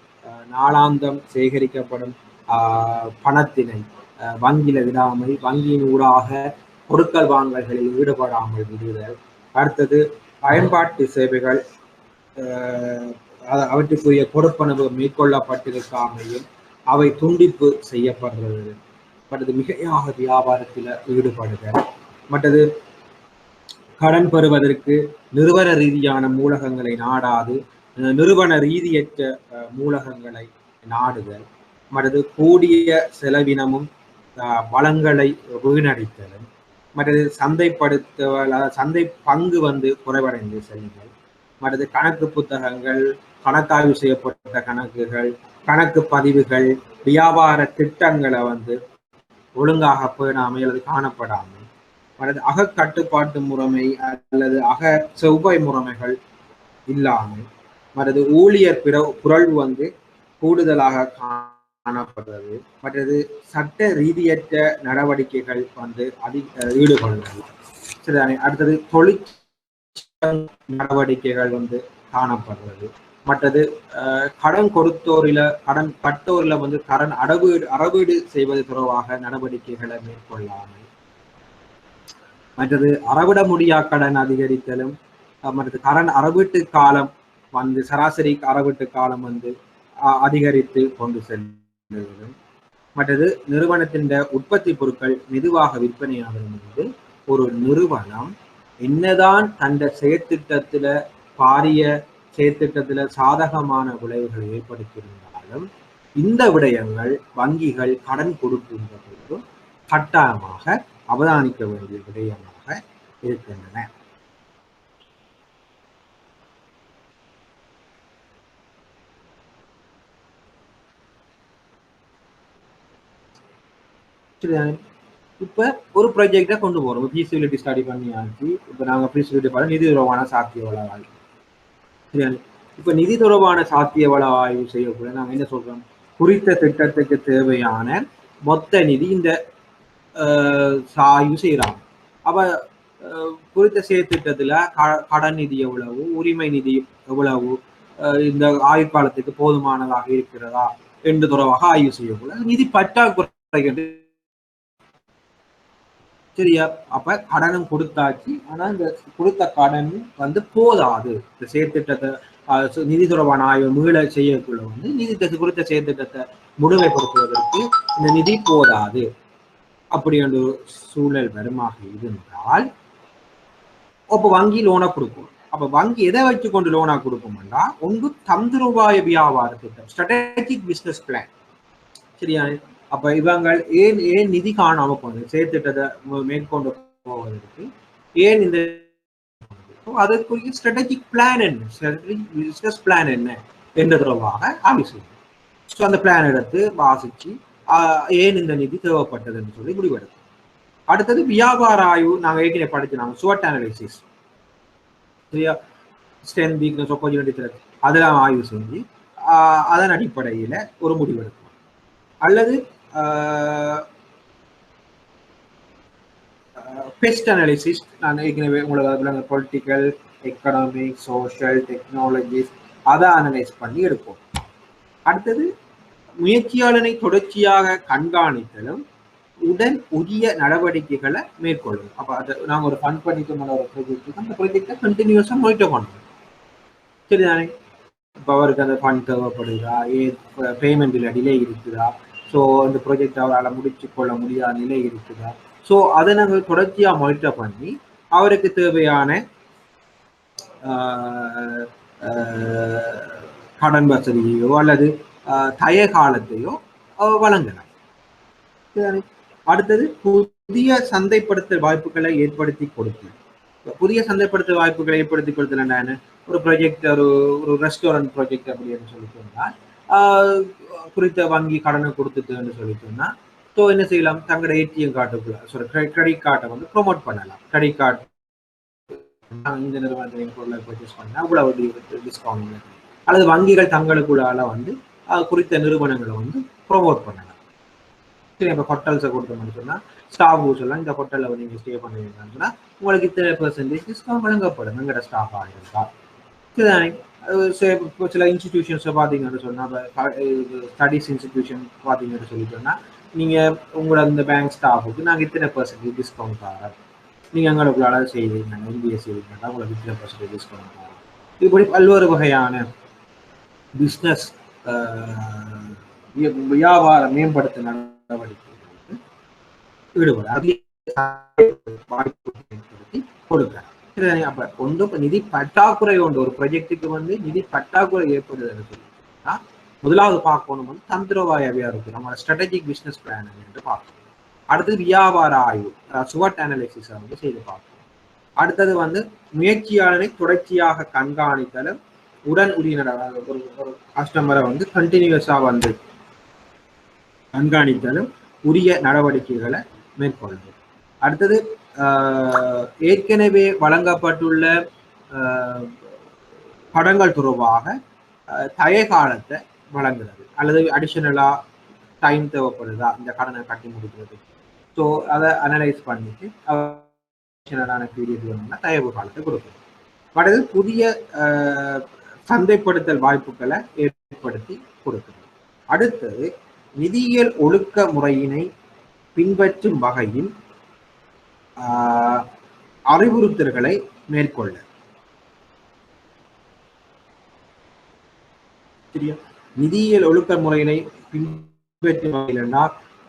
பணத்தினை வங்கியில விடாமல் வங்கியின் ஊடாக பொருட்கள் வாங்கல்களில் ஈடுபடாமல் விடுதல், அடுத்தது பயன்பாட்டு சேவைகள் அவற்றுக்குரிய கொடுப்பனவு மேற்கொள்ளப்பட்டிருக்காமையும் அவை துண்டிப்பு செய்யப்படுறது, மற்றது மிகையாக வியாபாரத்தில் ஈடுபடுதல், மற்றது கடன் பெறுவதற்கு நிறுவன ரீதியான மூலகங்களை நாடாது நிறுவன ரீதியற்ற மூலகங்களை நாடுதல், மற்றது கூடிய செலவினமும் வளங்களை வீணடித்தலும், மற்றது சந்தை பங்கு வந்து குறைவடைந்து செல்லுங்கள், மற்றது கணக்கு புத்தகங்கள், கணக்காய்வு செய்யப்பட்ட கணக்குகள், கணக்கு பதிவுகள், வியாபார திட்டங்களை வந்து ஒழுங்காக பேணாமை அல்லது காணப்படாமல், மற்றது அகக்கட்டுப்பாட்டு முறைமை அல்லது செவ்வாய் முறைமைகள் இல்லாமல், மற்றது ஊழியர் புரள்வு வந்து கூடுதலாக காணப்படுறது, மற்றது சட்ட ரீதியற்ற நடவடிக்கைகள் வந்து ஈடுபடுவது. சரிதானே? அடுத்தது தொழிற்சங்க நடவடிக்கைகள் வந்து காணப்படுறது, மற்றது கடன் கொடுத்தோரில கடன் கட்டோரில வந்து கடன் அறவீடு செய்வது தொடர்பாக நடவடிக்கைகளை மேற்கொள்ளாமல், மற்றது அறவிட முடியா கடன் அதிகரித்தலும், மற்றது கடன் அறவீட்டு காலம் வந்து சராசரி அறவீட்டு காலம் வந்து அதிகரித்து கொண்டு செல்லும், மற்றது நிறுவனத்தின் உற்பத்தி பொருட்கள் மெதுவாக விற்பனையாகிறது. ஒரு நிறுவனம் என்னதான் தந்த செயற்திட்டத்துல பாரிய செயற்திட்டத்துல சாதகமான விளைவுகளை ஏற்படுத்தியிருந்தாலும் இந்த விடயங்கள் வங்கிகள் கடன் கொடுக்கின்ற பொழுது கட்டாயமாக அவதானிக்க வேண்டிய விடயமாக இருக்கின்றன. இப்ப ஒரு ப்ராஜெக்டை கொண்டு போறோம், ஃபீசிபிலிட்டி ஸ்டடி பண்ணியாச்சு. இப்ப நாங்க ஃபீசிபிலிட்டி பார்த்து நிதி தொடர்பான சாத்திய வள ஆய்வு. இப்ப நிதி தொடர்பான சாத்திய வள ஆய்வு செய்யக்கூட நாங்க என்ன சொல்றோம், குறித்த திட்டத்துக்கு தேவையான மொத்த நிதி இந்த ஆய்வு செய்யறாங்க. அப்ப குறித்த செயற்திட்டத்துல கடன் நிதி எவ்வளவு, உரிமை நிதி எவ்வளவு, இந்த ஆய்வு காலத்துக்கு போதுமானதாக இருக்கிறதா என்று தொடர்பாக ஆய்வு செய்யக்கூட நிதி பற்றாக்குறை. சரியா? அப்ப கடனும் கொடுத்தாச்சு, ஆனா இந்த கொடுத்த கடன் வந்து போதாது. இந்த செயற்திட்டத்தை நிதி தொடர்பான ஆய்வு மீள செய்யக்குள்ள வந்து நிதி குறித்த செயற்திட்டத்தை முழுமைப்படுத்துவதற்கு இந்த நிதி போதாது. அப்படி ஒரு சூழல் வருமாக இருந்தால் அப்ப வங்கி லோனை கொடுக்கும். அப்ப வங்கி எதை வச்சு கொண்டு லோனா கொடுக்கும்னா, ஒன்று தந்திரோபாய வியாபார திட்டம், ஸ்ட்ராட்டஜிக் பிசினஸ் பிளான். சரியா? அப்ப இவங்கள் ஏன் நிதி காணாம போனது, செயற்திட்டத்தை மேற்கொண்டு போவதற்கு ஏன் இந்த அதற்குரிய ஸ்ட்ராட்டஜிக் பிளான் என்ன, ஸ்ட்ராட்டஜிக் பிசினஸ் பிளான் என்ன என்ற தொடர்பாக ஆலோசிக்கும். ஸோ அந்த பிளான் எடுத்து வாசிச்சு ஏன் இந்த நிதி தேவைப்பட்டதுன்னு சொல்லி முடிவெடுக்கும். அடுத்தது வியாபார ஆய்வு. நாங்கள் ஏற்கனவே படிச்சிருந்தோம் SWOT அனாலிசிஸ். சரியா? ஸ்ட்ரென்த், வீக்னஸ், ஆப்பர்ச்சுனிட்டி, த்ரெட் அதெல்லாம் ஆய்வு செஞ்சு அதன் அடிப்படையில் ஒரு முடிவெடுக்கும். அல்லது பெஸ்ட் அனாலிசிஸ். நான் ஏற்கனவே உங்களுக்கு பொலிட்டிக்கல், எக்கனாமிக், சோஷியல், டெக்னாலஜிஸ் அதை அனலைஸ் பண்ணி எடுப்போம். அடுத்தது முயற்சியாளனை தொடர்ச்சியாக கண்காணித்தலும் உடன் உரிய நடவடிக்கைகளை மேற்கொள்ளும். அப்ப அதை நாங்கள் ஒரு ஃபண்ட் பண்ணிட்டோம், ஒரு ப்ராஜெக்ட், அந்த ப்ராஜெக்டை கண்டினியூஸாக மானிட்டர் பண்ணுறோம். சரிதானே? இப்போ அவருக்கு அந்த ஃபண்ட் தேவைப்படுதா, பேமெண்ட்டில் டிலே இருக்குதா, ஸோ அந்த ப்ராஜெக்ட் அவரால் முடிச்சு கொள்ள முடியாத நிலை இருக்குதா, ஸோ அதை நாங்கள் தொடர்ச்சியாக மானிட்டர் பண்ணி அவருக்கு தேவையான கடன் வசதியோ அல்லது தய காலத்தையோ வழங்கலாம். அடுத்தது புதிய சந்தைப்படுத்தல் வாய்ப்புகளை ஏற்படுத்தி கொடுத்தல். புதிய சந்தைப்படுத்தல் வாய்ப்புகளை ஏற்படுத்தி கொடுத்தல் என்ன, ஒரு ப்ராஜெக்ட், ஒரு ரெஸ்டாரண்ட் ப்ராஜெக்ட் அப்படின்னு சொல்லி சொன்னால் குறித்த வங்கி கடனை கொடுத்துட்டுன்னு சொல்லி சொன்னா, ஸோ என்ன செய்யலாம், தங்களோட ஏடிஎம் கார்டுக்குள்ள கிரெடிட் கார்டை வந்து ப்ரொமோட் பண்ணலாம். கிரெடிட் கார்டு இந்த நிறுவனத்தை பொருளை பர்ச்சேஸ் பண்ணா அவ்வளவு டிஸ்கவுண்ட், அல்லது வங்கிகள் தங்களுக்குள்ளால வந்து குறித்த நிறுவனங்களை வந்து ப்ரொமோட் பண்ணலாம். சரி, இப்போ ஹோட்டல்ஸை கொடுத்தோம்னு சொன்னா ஸ்டாஃப் எல்லாம் இந்த ஹோட்டலில் வந்து நீங்கள் ஸ்டே பண்ணுவீங்கன்னு சொன்னா உங்களுக்கு இத்தனை % டிஸ்கவுண்ட் வழங்கப்படும் எங்களோட ஸ்டாஃப் ஆகிருக்கா. சரிதானே? இப்போ சில இன்ஸ்டிடியூஷன்ஸை பார்த்தீங்கன்னு சொன்னால், ஸ்டடீஸ் இன்ஸ்டிடியூஷன் பார்த்தீங்கன்னு சொல்லி சொன்னால், நீங்கள் உங்களோட இந்த பேங்க் ஸ்டாஃபுக்கு நாங்கள் இத்தனை % டிஸ்கவுண்ட் தரோம், நீங்கள் எங்களுக்குள்ளால செய்வீங்க, MBA செய்வீங்கன்னா உங்களுக்கு இத்தனை % டிஸ்கவுண்ட் தரோம். இப்படி பல்வேறு வகையான பிஸ்னஸ் வியாபார மேம்படுத்த நடவடிக்கைகளுக்கு ஈடுபட வாய்ப்பு ஏற்படுத்தி கொடுக்கிறார். அப்ப ஒன்று நிதி பற்றாக்குறை உண்டு, ஒரு ப்ராஜெக்டுக்கு வந்து நிதி பற்றாக்குறை ஏற்படுதுன்னு சொல்லிட்டுன்னா முதலாவது பார்க்கணும் வந்து தந்திரோபாய இருக்கு, நம்மளோட ஸ்ட்ராட்டஜிக் பிசினஸ் பிளான் என்று பார்க்கணும். அடுத்தது வியாபார ஆய்வு, சுவட் அனாலிசிஸ் வந்து செய்து பார்க்கணும். அடுத்தது வந்து முயற்சியாளரை தொடர்ச்சியாக கண்காணித்தலும் உடன் உரிய ஒரு கஸ்டமரை வந்து கண்டினியூஸா வந்து கண்காணித்தலும் உரிய நடவடிக்கைகளை மேற்கொள்ளுது. அடுத்தது ஏற்கனவே வழங்கப்பட்டுள்ள கடன்கள் தொடர்பாக தய காலத்தை வழங்குறது அல்லது அடிஷனலா டைம் தேவைப்படுதா இந்த கடனை கட்டி முடிக்கிறது. ஸோ அதை அனலைஸ் பண்ணிட்டு பீரியட் வேணும்னா தயவு காலத்தை கொடுக்குறது. அடுத்து புதிய சந்தைப்படுத்தல் வாய்ப்புகளை ஏற்படுத்தி கொடுக்குறது. அடுத்தது நிதியியல் ஒழுக்க முறையினை பின்பற்றும் வகையில் அறிவுறுத்தல்களை மேற்கொள்ள. சரியா, நிதியியல் ஒழுக்க முறையினை பின்பற்றும் வகையில்னா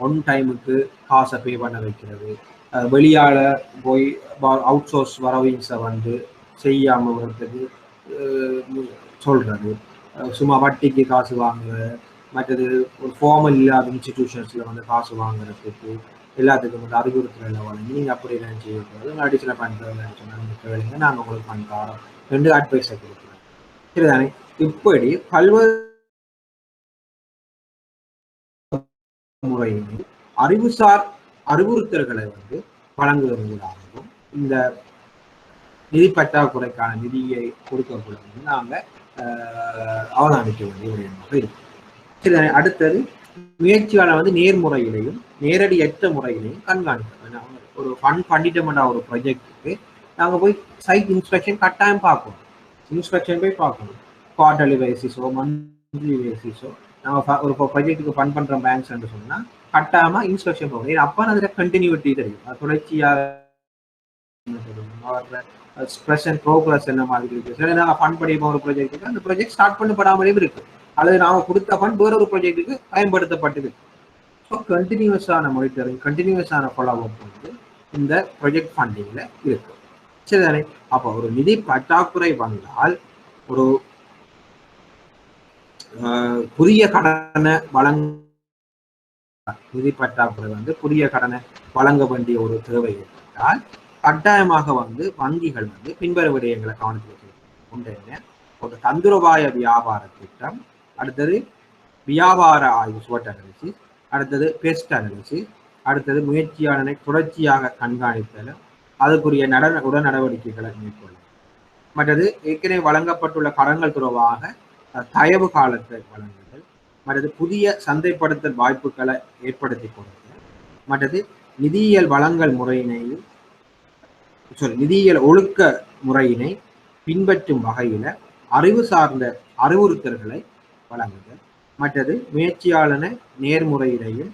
ஒன் டைமுக்கு காசை பே பண்ண வைக்கிறது, வெளியால போய் அவுட் சோர்ஸ் வரவிங்ஸை வந்து செய்யாம விடுறதுக்கு சொல்றது, சும்மா வட்டிக்கு காசு வாங்குறது, மற்றது ஒரு ஃபார்மல் இல்லாத இன்ஸ்டிடியூஷன்ஸ்ல வந்து காசு வாங்குறதுக்கு எல்லாத்துக்கும் வந்து அறிவுறுத்தலை வழங்கி நீங்க அப்படி எல்லாம் செய்யக்கூடாது, அடிஷனல் பண்ணுறதுன்னு சொன்னா நீங்க கேளுங்க, நாங்கள் உங்களுக்கு பண்ண தரோம் ரெண்டு அட்வைஸை கொடுக்குறோம். சரிதானே, இப்படி பல்வேறு முறையில் அறிவுசார் அறிவுறுத்தல்களை வந்து வழங்குவதாகவும் இந்த நிதி பற்றாக்குறைக்கான நிதியை கொடுக்கக்கூடாது நாங்கள் அவதானிக்க வேண்டிய விடயமாக இருக்கும். சரி, அடுத்தது முயற்சியாளர் வந்து நேர்முறையிலையும் நேரடியற்ற முறையிலையும் கண்காணிக்கணும். ஒரு ஃபண்ட் பண்ணிட்டோம்னா ஒரு ப்ராஜெக்டுக்கு நாங்கள் போய் சைட் இன்ஸ்பெக்ஷன் கட்டாயம் பார்க்கணும், இன்ஸ்பெக்ஷன் போய் பார்க்கணும், குவார்டர்லி பேசிஸோ மந்த்லி பேசிஸோ. நாங்கள் ஒரு ப்ராஜெக்ட்டுக்கு ஃபண்ட் பண்ணுற பேங்க்ஸ் என்று சொன்னால் கட்டாயமா இன்ஸ்பெக்ஷன் போகணும். ஏன்னா அப்போ அதில் கண்டினியூட்டி தெரியும், அது தொடர்ச்சியாக ப்ரோக்ரஸ் என்ன மாதிரி இருக்கு. சரி, நாங்கள் ஃபண்ட் படிப்போம் ஒரு ப்ராஜெக்ட்டுக்கு, அந்த ப்ராஜெக்ட் ஸ்டார்ட் பண்ணப்படாமலே இருக்கு அல்லது நாங்கள் கொடுத்த ஃபண்ட் வேற ஒரு ப்ராஜெக்ட்டுக்கு பயன்படுத்தப்பட்டது. ஸோ கண்டினியூஸான மானிட்டரிங், கண்டினியூஸான ஃபாலோ அப் வந்து இந்த ப்ராஜெக்ட் ஃபண்டிங்ல இருக்கு. சரிதானே, அப்போ ஒரு நிதி பற்றாக்குறை வந்தால் ஒரு புதிய கடனை நிதி பற்றாக்குறை வந்து புதிய கடனை வழங்க வேண்டிய ஒரு தேவை ஏற்பட்டால் கட்டாயமாக வந்து வங்கிகள் வந்து பின்வரும் விடயங்களை கவனித்து உண்டு. ஒரு தந்திரோபாய வியாபார திட்டம், அடுத்தது வியாபார ஆய்வு ஸ்வட் அனாலிசிஸ், அடுத்தது பெஸ்ட் அனாலிசிஸ், அடுத்தது முயற்சியாளனை தொடர்ச்சியாக கண்காணித்தல், அதுக்குரிய உடன் நடவடிக்கைகளை மேற்கொள்ளும். மற்றது ஏற்கனவே வழங்கப்பட்டுள்ள கடன்கள் தொடர்பாக தயவு காலத்தை வழங்குதல், மற்றது புதிய சந்தைப்படுத்தல் வாய்ப்புகளை ஏற்படுத்தி கொடுத்தல், மற்றது நிதியியல் வழங்கல் முறையினையும் நிதியியல் ஒழுக்க முறையினை பின்பற்றும் வகையில அறிவு சார்ந்த அறிவுறுத்தல்களை வழங்குதல், மற்றது முயற்சியாளனை நேர்முறையிலையும்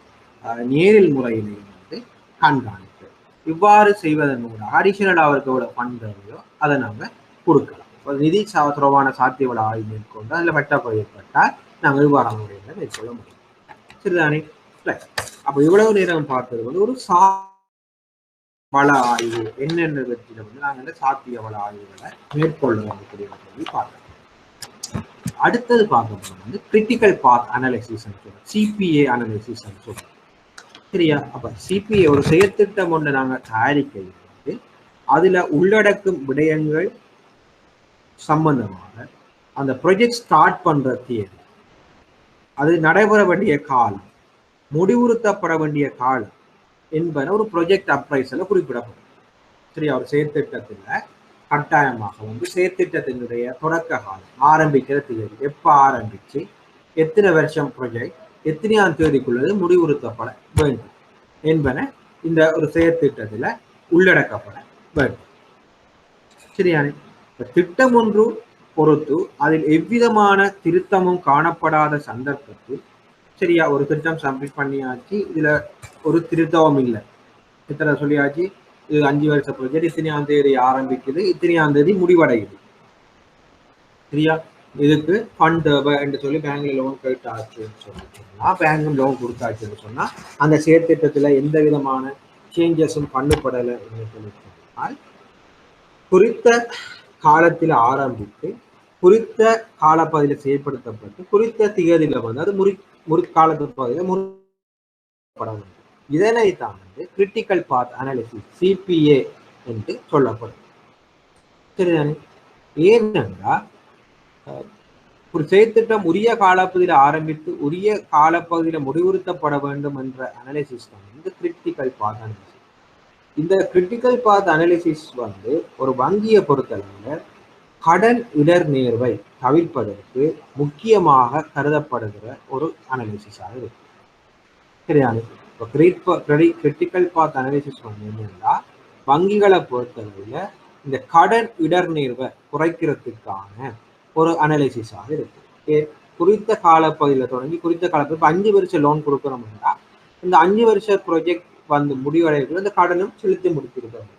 நேரில் முறையிலையும் வந்து கண்காணித்தல். இவ்வாறு செய்வதன் மூலம் அடிஷனல் அவருக்கு எவ்வளவு ஃபண்ட் தேவையோ அதை நாங்கள் கொடுக்கலாம். நிதி தொடர்பான சாத்தியவள ஆய்வு மேற்கொண்டு அதில் பற்றாக்குறை ஏற்பட்டால் நாங்கள் இவ்வாறான முறைகளை மேற்கொள்ள முடியும். சரிதானே, அப்போ இவ்வளவு நேரம் பார்த்தது வந்து ஒரு வள ஆய்வு என்னென்ன வெற்றியில வந்து நாங்கள் இந்த சாத்திய வள ஆய்வுகளை மேற்கொள்ளக்கூடிய சொல்லி பார்க்கலாம். அடுத்தது பார்க்க வந்து கிரிட்டிக்கல் பாத் அனாலிசிஸ் சொல்றோம், சிபிஏ அனாலிசிஸ் சொல்றோம். சரியா, அப்ப சிபிஏ ஒரு செயற்திட்டம் ஒன்று நாங்கள் தயாரிக்க அதுல உள்ளடக்கும் விடயங்கள் சம்பந்தமாக அந்த ப்ராஜெக்ட் ஸ்டார்ட் பண்ற தேதி, அது நடைபெற வேண்டிய காலம், முடிவுறுத்தப்பட வேண்டிய காலம் என்பன ஒரு ப்ராஜெக்ட் அப்ரைசல குறிப்பிடப்படும். சரியா, ஒரு செயற்திட்டத்துல கட்டாயமாக வந்து செயற்திட்டத்தினுடைய தொடக்க காலம், ஆரம்பிக்கிற தேதி, எப்ப ஆரம்பிச்சு எத்தனை வருஷம் ப்ராஜெக்ட் எத்தனையாம் தேதிக்குள்ளது முடிவுறுத்தப்பட வேண்டும் என்பன இந்த ஒரு செயற்திட்டத்துல உள்ளடக்கப்பட வேண்டும். சரியானே, திட்டம் ஒன்று பொறுத்து அதில் எவ்விதமான திருத்தமும் காணப்படாத சந்தர்ப்பத்தில், சரியா, ஒரு திட்டம் சப்மிட் பண்ணியாச்சு, இதுல ஒரு திருத்தமும் இல்லை, இத்தனை சொல்லியாச்சு, இது 5 வருஷ ப்ராஜெக்ட், இத்தனையாம் தேதி ஆரம்பிக்குது, இத்தனையாம் தேதி முடிவடையுது. சரியா, இதுக்கு ஃபண்ட் என்று சொல்லி பேங்க்ல லோன் கேட்டாச்சுன்னு சொன்னா, பேங்க் லோன் கொடுத்தாச்சுன்னு சொன்னா அந்த செயற்திட்டத்துல எந்த விதமான சேஞ்சஸும் பண்ணப்படலை என்று சொல்லி சொன்னால் குறித்த காலத்தில் ஆரம்பித்து குறித்த காலப்பகுதியில் செயல்படுத்தப்பட்டு குறித்த திகதியில வந்து அது முற்காலத்து பகுதியில் முற்பட வேண்டும். இதனைத்தான் வந்து கிரிட்டிக்கல் பாத் அனாலிசிஸ் சிபிஏ என்று சொல்லப்படும். சரிதானே? ஏனென்றால் ஒரு செயற்திட்டம் உரிய காலப்பகுதியில் ஆரம்பித்து உரிய காலப்பகுதியில் முடிவுறுத்தப்பட வேண்டும் என்ற அனாலிசிஸ் தான் இந்த கிரிட்டிக்கல் பாத் அனாலிசிஸ். இந்த கிரிட்டிக்கல் பாத் அனாலிசிஸ் வந்து ஒரு வங்கியை பொறுத்தளவில் கடன் இடர் நேர்வை தவிர்ப்பதற்கு முக்கியமாக கருதப்படுகிற ஒரு அனாலிசிஸாக இருக்கு. சரியான இப்போ கிரிட்டிக்கல் பாத் அனாலிசிஸ் வந்து என்னன்னா வங்கிகளை பொறுத்தளவில் இந்த கடன் இடர் நேர்வை குறைக்கிறதுக்கான ஒரு அனாலிசிஸாக இருக்கு. குறித்த காலப்பகுதியில் தொடங்கி குறித்த காலப்பகுதி 5 வருஷம் லோன் கொடுக்குறோம்னா இந்த 5 வருஷ ப்ராஜெக்ட் வந்து முடிவடைகிறது இந்த கடனும் செலுத்தி முடித்திருக்கிறது.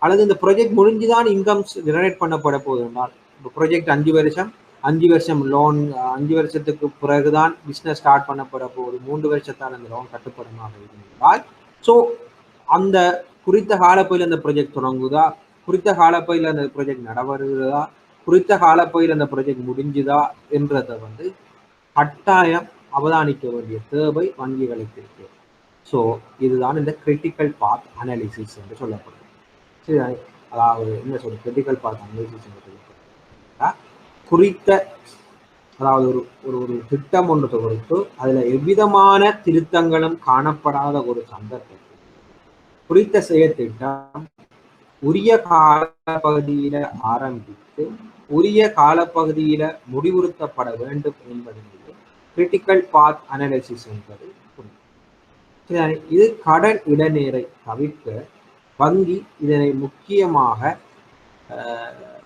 அல்லது இந்த ப்ராஜெக்ட் முடிஞ்சுதான் இன்கம் ஜெனரேட் பண்ணப்பட போகுதுனால் இப்போ ப்ராஜெக்ட் 5 வருஷம் லோன் 5 வருஷத்துக்கு பிறகுதான் பிஸ்னஸ் ஸ்டார்ட் பண்ணப்பட போகுது, 3 வருஷத்தால் அந்த லோன் கட்டுப்படமாக இருந்தால் ஸோ அந்த குறித்த காலப்பகுதியில் அந்த ப்ராஜெக்ட் தொடங்குதா, குறித்த காலப்பகுதியில் அந்த ப்ராஜெக்ட் நடவருகிறதா, குறித்த காலப்பகுதியில் அந்த ப்ராஜெக்ட் முடிஞ்சுதா என்றதை வந்து கட்டாயம் அவதானிக்க வேண்டிய தேவை வங்கிகளுக்கு இருக்கு. ஸோ இதுதான் இந்த கிரிட்டிக்கல் பாத் அனாலிசிஸ் என்று சொல்லப்படுது. சரி, அதாவது என்ன சொல்ற கிரிட்டிக்கல் பாத் அனாலிசிஸ் என்று சொல்லப்படுறா குறித்த அதாவது ஒரு திட்டம் ஒன்று குறித்து அதுல எவ்விதமான திருத்தங்களும் காணப்படாத ஒரு சந்தர்ப்பத்தில் குறித்த செயற்திட்டம் உரிய காலப்பகுதியில ஆரம்பித்து உரிய காலப்பகுதியில முடிவுறுத்தப்பட வேண்டும் என்பதற்கு கிரிட்டிக்கல் பாத் அனாலிசிஸ் என்பது. இது கடன் இடநேரை தவிர்க்க வங்கி இதனை முக்கியமாக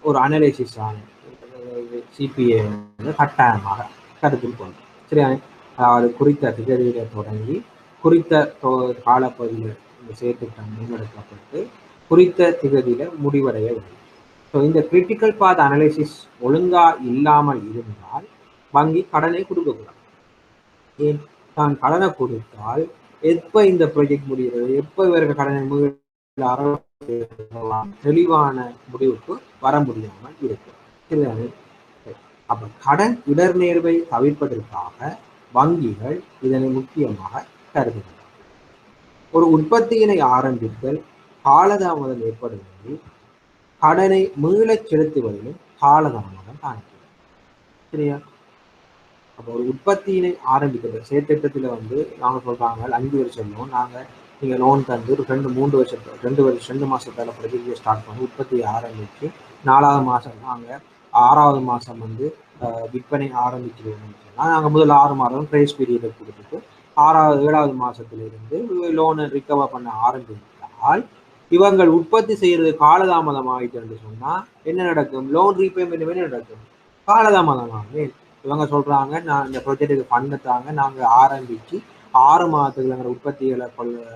ஒரு அனாலிசிஸ் சிபிஏ கட்டாயமாக கருத்தில் கொண்டு சரியா. அதாவது குறித்த திகதியில தொடங்கி குறித்த காலப்பகுதியில் இந்த செயற்திட்டம் முன்னெடுக்கப்பட்டு குறித்த திகதியில முடிவடைய வேண்டும். ஸோ இந்த கிரிட்டிக்கல் பாத் அனாலிசிஸ் ஒழுங்கா இல்லாமல் இருந்தால் வங்கி கடனை கொடுக்கக்கூடாது. ஏன் தான் கடனை கொடுத்தால் எப்ப இந்த ப்ராஜெக்ட் முடிகிறது, எப்ப இவர்கள் கடனை தெளிவான முடிவுக்கு வர முடியாமல் இருக்கும். சரிதானே? அப்ப கடன் இடர் நேர்வை தவிர்ப்பதற்காக வங்கிகள் இதனை முக்கியமாக கருதுகின்றன. ஒரு உற்பத்தியினை ஆரம்பித்தல் காலதாமதம் ஏற்படுவதில் கடனை மீளச் செலுத்துவதிலும் காலதாமதம் காணப்படும். சரியா? அப்போ ஒரு உற்பத்தியினை ஆரம்பிக்கிறது செயற்திட்டத்தில் வந்து நாங்கள் சொல்றாங்க 5 வருஷம் லோன் நாங்கள் நீங்கள் லோன் தந்து ஒரு 2 மாசத்தால ப்ராஜெக்ட் ஸ்டார்ட் பண்ணி உற்பத்தியை ஆரம்பித்து 4வது மாதம் நாங்கள் 6வது மாதம் வந்து விற்பனை ஆரம்பிச்சிருவோம்னு சொன்னால் நாங்கள் முதல் 6 மாதம் ப்ரைஸ் பீரியடை கொடுத்துட்டு 7வது மாதத்திலிருந்து லோனை ரிகவர் பண்ண ஆரம்பித்தால் இவங்கள் உற்பத்தி செய்யறது காலதாமதம் ஆகிட்டு சொன்னா என்ன நடக்கும்? லோன் ரீபேமெண்ட் என்ன நடக்கும்? காலதாமதம் ஆகும். இவங்க சொல்றாங்க நான் இந்த ப்ராஜெக்டுக்கு பண்ணத்தாங்க நாங்கள் ஆரம்பிச்சு 6 மாதத்துக்கு எங்கள் உற்பத்திகளை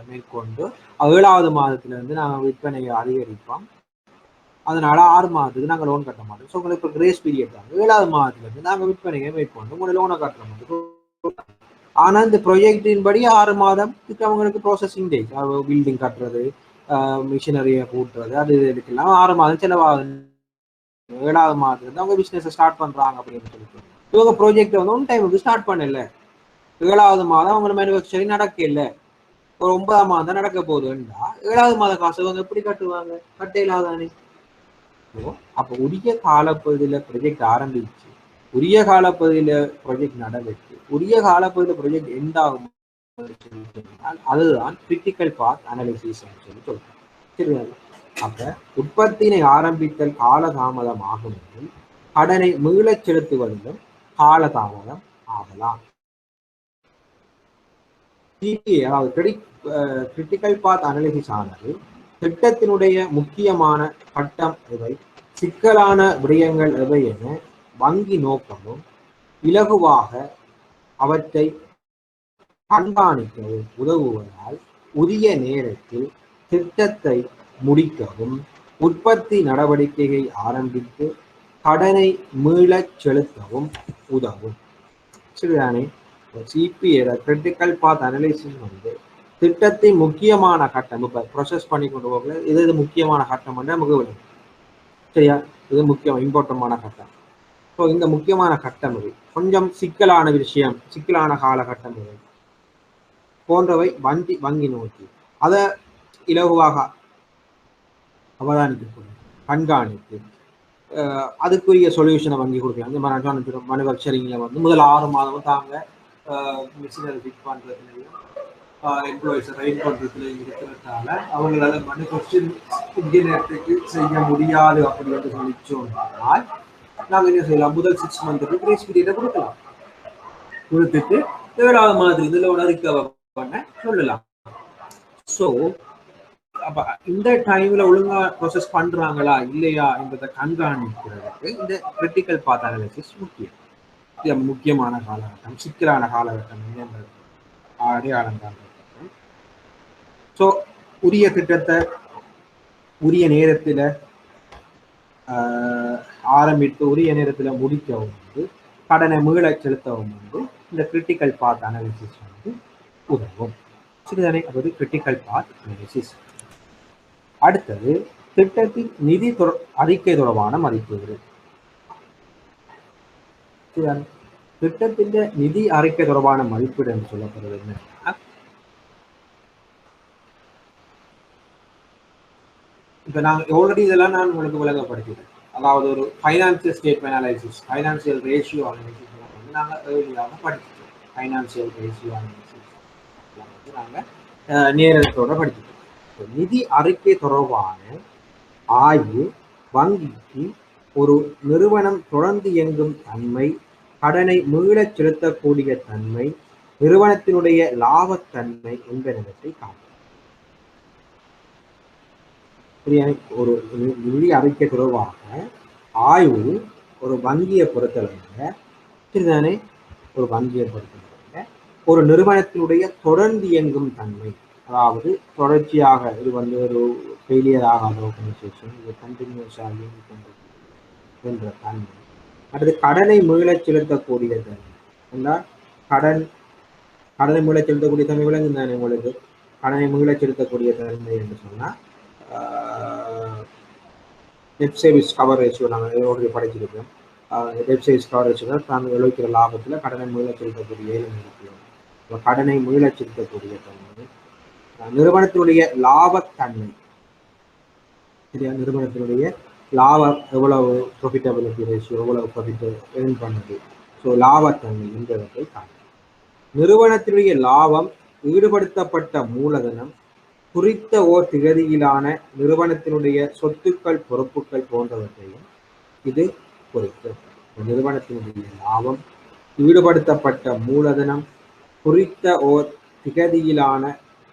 மேற்கொண்டு 7வது மாதத்திலிருந்து நாங்கள் விற்பனையை அதிகரிப்போம், அதனால 6 மாதத்துக்கு நாங்கள் லோன் கட்ட மாட்டோம். ஸோ உங்களுக்கு இப்போ கிரேஸ் பீரியட் தாங்க 7வது மாதத்திலிருந்து நாங்கள் விற்பனையை மேற்கொண்டு உங்களை லோனை கட்டுற மாதிரி. ஆனால் இந்த ப்ரொஜெக்டின் படி 6 மாதத்துக்கு அவங்களுக்கு ப்ராசஸிங் டேஸ் பில்டிங் கட்டுறது மிஷினரியை கூட்டுறது அது இதுக்கெல்லாம் 6 மாதம் செலவாகுது. 7வது மாதத்துல அவங்க பிசினஸ் ஸ்டார்ட் பண்றாங்க அப்படின்னு சொல்லிட்டு இவங்க ப்ராஜெக்ட் வந்து ஒன் டைமுக்கு ஸ்டார்ட் பண்ணல. 7வது மாதம் அவங்க மேனுஃபேக்சரிங் நடக்க இல்லை, ஒரு 9ஆம் மாதம் தான் நடக்க போகுதுன்னா 7வது மாத காசு அவங்க எப்படி கட்டுவாங்க? கட்ட இல்லாதானே. அப்போ உரிய காலப்பகுதியில ப்ராஜெக்ட் ஆரம்பிச்சு உரிய காலப்பகுதியில ப்ராஜெக்ட் நடவடிக்கை உரிய காலப்பகுதியில ப்ராஜெக்ட் எண்ட் ஆகும் அதுதான் கிரிட்டிக்கல் பாத் அனாலிசிஸ் சொல்லி சொல்றோம். சரியா? அப்ப உற்பத்தியினை ஆரம்பித்தல் காலதாமதம் ஆகும் என்றும் கடனை மீளச் செலுத்துவதிலும் காலதாமதம் ஆகலாம். அதாவது கிரிட்டிக்கல் பாத் அனாலிசிஸ் ஆனது திட்டத்தினுடைய முக்கியமான கட்டம் எவை, சிக்கலான விடயங்கள் எவை என வங்கி நோக்கமும் இலகுவாக அவற்றை கண்காணிக்கவும் உதவுவதால் உரிய நேரத்தில் திட்டத்தை முடிக்கவும் உற்பத்தி நடவடிக்கையை ஆரம்பித்து கடனை மீளச் செலுத்தவும் உதவும். சரிதானே? சிபிஏ கிரிட்டிக்கல் பாத் அனாலிசிஸ் வந்து திட்டத்தின் முக்கியமான கட்டம். இப்போ ப்ரொசஸ் பண்ணி கொண்டு போகல இது முக்கியமான கட்டம் வந்து நமக்கு விடும். சரியா? இது முக்கியம் இம்பார்ட்டமான கட்டம். ஸோ இந்த முக்கியமான கட்டம் இது கொஞ்சம் சிக்கலான விஷயம், சிக்கலான காலகட்டம் இது போன்றவை வங்கி நோக்கி அதை இலகுவாக அவதானிக்கக்கூடிய கண்காணித்து அதுக்குரிய சொல்யூஷனை வங்கி கொடுக்கலாம். இந்த மாதிரி மேனுஃபேக்சரிங்கில் வந்து முதல் 6 மாதமும் தாங்க மிஷினரி ஃபிட் பண்ணுறதுலையும் எம்ப்ளாயிஸை ரைட் பண்ணுறதுலையும் இருக்கிறதால அவங்களால மேனுஃபேக்சரிங் இந்திய நேரத்துக்கு செய்ய முடியாது அப்படின்னு சொல்லிச்சோம்னால் நாங்கள் என்ன செய்யலாம், முதல் 6 மந்த்துக்கு கிரேஸ் பீரியடை கொடுக்கலாம். கொடுத்துட்டு 7வது மாதத்துல இதில் ஒன்று ரிகவர் பண்ண சொல்லலாம். ஸோ அப்ப இந்த டைம்ல ஒழுங்கா ப்ராசஸ் பண்றாங்களா இல்லையா என்பதை கண்காணிக்கிறதுக்கு இந்த கிரிட்டிக்கல் பாத் அனாலிசிஸ் முக்கியம். இது முக்கியமான காலகட்டம், சிக்கலான காலகட்டம் என்னன்றது அடையாளம் காண்றது. ஸோ உரிய திட்டத்தை உரிய நேரத்தில் ஆரம்பித்து உரிய நேரத்தில் முடிக்கவும் வந்து கடனை மீள செலுத்தவும் வந்து இந்த கிரிட்டிக்கல் பாத் அனாலிசிஸ் வந்து உதவும். சரிதானே? அதாவது கிரிட்டிக்கல் பாத் அனாலிசிஸ். அடுத்தது திட்டத்தின் நிதி அறிக்கை தொடர்பான மதிப்பீடு. திட்டத்தின் நிதி அறிக்கை தொடர்பான மதிப்பீடு என்று சொல்லப்படுறது என்ன? இப்ப நாங்கள் ஆல்ரெடி இதெல்லாம் நான் உங்களுக்கு விளங்கப்படுத்தினேன். அதாவது ஒரு financial statement analysis, financial ratio analysis வந்து நாங்கள் ஏர்லியாக படிச்சிட்டோம். ஃபைனான்சியல் ரேஷியோ அனாலிசிஸ் வந்து நாங்கள் நேரத்தோட படிச்சிட்டோம். நிதி அறிக்கை தொடர்பான ஆய்வு வங்கிக்கு ஒரு நிறுவனம் தொடர்ந்து இயங்கும் தன்மை, கடனை மீளச் செலுத்தக்கூடிய தன்மை, நிறுவனத்தினுடைய லாபத்தன்மை என்பனவற்றை காட்டும். ஒரு நிதி அறிக்கை தொடர்பாக ஆய்வு ஒரு வங்கியை பொறுத்தவரை சரிதானே, ஒரு வங்கியை பொறுத்தவரை ஒரு நிறுவனத்தினுடைய தொடர்ந்து இயங்கும் தன்மை, அதாவது தொடர்ச்சியாக இது வந்து ஒரு ஃபெயிலியர் ஆகாத ஆர்கனைசேஷன், இது கண்டினியூஸாக என்ற தன்மை. அடுத்து கடனை மீளச் செலுத்தக்கூடிய தன்மை என்றால் கடனை மீளச் செலுத்தக்கூடிய தன்மை விளங்கு தானே உங்களுக்கு. கடனை மீளச் செலுத்தக்கூடிய தன்மை என்று சொன்னால் டெட் சர்வீஸ் கவர் ரேஷியோ நாங்கள் ஓடி படிச்சிருக்கோம். டெட் சர்வீஸ் கவர் ரேஷியோ தான் விளைவிக்கிற லாபத்தில் கடனை மீளச் செலுத்தக்கூடிய இருக்கிறோம். இப்போ கடனை மீளச் செலுத்தக்கூடிய தன்மை, நிறுவனத்தினுடைய லாபத்தன்மை, சரியா, நிறுவனத்தினுடைய லாபம் எவ்வளவு, ப்ராஃபிட்டபிலிட்டி ரேஷியோ எவ்வளவு ப்ராஃபிட் ஏர்ன் பண்ணுது, ஸோ லாபத்தன்மை என்பதை காணும். நிறுவனத்தினுடைய லாபம் ஈடுபடுத்தப்பட்ட மூலதனம் குறித்த ஓர் திகதியிலான நிறுவனத்தினுடைய சொத்துக்கள் பொறுப்புகள் போன்றவற்றையும் இது குறிக்கும். நிறுவனத்தினுடைய லாபம் ஈடுபடுத்தப்பட்ட மூலதனம் குறித்த ஓர் திகதியிலான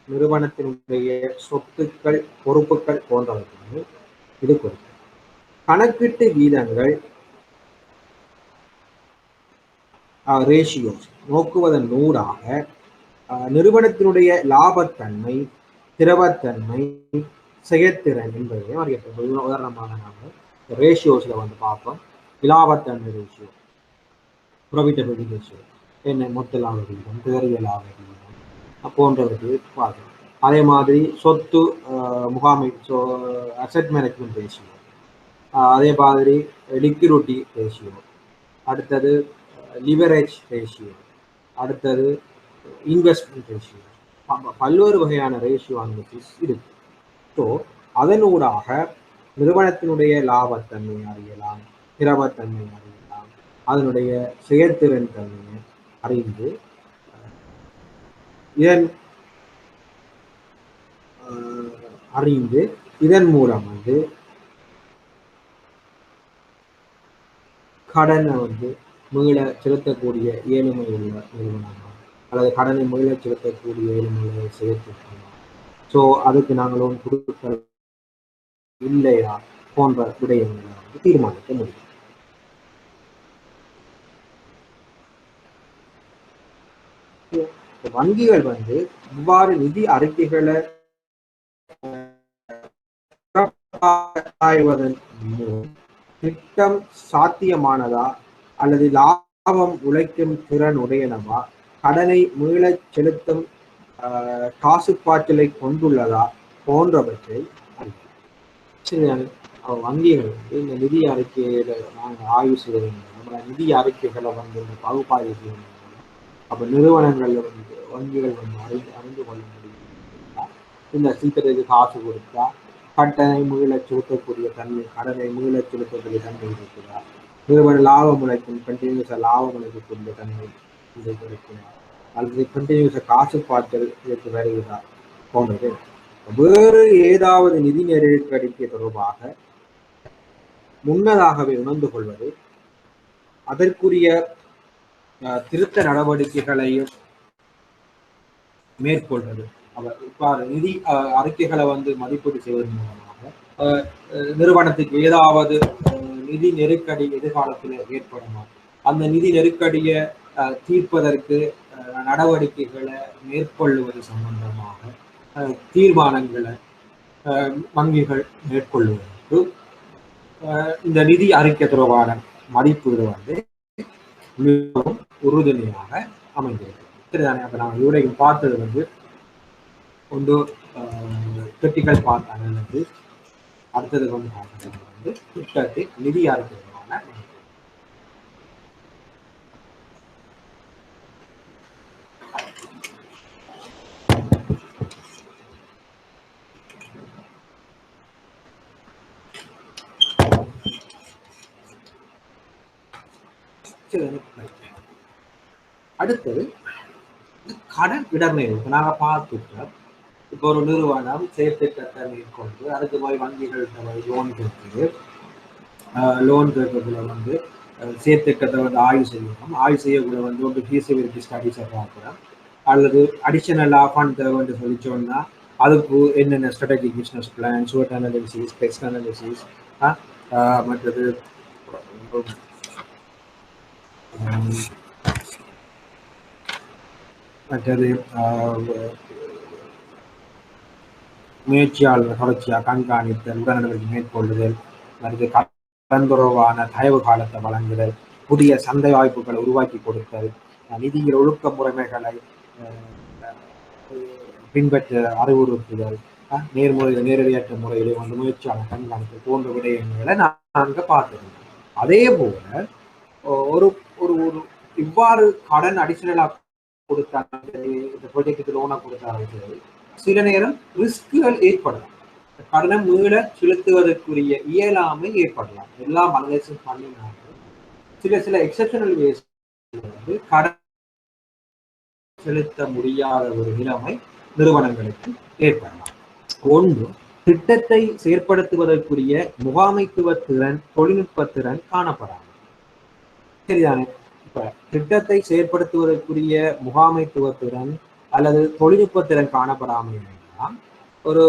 நிறுவனத்தினுடைய சொத்துக்கள் பொறுப்புகள் போன்றவற்றையும் இது குறிக்கும். கணக்கீட்டு வீதங்கள் ரேஷியோஸ் நோக்குவதன் ஊடாக நிறுவனத்தினுடைய லாபத்தன்மை, திரவத்தன்மை, செயற்திறன் என்பதையும் அறியப்படும். உதாரணமாக நாங்கள் ரேஷியோஸில் வந்து பார்ப்போம். லாபத்தன்மை ரேஷியோ, ப்ராஃபிட்டபிலிட்டி ரேஷியோ என்ன, மொத்த லாப விகிதம், தேறிய லாப விகிதம் போன்றவற்றை பார்க்கணும். அதே மாதிரி சொத்து முகாமை, அசெட் மேனேஜ்மெண்ட் ரேஷியோ, அதே மாதிரி லிக்விடிட்டி ரேஷியோ, அடுத்தது லிவரேஜ் ரேஷியோ, அடுத்தது இன்வெஸ்ட்மெண்ட் ரேஷியோ, பல்வேறு வகையான ரேஷியோ அனாலிசிஸ் இருக்கு. ஸோ அதனூடாக நிறுவனத்தினுடைய லாபத்தன்மை அறியலாம், திரவத்தன்மை அறியலாம், அதனுடைய செயற்திறன் தன்மையை அறிந்து இதன் மூலம் வந்து கடனை வந்து மீள செலுத்தக்கூடிய ஏழுமை உள்ள நிறுவனங்கள் அல்லது கடனை மீள செலுத்தக்கூடிய ஏழுமையை செயற்திருக்கலாம். ஸோ அதுக்கு நாங்கள் ஒன்று கொடுக்க இல்லையா போன்ற விடயங்களை வந்து தீர்மானிக்க முடியும். வங்கிகள் வந்து இவ்வாறு நிதி அறிக்கைகளை ஆய்வதன் மூலம் திட்டம் சாத்தியமானதா அல்லது லாபம் உழைக்கும் திறன் உடையனவா, கடனை மீளச் செலுத்தும் காசு பாய்ச்சலை கொண்டுள்ளதா போன்றவற்றை அறியும். சரிதானே? வங்கிகள் வந்து இந்த நிதி அறிக்கையில நாங்கள் ஆய்வு செய்யணும், நம்மளோட நிதி அறிக்கைகளை வந்து இந்த பகுப்பாய்வு செய்யணும். அப்போ நிறுவனங்கள்ல வந்து வங்கிகள் வந்து அறிந்து கொள்ள முடியும். இந்த சீக்கிரத்துக்கு காசு கொடுத்தா கடனை மீள செலுத்தக்கூடிய தன்மை, கடனை மீள செலுத்தக்கூடிய தன்மை இருக்குதா, நிறுவன லாபம் உழைக்கும் கண்டினியூஸாக லாபம் உழைக்கக்கூடிய தன்மை இது இருக்குதா, அல்லது கண்டினியூஸாக காசு பார்த்தல் இதற்கு வருகிறதா போன்றது. வேறு ஏதாவது நிதி நெருக்கடிக்கு தொடர்பாக முன்னதாகவே உணர்ந்து கொள்வது, அதற்குரிய திருத்த நடவடிக்கைகளையும் மேற்கொள்வது. இவ்வாறு நிதி அறிக்கைகளை வந்து மதிப்பீடு செய்வதன் மூலமாக நிறுவனத்துக்கு ஏதாவது நிதி நெருக்கடி எதிர்காலத்தில் ஏற்படுமா, அந்த நிதி நெருக்கடியை தீர்ப்பதற்கு நடவடிக்கைகளை மேற்கொள்வது சம்பந்தமாக தீர்மானங்களை வங்கிகள் மேற்கொள்வதற்கு இந்த நிதி அறிக்கை தொடர்பான மதிப்பீடு வந்து மிகவும் உறுதுணையாக அமைந்திருக்கு. சரிதானே? அப்ப நாங்கள் இவரையும் பார்த்தது வந்து ஒன்று கிரிட்டிக்கல் பார்ட் அனாலிசிஸ், அடுத்தது வந்து பார்த்தது வந்து திட்டத்தின் நிதி அறிக்கை தொடர்பான அடுத்தது கடன் இடர்நிலை. இப்போ நாங்கள் பார்த்துட்டோம், இப்போ ஒரு நிறுவனம் செயற்திட்டத்தை மேற்கொண்டு அதுக்கு போய் வங்கிகள்கிட்ட போய் லோன் கேட்குது. லோன் கேட்கறதுல வந்து செயற்திட்டத்தை வந்து ஆய்வு செய்யணும். ஆய்வு செய்யக்குள்ள வந்து ஒரு ஃபீஸிபிலிட்டி ஸ்டடிஸை பார்க்குறோம், அல்லது அடிஷனலாக ஃபண்ட் தேவைன்னு சொல்லிச்சோன்னா அதுக்கு என்னென்ன strategic business plan, SWOT analysis, test analysis, மற்றது மற்றது முயற்சியாளர் தொடர்ச்சியாக கண்காணித்தல், உடனடியாக மேற்கொள்ளுதல், மற்றது கடந்தொடர்பான தயவு காலத்தை வழங்குதல், புதிய சந்தை வாய்ப்புகளை உருவாக்கி கொடுத்தல், நிதியில் ஒழுக்க முறைமைகளை பின்பற்ற அறிவுறுத்துதல், நேரடியற்ற முறையிலே வந்து முயற்சியாளர் கண்காணித்தல் போன்ற விடயங்களை நாங்கள் பார்த்துருந்தோம். அதே போல ஒரு ஒரு ஒரு இவ்வாறு கடன் அடிஷனலாக கொடுத்தாலும் சரி, இந்த ப்ராஜெக்டுக்கு லோனாக கொடுத்தாலும் சரி, சில நேரம் ரிஸ்குகள் ஏற்படலாம். கடனை மீள செலுத்துவதற்குரிய இயலாமை ஏற்படலாம். எல்லாம் அனலைசிஸ் பண்ணினாலும் சில எக்ஸப்ஷனல் வேஸ் வந்து கடன் செலுத்த முடியாத ஒரு நிலைமை நிறுவனங்களுக்கு ஏற்படலாம். ஒன்று, திட்டத்தை செயற்படுத்துவதற்குரிய முகாமைத்துவ திறன், தொழில்நுட்ப திறன் காணப்படாது. சரிதானே? இப்ப திட்டத்தை செயற்படுத்துவதற்குரிய முகாமைத்துவ திறன் அல்லது தொழில்நுட்ப திறன் காணப்படாமல் இருந்தால், ஒரு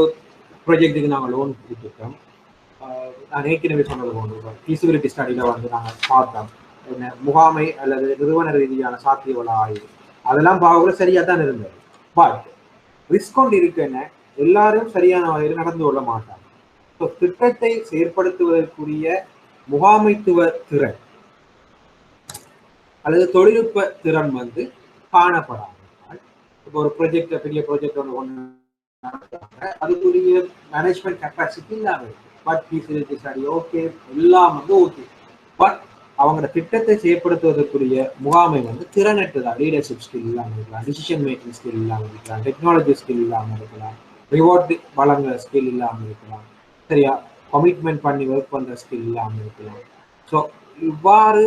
ப்ராஜெக்டுக்கு நாங்கள் லோன் கொடுத்துட்டோம். நான் ஏற்கனவே சொன்னது போன்று ஃபீஸிபிலிட்டி ஸ்டடியில் வந்து நாங்கள் பார்த்தோம், என்ன முகாமை அல்லது நிறுவன ரீதியான சாத்தியவள ஆய்வு அதெல்லாம் பார்க்க சரியாக தான் இருந்தது. பட் ரிஸ்க் கொண்டு இருக்குன்னு எல்லாரும் சரியான வகையில் நடந்து கொள்ள மாட்டாங்க. ஸோ திட்டத்தை செயற்படுத்துவதற்குரிய முகாமைத்துவ திறன் அல்லது தொழில்நுட்ப திறன் வந்து காணப்படாமல், இப்போ ஒரு ப்ராஜெக்ட், பெரிய ப்ராஜெக்ட் ஒன்று நடத்துறாங்க, அதுக்குரிய மேனேஜ்மெண்ட் கெப்பாசிட்டி இல்லாமல் இருக்கு. பட் ஃபீஸிபிலிட்டி ஸ்டடி ஓகே, எல்லாம் வந்து ஓகே, பட் அவங்களோட திட்டத்தை செயற்படுத்துவதற்குரிய முகாமை வந்து திறனற்றதா, லீடர்ஷிப் ஸ்கில் இல்லாமல் இருக்கலாம், டிசிஷன் மேக்கிங் ஸ்கில் இல்லாமல் இருக்கலாம், டெக்னாலஜி ஸ்கில் இல்லாமல் இருக்கலாம், ரிவார்டு வழங்குற ஸ்கில் இல்லாமல் இருக்கலாம், சரியா, கமிட்மெண்ட் பண்ணி ஒர்க் பண்ணுற ஸ்கில் இல்லாமல் இருக்கலாம். ஸோ இவ்வாறு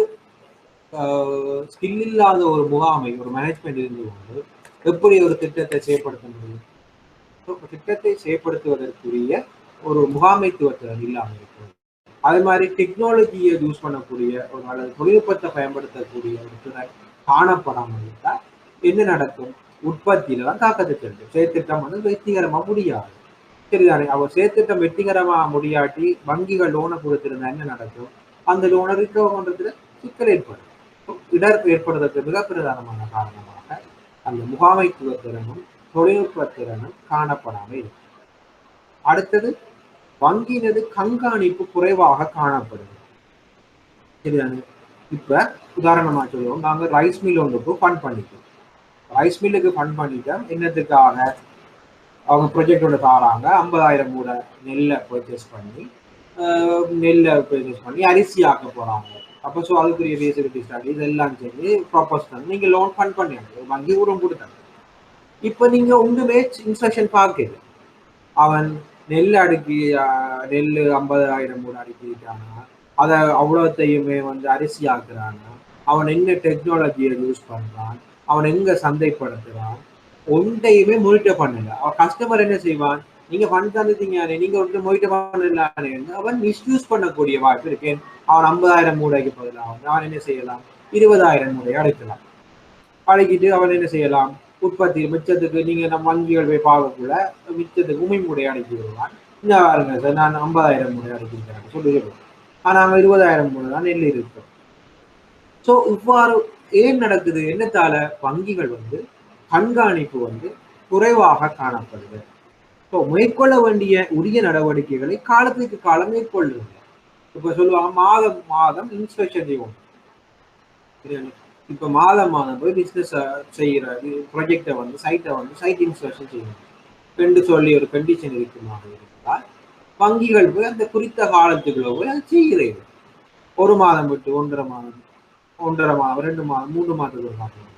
ஸ்கில் இல்லாத ஒரு முகாமை ஒரு மேனேஜ்மெண்ட் இருந்து கொண்டு எப்படி ஒரு திட்டத்தை செயற்படுத்த முடியும்? திட்டத்தை செயற்படுத்துவதற்குரிய ஒரு முகாமைத்துவத்திறன் இல்லாமல் இருக்கிறது. அதே மாதிரி டெக்னாலஜியை யூஸ் பண்ணக்கூடிய ஒரு அல்லது தொழில்நுட்பத்தை பயன்படுத்தக்கூடிய ஒரு திறன் காணப்படாமல் இருந்தால் என்ன நடக்கும்? உற்பத்தியில தான் தாக்கத்தை செலுத்தும். செயற்திட்டம் வந்து வெற்றிகரமா முடியாது. சரிதானே? அவர் செயற்திட்டம் வெற்றிகரமா முடியாட்டி வங்கிகள் லோனை கொடுத்திருந்தா என்ன நடக்கும்? அந்த லோனை ரிகவர் பண்றதுல சிக்கல் ஏற்படும். இடர் ஏற்படுவதற்கு மிக பிரதானமான காரணமாக அந்த முகாமைத்துவ திறனும் தொழில்நுட்ப திறனும் காணப்படாமல் இருக்கும். அடுத்தது, வங்கியினது கண்காணிப்பு குறைவாக காணப்படுது. சரிதானே? இப்ப உதாரணமா சொல்லுவோம், நாங்க ரைஸ் மில் ஒன்றுக்கு ஃபண்ட் பண்ணிட்டோம். ரைஸ் மில்லுக்கு ஃபண்ட் பண்ணிட்டோம், என்னத்துக்காக? அவங்க ப்ரொஜெக்டோட தாராங்க 50,000 மூட நெல்லை பர்ச்சேஸ் பண்ணி நெல்லை ப்ரொடியூஸ் பண்ணி அரிசி ஆக்க போறாங்க. அப்போ ஸோ அதுக்குரிய ஃபீஸிபிலிட்டி ஸ்டடிஸ் எல்லாம் செஞ்சு ப்ராப்போஸ் பண்ணி நீங்க லோன் ஃபண்ட் பண்ணியாங்க, வங்கி ஊரம் கொடுத்தாங்க. இப்போ நீங்க ஒன்றுமே இன்ஸ்ட்ரக்ஷன் பார்க்குது. அவன் நெல் அடுக்கி நெல் 50,000 மூட அடுக்கிட்டானா, அதை அவ்வளோத்தையுமே வந்து அரிசி ஆக்குறானா, அவன் என்ன டெக்னாலஜியை யூஸ் பண்றான், அவன் எங்க சந்தைப்படுத்துறான், ஒன்றையுமே மொனிட்டர் பண்ணல. அவன் கஸ்டமர் என்ன செய்வான், நீங்க ஃபண்ட் தந்துட்டீங்க, நீங்க ஒன்று மொனிட்டர் பண்ணலான்னு அவன் மிஸ்யூஸ் பண்ணக்கூடிய வாய்ப்பு இருக்கு. அவன் 50,000 மூடைக்கு பதிலாக அவன் என்ன செய்யலாம், 20,000 மூடையை அடைக்கலாம். அடைக்கிட்டு அவன் என்ன செய்யலாம், உற்பத்தி மிச்சத்துக்கு நீங்க நம்ம வங்கிகள் போய் பார்க்கக்குள்ள மிச்சத்துக்கு உண்மை முறை அடைக்கி விடுவான். இந்த பாருங்க சார், நான் 50,000 முறை அடைக்கிறேன் சொல்லிடுவோம். ஆனா அவன் 20,000 முறை தான் நெல் இருக்கும். ஸோ இவ்வாறு ஏன் நடக்குது, என்னத்தால வங்கிகள் வந்து கண்காணிப்பு வந்து குறைவாக காணப்படுது. ஸோ மேற்கொள்ள வேண்டிய உரிய நடவடிக்கைகளை காலத்துக்கு காலம் மேற்கொள்ளுங்க. இப்ப சொல்லுவாங்க மாதம் மாதம் இன்ஸ்பெக்ஷன் செய்வோம். இப்போ மாதம் மாதம் போய் பிஸ்னஸ் செய்கிற ப்ராஜெக்டை வந்து சைட் இன்ஸ்பெக்ஷன் செய்யணும் என்று சொல்லி ஒரு கண்டிஷன் இருக்குமாக இருந்தால் வங்கிகள் போய் அந்த குறித்த காலத்துக்குள்ள போய் அது செய்கிறீர்கள். ஒரு மாதம் விட்டு 1.5 மாதம் 2 மாதம் 3 மாதத்துக்கு ஒரு மாதம்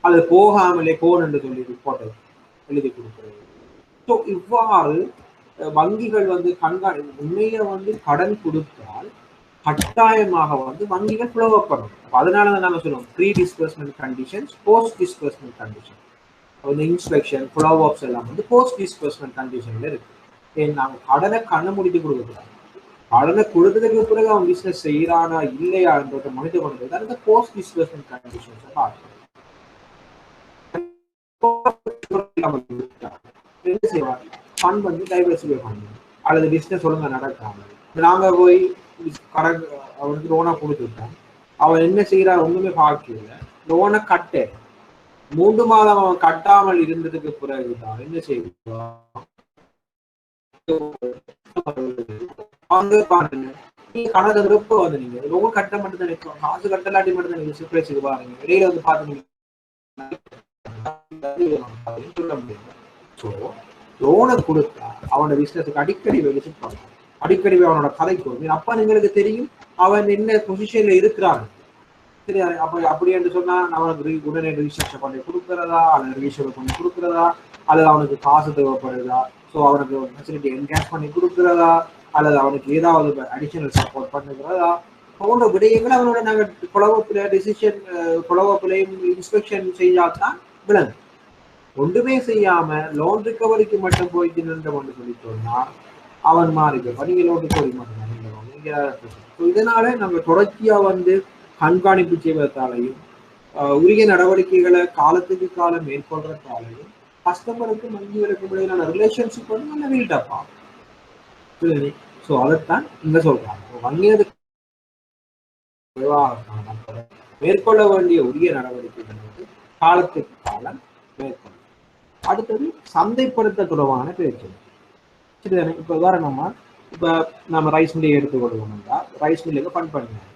அது போகாமலே போன் என்று சொல்லி ரிப்போர்ட்டை எழுதி கொடுக்கிறது. ஸோ இவ்வாறு வங்கிகள் வந்து உண்மையில வந்து கடன் கொடுத்தால் கட்டாயமாக வந்து வங்கிகள் புலவப்படும். அதனாலதான் நாங்க சொல்லுவோம் pre disbursement conditions, post disbursement condition. இந்த இன்ஸ்பெக்ஷன் ஃபாலோ அப்ஸ் எல்லாம் வந்து போஸ்ட் டிஸ்பர்ஸ்மெண்ட் கண்டிஷன்ல இருக்கு. நாங்கள் கடனை கண்ணை முடித்து கொடுக்கக்கூடாது. கடனை கொடுத்ததுக்கு பிறகு அவன் பிசினஸ் செய்யறானா இல்லையா என்றதை மனித பண்ணுறது தான் இந்த போஸ்ட் டிஸ்பர்ஸ்மெண்ட் கண்டிஷன்ஸை பார்க்கணும். என்ன செய்வாங்க, ஃபண்ட் வந்து டைவர்சிஃபை பண்ணணும் அல்லது பிசினஸ் ஒழுங்கா நடக்காம நாங்க போய் கடன் அவனுக்கு லோனா கொடுத்துட்டோம், அவன் என்ன செய்யறான் ஒண்ணுமே பார்க்கல, லோனை கட்ட 3 மாதம் அவன் கட்டாமல் இருந்ததுக்கு பிறகுதான் என்ன செய்வான், நீங்க கணக்கு ரொம்ப வந்து நீங்க லோன் கட்ட மட்டும் தான் நிற்கும், காசு கட்டலாட்டி மட்டும் தான் நீங்க சர்ப்ரைஸுக்கு பாருங்க, இடையில வந்து பாத்துங்க சொல்ல முடியாது. ஸோ லோனை கொடுத்தா அவனோட பிசினஸுக்கு அடிக்கடி விசிட் பண்ணலாம், அடிக்கடி அவனோட கதைக்கு வரும். அப்ப உங்களுக்கு தெரியும் அவன் என்ன பொசிஷன்ல இருக்கிறான். சரி, அப்படி என்று சொன்னா அவனுக்கு உடனே ரிஜிஸ்ட்ரேஷன் பண்ணி கொடுக்கறதா அல்லது ரிஜிஸ்டர் பண்ணி கொடுக்கறதா அல்லது அவனுக்கு காசு தேவைப்படுறதா, ஸோ அவனுக்கு ஃபெசிலிட்டி என்கேஷ் பண்ணி கொடுக்கறதா அல்லது அவனுக்கு ஏதாவது அடிஷனல் சப்போர்ட் பண்ணுகிறதா போன்ற விடயங்கள் அவனோட நாங்கள் குழவப்பில டிசிஷன் குழவப்பிலையும் இன்ஸ்பெக்ஷன் செய்யாதான் விளங்கு. ஒன்றுமே செய்யாம லோன் ரிகவரிக்கு மட்டும் போயிட்டு நின்றோம்னு சொல்லி சொன்னா அவன் மாறிக்க நீங்க லோன் ரிகவரி மட்டும். இதனால நம்ம தொடர்ச்சியா வந்து கண்காணிப்பு செய்வதாலையும் உரிய நடவடிக்கைகளை காலத்துக்கு காலம் மேற்கொள்றதாலையும் கஸ்டமருக்கும் வங்கிகளுக்கும் இடையிலான ரிலேஷன்ஷிப் வந்து நல்ல வீட்டப்பா. ஸோ அதைத்தான் இங்க சொல்றாங்க, வங்கியது மேற்கொள்ள வேண்டிய உரிய நடவடிக்கைகள் வந்து காலத்துக்கு காலம் மேற்கொள்ளும். அடுத்தது சந்தைப்படுத்த தொடர்பான பேச்சு. சரிதானே, இப்ப உதாரணமா இப்ப நம்ம ரைஸ் மில்லை எடுத்துக்கொள்வோம்னா ரைஸ் மில்லுக்கு ஃபண்ட் பண்ணியாச்சு,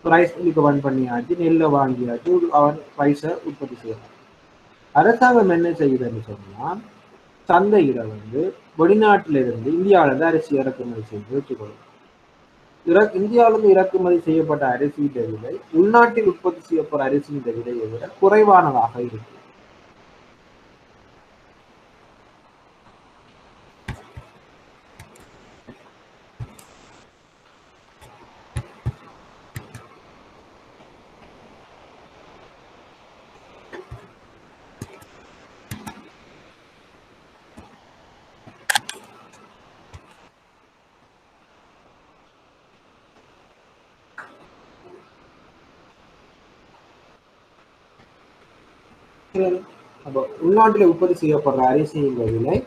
ரைஸ் மில்லுக்கு ஃபண்ட் பண்ணியாச்சு, நெல்லை வாங்கியாச்சு, அவன் ரைஸை உற்பத்தி செய்யறான். அரசாங்கம் என்ன செய்யுதுன்னு சொன்னா சந்தையில வந்து வெளிநாட்டில இருந்து இந்தியாவிலிருந்து அரிசி இறக்குமதி செய்து வச்சுக்கொள்ளும். இந்தியாவிலிருந்து இறக்குமதி செய்யப்பட்ட அரிசியின் விலை உள்நாட்டில் உற்பத்தி செய்யப்பட்ட அரிசியின் விலையை விட குறைவானதாக இருக்கு. அப்போ உள்நாட்டில் உற்பத்தி செய்யப்படுற அரிசியின் விலை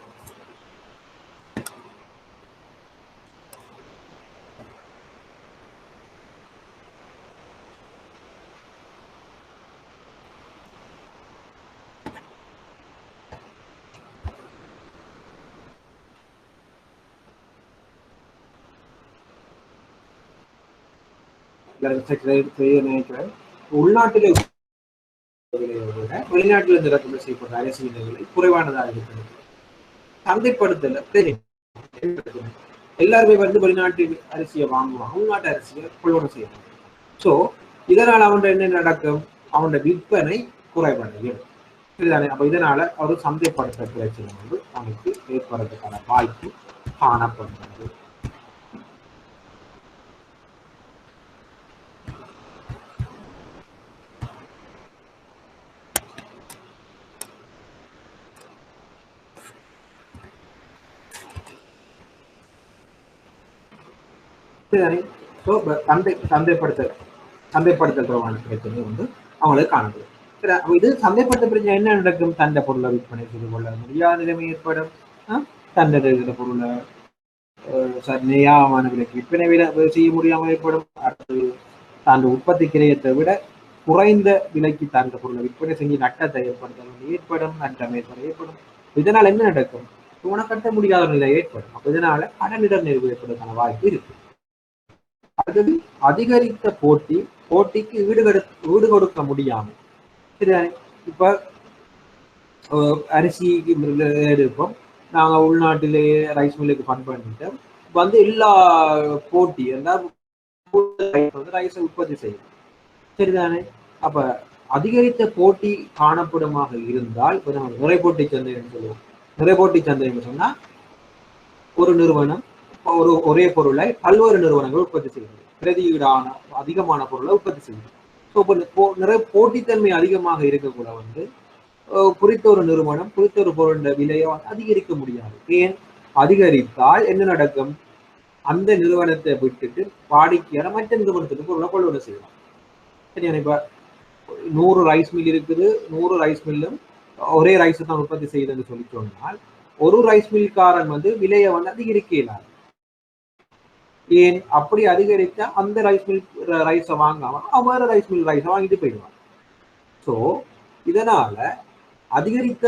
நினைக்கிறேன் உள்நாட்டில் வெளிநாட்டில் இருந்து இறக்குமதி செய்யப்பட்ட அரிசியின் விலை குறைவானதாக இருக்கிறது. சந்தைப்படுத்தல எல்லாருமே வந்து வெளிநாட்டு அரிசியை வாங்குவாங்க, உள்நாட்டு அரிசியை கொள்வனை செய்வாங்க. ஸோ இதனால் அவன் என்ன நடக்கும், அவனோட விற்பனை குறைவடையும். சரிதானே? அப்ப இதனால ஒரு சந்தைப்படுத்த பிரச்சனை வந்து அவனுக்கு ஏற்படுறதுக்கான வாய்ப்பு காணப்படுகிறது. சரிதானே? ஸோ சந்தைப்படுத்தல் தொடர்பான பிரச்சனை வந்து அவங்களுக்கு காணப்படும். சரி, இது சந்தைப்படுத்த பிரச்சனை என்ன நடக்கும், தண்டை பொருளை விற்பனை செய்து கொள்ள முடியாத நிலைமை ஏற்படும். தண்டை இருக்கிற பொருளை நியாயமான விலைக்கு விற்பனை செய்ய முடியாமல் ஏற்படும். அடுத்து தான் உற்பத்தி கிரயத்தை விட குறைந்த விலைக்கு தந்த பொருளை விற்பனை செஞ்சு நட்டத்தை ஏற்படும், நட்டம் ஏற்படும். இதனால் என்ன நடக்கும், கட்ட முடியாத நிலை ஏற்படும். அப்ப இதனால கடனிடர் நெருவு ஏற்படுவதற்கான வாய்ப்பு இருக்கு. அடுத்தது அதிகரித்த போட்டிக்கு ஈடு கொடுக்க முடியாமல். சரி, இப்ப அரிசிக்கு எடுப்போம், நாங்க உள்நாட்டிலேயே ரைஸ் மில்லுக்கு ஃபண்ட் பண்ணிட்டு வந்து எல்லா போட்டி ரைஸை உற்பத்தி செய்யும். சரிதானே? அப்ப அதிகரித்த போட்டி காணப்படுமாக இருந்தால் இப்ப நம்ம நிறை போட்டி சந்தை சொல்லுவோம். நிறை போட்டி சந்தை சொன்னா ஒரு நிறுவனம் ஒரே பொருளை பல்வேறு நிறுவனங்கள் உற்பத்தி செய்கிறது, பிரதியீடான அதிகமான பொருளை உற்பத்தி செய்கிறது. ஸோ இப்போ நிறைய போட்டித்தன்மை அதிகமாக இருக்கக்கூட வந்து குறித்த ஒரு நிறுவனம் குறித்த ஒரு பொருளின் விலையை அதிகரிக்க முடியாது. ஏன், அதிகரித்தால் என்ன நடக்கும், அந்த நிறுவனத்தை விட்டுட்டு வாடிக்கையாளர் மற்ற நிறுவனத்துக்கு பொருளை கொள்வனை செய்யலாம். சரியா? இப்ப 100 ரைஸ் மில் இருக்குது, 100 ரைஸ் மில்லும் ஒரே ரைஸை தான் உற்பத்தி செய்யுதுன்னு சொல்லி சொன்னால் ஒரு ரைஸ் மில்காரன் வந்து விலையை வந்து அதிகரிக்கலாம். ஏன், அப்படி அதிகரித்தா அந்த ரைஸ் மில் ரைஸை வாங்காம வேற ரைஸ் மில் ரைஸை வாங்கிட்டு போயிடுவான். ஸோ இதனால அதிகரித்த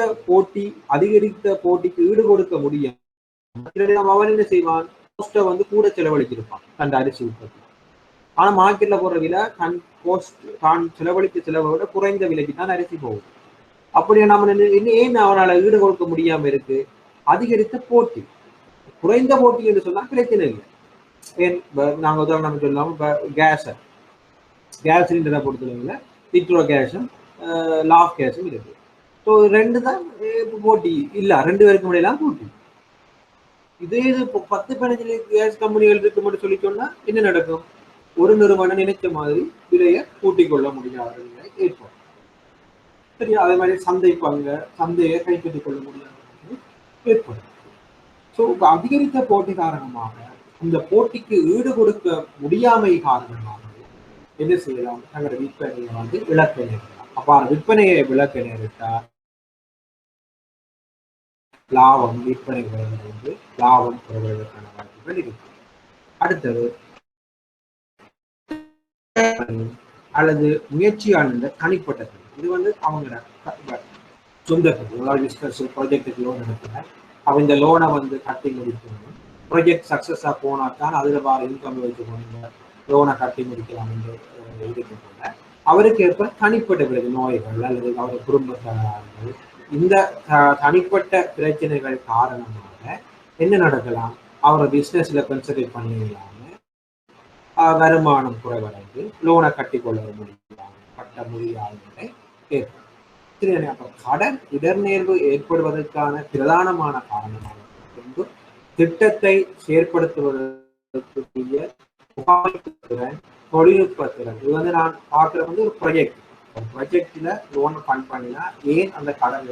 போட்டிக்கு ஈடு கொடுக்க முடியும். அவன் என்ன செய்வான், வந்து கூட செலவழிச்சிருப்பான் அந்த அரிசி உற்பத்தி. ஆனா மார்க்கெட்ல போடுற விலை தான் செலவழித்த செலவை விட குறைந்த விலைக்கு தான் அரிசி போகுது. அப்படி நம்ம ஏன் அவனால ஈடு கொடுக்க முடியாம இருக்கு, அதிகரித்த போட்டி. குறைந்த போட்டி என்று சொன்னா பிரச்சனை இல்லை. ஏன், நாங்க உதாரணம் சொல்லலாம், இப்ப கேஸ் சிலிண்டரை பொறுத்தவரையில பிட்ரோ கேஸும் லாஃப் கேஸும் இருக்கு. ஸோ ரெண்டு தான் போட்டி இல்ல, 2 பேருக்கு முன்னாடியெல்லாம் போட்டி. இதே இது 10-15 கேஸ் கம்பெனிகள் இருக்கு மட்டும் சொல்லி சொன்னா என்ன நடக்கும், ஒரு நிறுவனம் நினைச்ச மாதிரி விலையை கூட்டிக் கொள்ள முடியாத நிலை ஏற்படும். சரியா? அதே மாதிரி சந்தையை கைப்பற்றிக் கொள்ள முடியாத ஏற்படும். ஸோ அதிகரித்த போட்டி காரணமாக இந்த போட்டிக்கு ஈடு கொடுக்க முடியாமை காரணமாக என்ன செய்யலாம், தங்களோட விற்பனையை வந்து இழக்க நேரிடலாம். அப்ப விற்பனையை விளக்க நேரிட்டால் லாபம், விற்பனை வந்து லாபம் குறைவதற்கான வாய்ப்புகள் இருக்கு. அடுத்தது அல்லது முயற்சியாளர் தனிப்பட்ட இது வந்து அவங்க சொந்த ப்ராஜெக்டுக்கு லோன் எடுக்கிறார். அவ இந்த லோனை வந்து கட்டி முடிக்கணும். ப்ராஜெக்ட் சக்சஸா போனா தான் அதுல வார இன்கம் வச்சுக்கணும், லோனை கட்டி முடிக்கலாம் என்று இதுக்கு அவருக்கு ஏற்ப தனிப்பட்ட பிறகு நோய்கள் அல்லது அவருடைய குடும்பத்தார்கள் இந்த தனிப்பட்ட பிரச்சனைகள் காரணமாக என்ன நடக்கலாம், அவரை பிசினஸ்ல கன்சன்ட்ரேட் பண்ணிடலாம வருமானம் குறைவடைந்து லோனை கட்டி கொள்ள கட்ட முடியாத ஏற்படும். சரி, அப்ப கடன் இடர்நேர்வு ஏற்படுவதற்கான பிரதானமான காரணமாக திட்டத்தை செயற்படுத்துவதற்குரிய தொழில்நுட்பத்திறன். இது வந்து நான் பார்க்கற வந்து ஒரு ப்ராஜெக்ட்ல லோன் ஃபண்ட் பண்ணினா ஏன் அந்த கடன்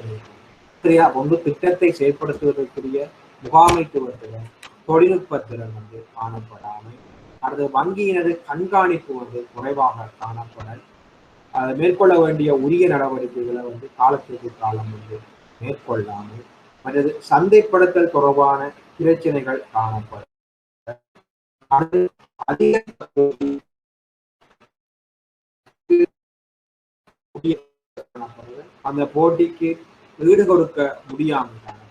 சரியா, வந்து திட்டத்தை செயற்படுத்துவதற்குரிய முகாமைத்துவத்திறன் தொழில்நுட்பத்திறன் வந்து காணப்படாமல், அடுத்து வங்கியினது கண்காணிப்பு வந்து குறைவாக காணப்பட, மேற்கொள்ள வேண்டிய உரிய நடவடிக்கைகளை வந்து காலத்திற்கு காலம் வந்து மேற்கொள்ளாமல், மற்றது சந்தைப்படுத்தல் தொடர்பான பிரச்சனைகள் காணப்படும். அந்த போட்டிக்கு ஈடு கொடுக்க முடியாமல்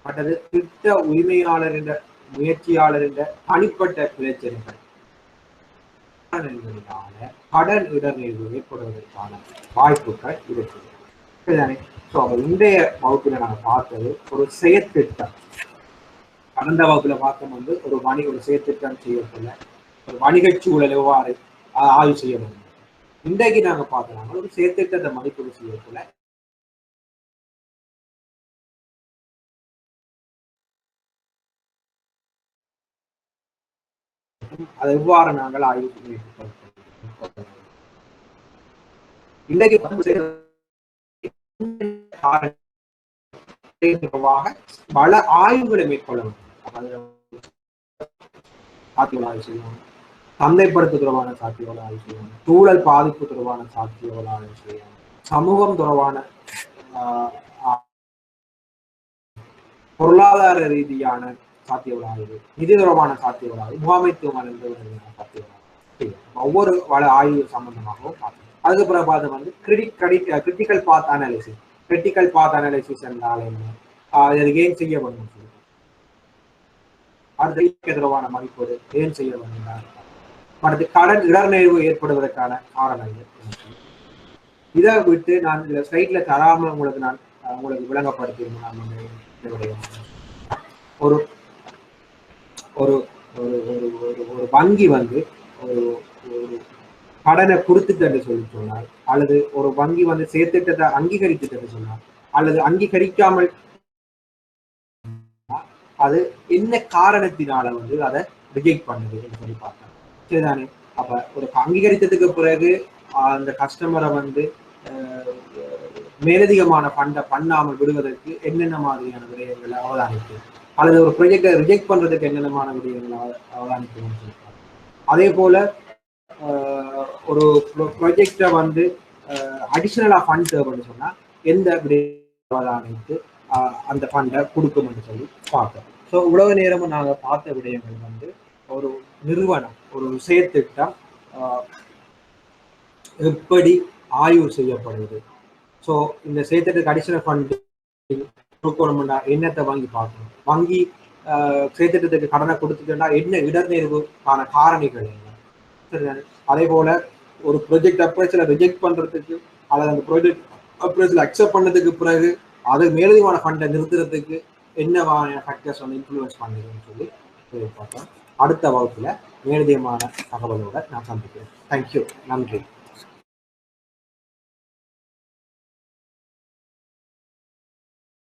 மற்றது திட்ட உரிமையாளர் என்ற முயற்சியாளர் என்ற தனிப்பட்ட பிரச்சனைகள் கடன் இடர்நேர்வு ஏற்படுவதற்கான வாய்ப்புகள் இருக்குது. இன்றைய வகுப்பில் நாங்கள் பார்த்தது ஒரு செயற்திட்டம். கடந்த வகுப்புல பார்த்தோம் வந்து ஒரு செயற்திட்டம் செய்யக்குள்ள ஒரு வணிகச் சூழல் எவ்வாறு ஆய்வு செய்ய வேண்டும். இன்றைக்கு நாங்க பார்க்கலாம் ஒரு செயற்திட்டத்தை மதிப்பீடு செய்யக்குள்ள அதை எவ்வாறு நாங்கள் ஆய்வு செய்ய இன்றைக்கு பல ஆய்வுகளை மேற்கொள்ளணும். சாத்தியங்கள் செய்யணும், சந்தைப்படுத்து தொடர்பான சாத்தியங்களை ஆய்வு செய்யணும், சூழல் பாதிப்பு தொடர்பான சாத்தியங்களை ஆய்வு செய்யணும், சமூகம் தொடர்பான பொருளாதார ரீதியான சாத்தியங்கள் ஆய்வு, நிதி தொடர்பான சாத்தியங்கள் ஆய்வு, முகாமைத்துவமான சாத்தியங்கள் ஒவ்வொரு வள ஆய்வு சம்பந்தமாகவும் பார்த்தோம். அதுக்கு பிறகு பார்த்து வந்து critical path analysis. Critical path analysis என்றால் என்ன, இதுக்கு ஏன் செய்ய வேண்டும், அடுத்த தொடர்பான மதிப்பீடு ஏன் செய்ய வேண்டும், அடுத்து கடன் இடர்நெறிவு ஏற்படுவதற்கான காரணங்கள். இதை விட்டு நான் இந்த ஸ்லைட்ல தராமல் உங்களுக்கு விளங்கப்படுத்தியிருந்தேன். ஒரு ஒரு ஒரு வங்கி வந்து ஒரு ஒரு கடனை கொடுத்துட்டு சொல்லி சொன்னார், அல்லது ஒரு வங்கி வந்து சேர்த்துட்டதை அங்கீகரித்துட்டு சொன்னார், அல்லது அங்கீகரிக்காமல் அது என்ன காரணத்தினால வந்து அதை ரிஜெக்ட் பண்ணுது சொல்லி பார்த்தேன். சரிதானே? அப்ப ஒரு அங்கீகரித்ததுக்கு பிறகு அந்த கஸ்டமரை வந்து மேலதிகமான ஃபண்டை பண்ணாமல் விடுவதற்கு என்னென்ன மாதிரியான விடயங்களை அவதானிக்கு, அல்லது ஒரு ப்ரொஜெக்டை ரிஜெக்ட் பண்றதுக்கு என்னென்னமான விடயங்களை அவதானிக்கணும்னு சொல்லியிருக்காங்க. அதே போல ஒரு ப்ரொஜெக்டை வந்து அடிஷனலா ஃபண்ட் தேவைன்னு சொன்னா எந்த விடயத்தை அவதானித்து அந்த ஃபண்டை கொடுக்கும்னு சொல்லி பார்த்தோம். ஸோ உலக நேரமும் நாங்கள் பார்த்த விடயங்கள் வந்து ஒரு நிறுவனம், ஒரு செயற்திட்டம் எப்படி ஆய்வு செய்யப்படுது, ஸோ இந்த செயற்திட்டத்துக்கு அடிஷனல் ஃபண்ட் கொடுக்கணும்னா என்னத்தை வங்கி பார்க்கணும், வங்கி செயற்திட்டத்துக்கு கடனை கொடுத்துட்டா என்ன இடர்நெறிவுக்கான காரணிகள் என்ன, சரிதானே? அதே போல ஒரு ப்ரொஜெக்ட் அப்ரோச்சில் ரிஜெக்ட் பண்றதுக்கு அல்லது அந்த ப்ரொஜெக்ட் அப்ரோச்சில் அக்செப்ட் பண்ணதுக்கு பிறகு அது மேலதிகமான ஃபண்டை நிறுத்துறதுக்கு என்ன ஃபேக்டர்ஸ் வந்து இன்ஃப்ளூயன்ஸ் பண்ணுதுன்னு சொல்லி பார்த்தோம். அடுத்த வகுப்புல மேலதிகமான தகவலோட நான் சந்திக்கிறேன். தேங்க்யூ, நன்றி.